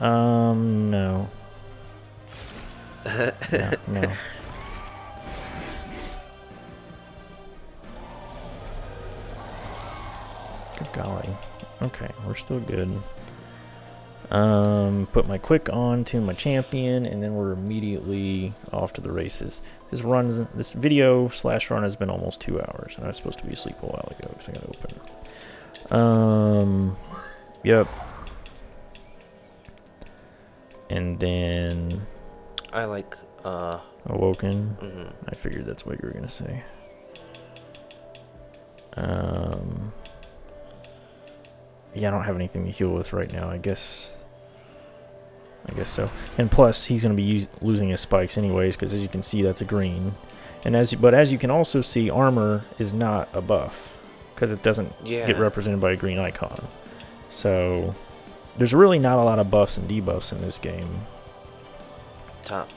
Speaker 1: No. No. Good golly. Okay, we're still good. Put my quick on to my champion, and then we're immediately off to the races. This video / run has been almost 2 hours, and I was supposed to be asleep a while ago because I got to open. Yep. And then
Speaker 2: I like,
Speaker 1: awoken.
Speaker 2: Mm-hmm.
Speaker 1: I figured that's what you were gonna say. Yeah, I don't have anything to heal with right now. I guess so. And plus, he's gonna be losing his spikes anyways, because as you can see, that's a green. And as you can also see, armor is not a buff because it doesn't get represented by a green icon. So there's really not a lot of buffs and debuffs in this game.
Speaker 2: Top.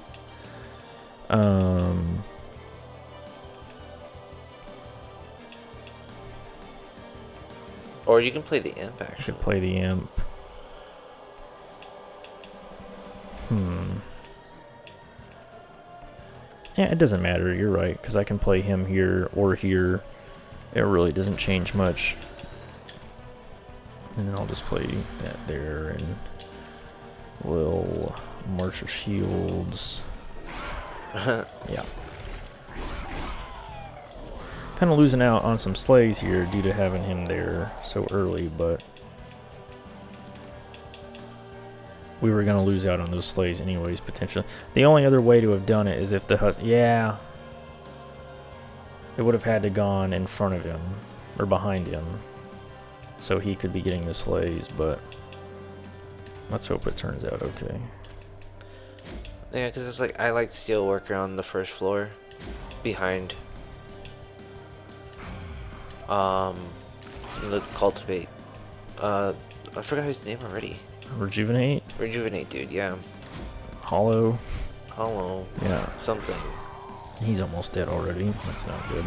Speaker 2: Or you can play the imp,
Speaker 1: I
Speaker 2: actually.
Speaker 1: could play the imp. Yeah, it doesn't matter. You're right, because I can play him here or here. It really doesn't change much. And then I'll just play that there, and we'll march our shields. Yeah. Kind of losing out on some slays here due to having him there so early, but we were going to lose out on those slays anyways, potentially. The only other way to have done it is if the hut... Yeah. It would have had to gone in front of him, or behind him, so he could be getting the slays, but let's hope it turns out okay.
Speaker 2: Yeah, because it's like, I like steel worker on the first floor, behind the cultivate. I forgot his name already.
Speaker 1: Rejuvenate?
Speaker 2: Rejuvenate, dude, yeah.
Speaker 1: Hollow?
Speaker 2: Hollow.
Speaker 1: Yeah.
Speaker 2: Something.
Speaker 1: He's almost dead already. That's not good.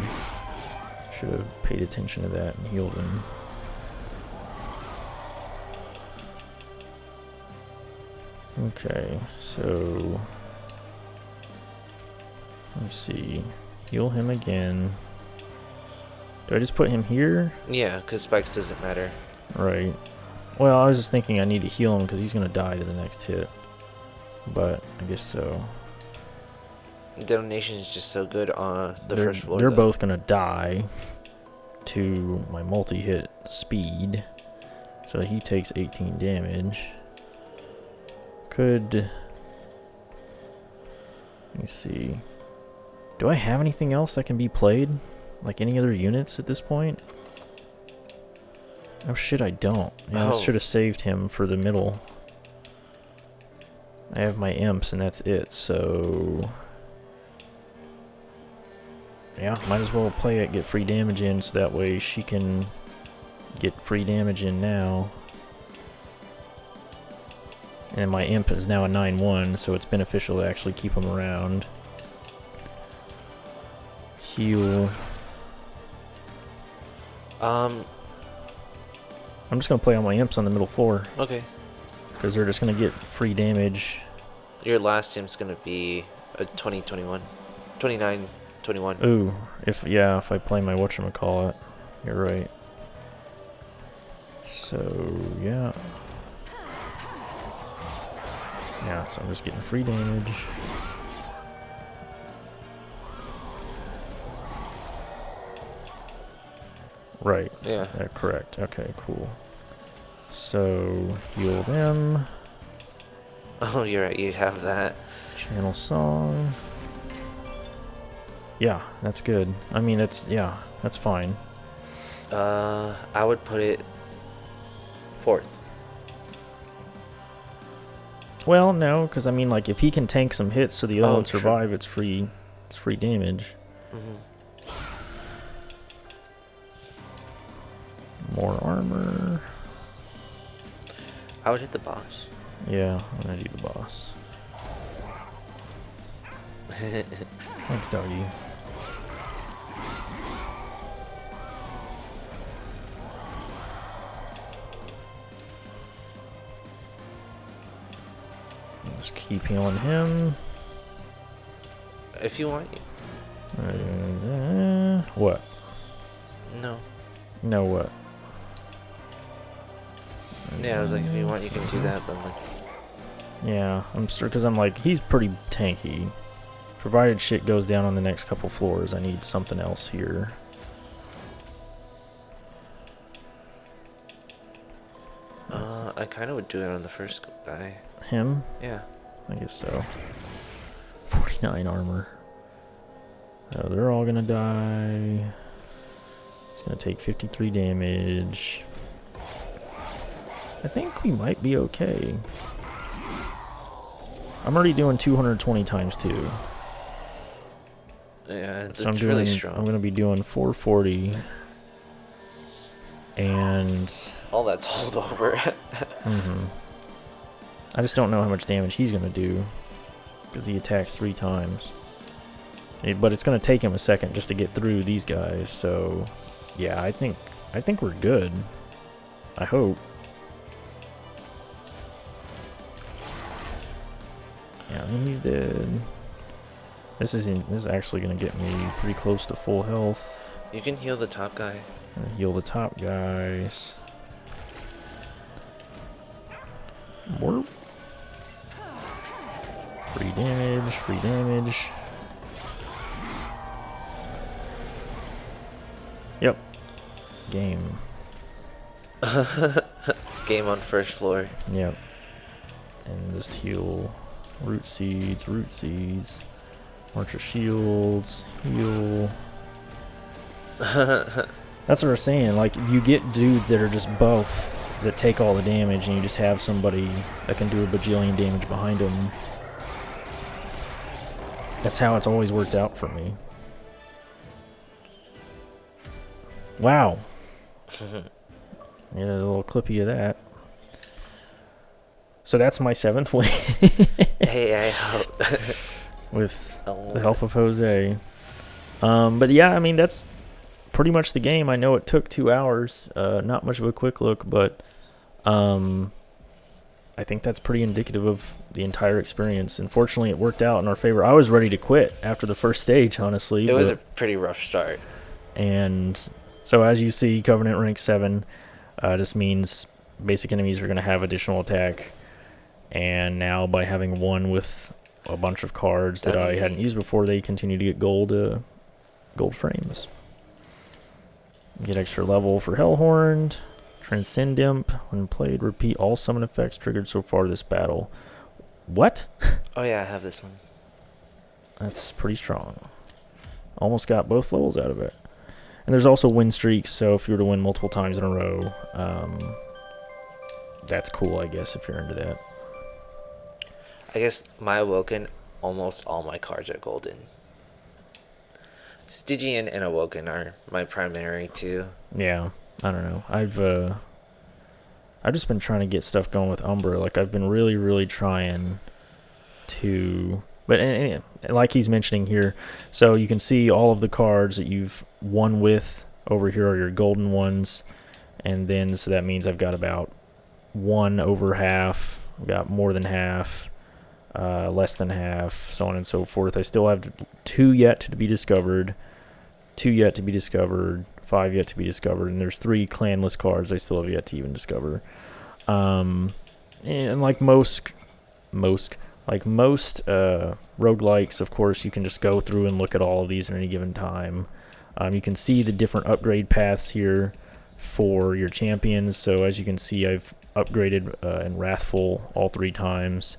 Speaker 1: Should have paid attention to that and healed him. Okay, so let's see. Heal him again. Do I just put him here?
Speaker 2: Yeah, because spikes doesn't matter.
Speaker 1: Right. Well, I was just thinking I need to heal him because he's going to die to the next hit. But I guess so.
Speaker 2: Detonation is just so good on the first floor.
Speaker 1: They're both going to die to my multi-hit speed. So he takes 18 damage. Let me see. Do I have anything else that can be played? Like any other units at this point? Oh shit, I don't. Yeah, I should have saved him for the middle. I have my imps and that's it, so... Yeah, might as well play it, get free damage in, so that way she can get free damage in now. And my imp is now a 9-1, so it's beneficial to actually keep him around. Heal. I'm just going to play all my imps on the middle floor.
Speaker 2: Okay.
Speaker 1: Because they're just going to get free damage.
Speaker 2: Your last imp's going to be a 20-21. 29-21.
Speaker 1: Ooh, if I play my whatchamacallit. You're right. So, yeah. Yeah, so I'm just getting free damage. Right.
Speaker 2: Yeah.
Speaker 1: Correct. Okay, cool. So, heal them.
Speaker 2: Oh, you're right. You have that.
Speaker 1: Channel song. Yeah, that's good. I mean, that's fine.
Speaker 2: I would put it 4th.
Speaker 1: Well, no, because I mean, like, if he can tank some hits so the other one survive,
Speaker 2: true.
Speaker 1: it's free damage. More armor.
Speaker 2: I would hit the boss.
Speaker 1: Yeah, I'm gonna do the boss. Thanks, doggy. Just keep healing him.
Speaker 2: If you want.
Speaker 1: What?
Speaker 2: No.
Speaker 1: No, what?
Speaker 2: Yeah, I was like, if you want, you can do that, but like.
Speaker 1: Yeah, I'm sure, because I'm like, he's pretty tanky. Provided shit goes down on the next couple floors, I need something else here.
Speaker 2: I kind of would do it on the first guy.
Speaker 1: Him?
Speaker 2: Yeah.
Speaker 1: I guess so. 49 armor. So they're all gonna die. It's gonna take 53 damage. I think we might be okay. I'm already doing 220 times 2.
Speaker 2: Yeah, that's
Speaker 1: So I'm
Speaker 2: really strong.
Speaker 1: I'm gonna be doing 440. And
Speaker 2: all that's holdover.
Speaker 1: I just don't know how much damage he's gonna do because he attacks 3 times. But it's gonna take him a second just to get through these guys. So, yeah, I think we're good. I hope. Yeah, and he's dead. This is actually gonna get me pretty close to full health.
Speaker 2: You can heal the top guy.
Speaker 1: Gonna heal the top guys. Warp. Free damage, free damage. Yep. Game.
Speaker 2: Game on first floor.
Speaker 1: Yep. And just heal root seeds. Archer shields, heal. That's what we're saying, like, you get dudes that are just buff that take all the damage, and you just have somebody that can do a bajillion damage behind them. That's how it's always worked out for me. Wow. Yeah, a little clippy of that. So that's my 7th win.
Speaker 2: Hey, I hope.
Speaker 1: With the help of Jose. But yeah, I mean, that's pretty much the game. I know it took 2 hours. Not much of a quick look, but I think that's pretty indicative of the entire experience. Unfortunately, it worked out in our favor. I was ready to quit after the first stage, honestly.
Speaker 2: It was a pretty rough start.
Speaker 1: And So as you see, Covenant rank 7, this means basic enemies are going to have additional attack. And now by having one with a bunch of cards that I hadn't used before, they continue to get gold frames. Get extra level for Hellhorned. Transcend Imp. When played, repeat all summon effects triggered so far this battle. What?
Speaker 2: Oh yeah, I have this one.
Speaker 1: That's pretty strong. Almost got both levels out of it. And there's also win streaks, so if you were to win multiple times in a row, that's cool, I guess, if you're into that.
Speaker 2: I guess my Awoken, almost all my cards are golden. Stygian and Awoken are my primary two.
Speaker 1: Yeah, I don't know. I've just been trying to get stuff going with Umbra. Like, I've been really, really trying to... But like he's mentioning here, so you can see all of the cards that you've won with over here are your golden ones. And then, so that means I've got about 1 over half, I've got more than half, less than half, so on and so forth. I still have 2 yet to be discovered, 2 yet to be discovered, 5 yet to be discovered, and there's 3 clanless cards I still have yet to even discover. And like most roguelikes, of course, you can just go through and look at all of these at any given time. You can see the different upgrade paths here for your champions. So as you can see, I've upgraded in Wrathful all 3 times.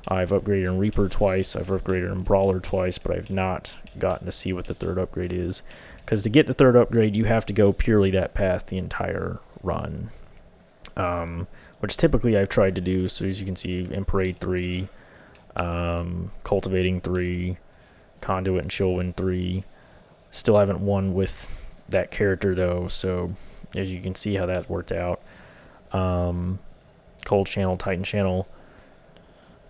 Speaker 1: I've upgraded in Reaper twice. I've upgraded in Brawler twice, but I've not gotten to see what the 3rd upgrade is. Because to get the 3rd upgrade, you have to go purely that path the entire run. Which typically I've tried to do. So as you can see, Imparade 3, Cultivating 3, Conduit and Chillwind 3. Still haven't won with that character though, so as you can see how that worked out. Cold Channel, Titan Channel.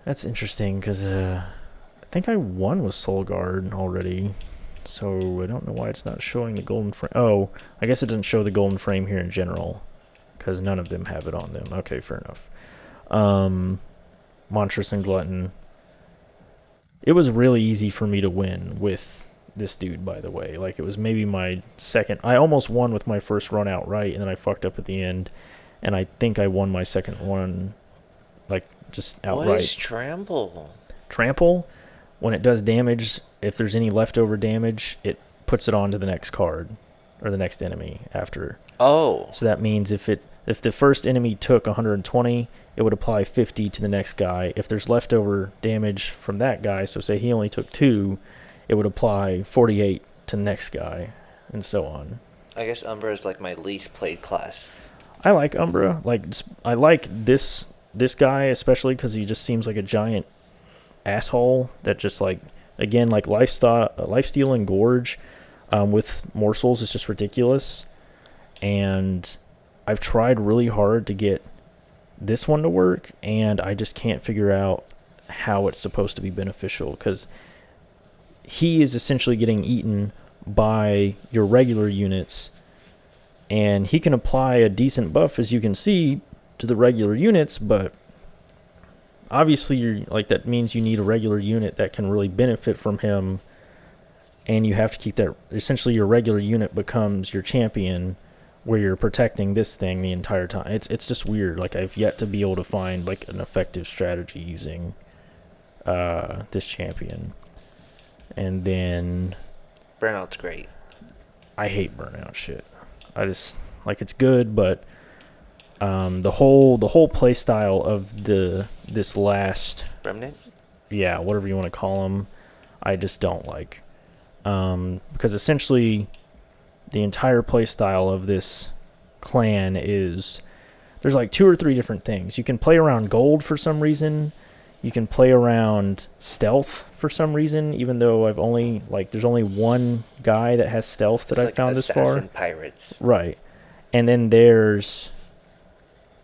Speaker 1: That's interesting because I think I won with Soul Guard already, so I don't know why it's not showing the golden frame. Oh, I guess it doesn't show the golden frame here in general because none of them have it on them. Okay, fair enough. Monstrous and Glutton. It was really easy for me to win with this dude, by the way. Like, it was maybe my second... I almost won with my first run outright, and then I fucked up at the end. And I think I won my second one, like, just outright.
Speaker 2: What is Trample?
Speaker 1: Trample, when it does damage, if there's any leftover damage, it puts it onto the next card, or the next enemy after.
Speaker 2: Oh.
Speaker 1: So that means if the first enemy took 120, it would apply 50 to the next guy. If there's leftover damage from that guy, so say he only took 2, it would apply 48 to the next guy, and so on.
Speaker 2: I guess Umbra is like my least played class.
Speaker 1: I like Umbra. Like, I like this guy especially because he just seems like a giant asshole that just, like, again, like lifesteal and Gorge with morsels is just ridiculous. And I've tried really hard to get this one to work, and I just can't figure out how it's supposed to be beneficial because he is essentially getting eaten by your regular units, and he can apply a decent buff, as you can see, to the regular units, but obviously that means you need a regular unit that can really benefit from him, and you have to keep that. Essentially, your regular unit becomes your champion, where you're protecting this thing the entire time. It's just weird. Like, I've yet to be able to find like an effective strategy using this champion. And then
Speaker 2: Burnout's great.
Speaker 1: I hate burnout shit. I just, like, it's good, but the whole play style of this last
Speaker 2: Remnant?
Speaker 1: Yeah, whatever you want to call them, I just don't like. Because essentially the entire play style of this clan is, there's like 2 or 3 different things. You can play around gold for some reason. You can play around stealth for some reason, even though I've only, like, there's only one guy that has stealth that I've found this far.
Speaker 2: Assassin pirates.
Speaker 1: Right. And then there's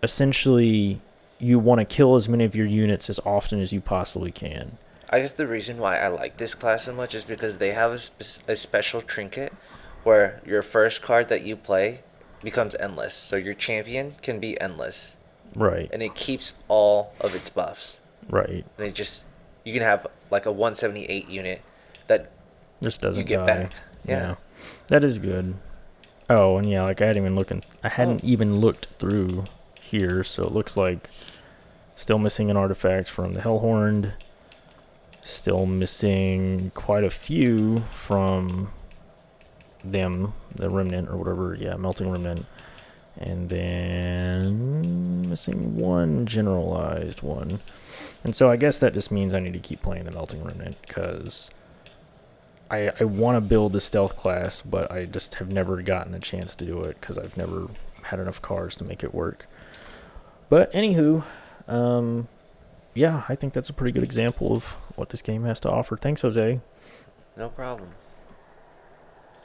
Speaker 1: essentially, you want to kill as many of your units as often as you possibly can.
Speaker 2: I guess the reason why I like this class so much is because they have a special trinket where your first card that you play becomes endless. So your champion can be endless.
Speaker 1: Right.
Speaker 2: And it keeps all of its buffs.
Speaker 1: Right.
Speaker 2: And you can have like a 178 unit that
Speaker 1: just doesn't
Speaker 2: you get
Speaker 1: die.
Speaker 2: back. Yeah.
Speaker 1: That is good. Oh, and yeah, like I hadn't even looked through here, so it looks like still missing an artifact from the Hellhorned. Still missing quite a few from them, the Remnant or whatever. Yeah, Melting Remnant. And then missing one generalized one. And so I guess that just means I need to keep playing the Melting Remnant, because I want to build the Stealth class, but I just have never gotten a chance to do it because I've never had enough cards to make it work. But anywho, yeah, I think that's a pretty good example of what this game has to offer. Thanks, Jose.
Speaker 2: No problem.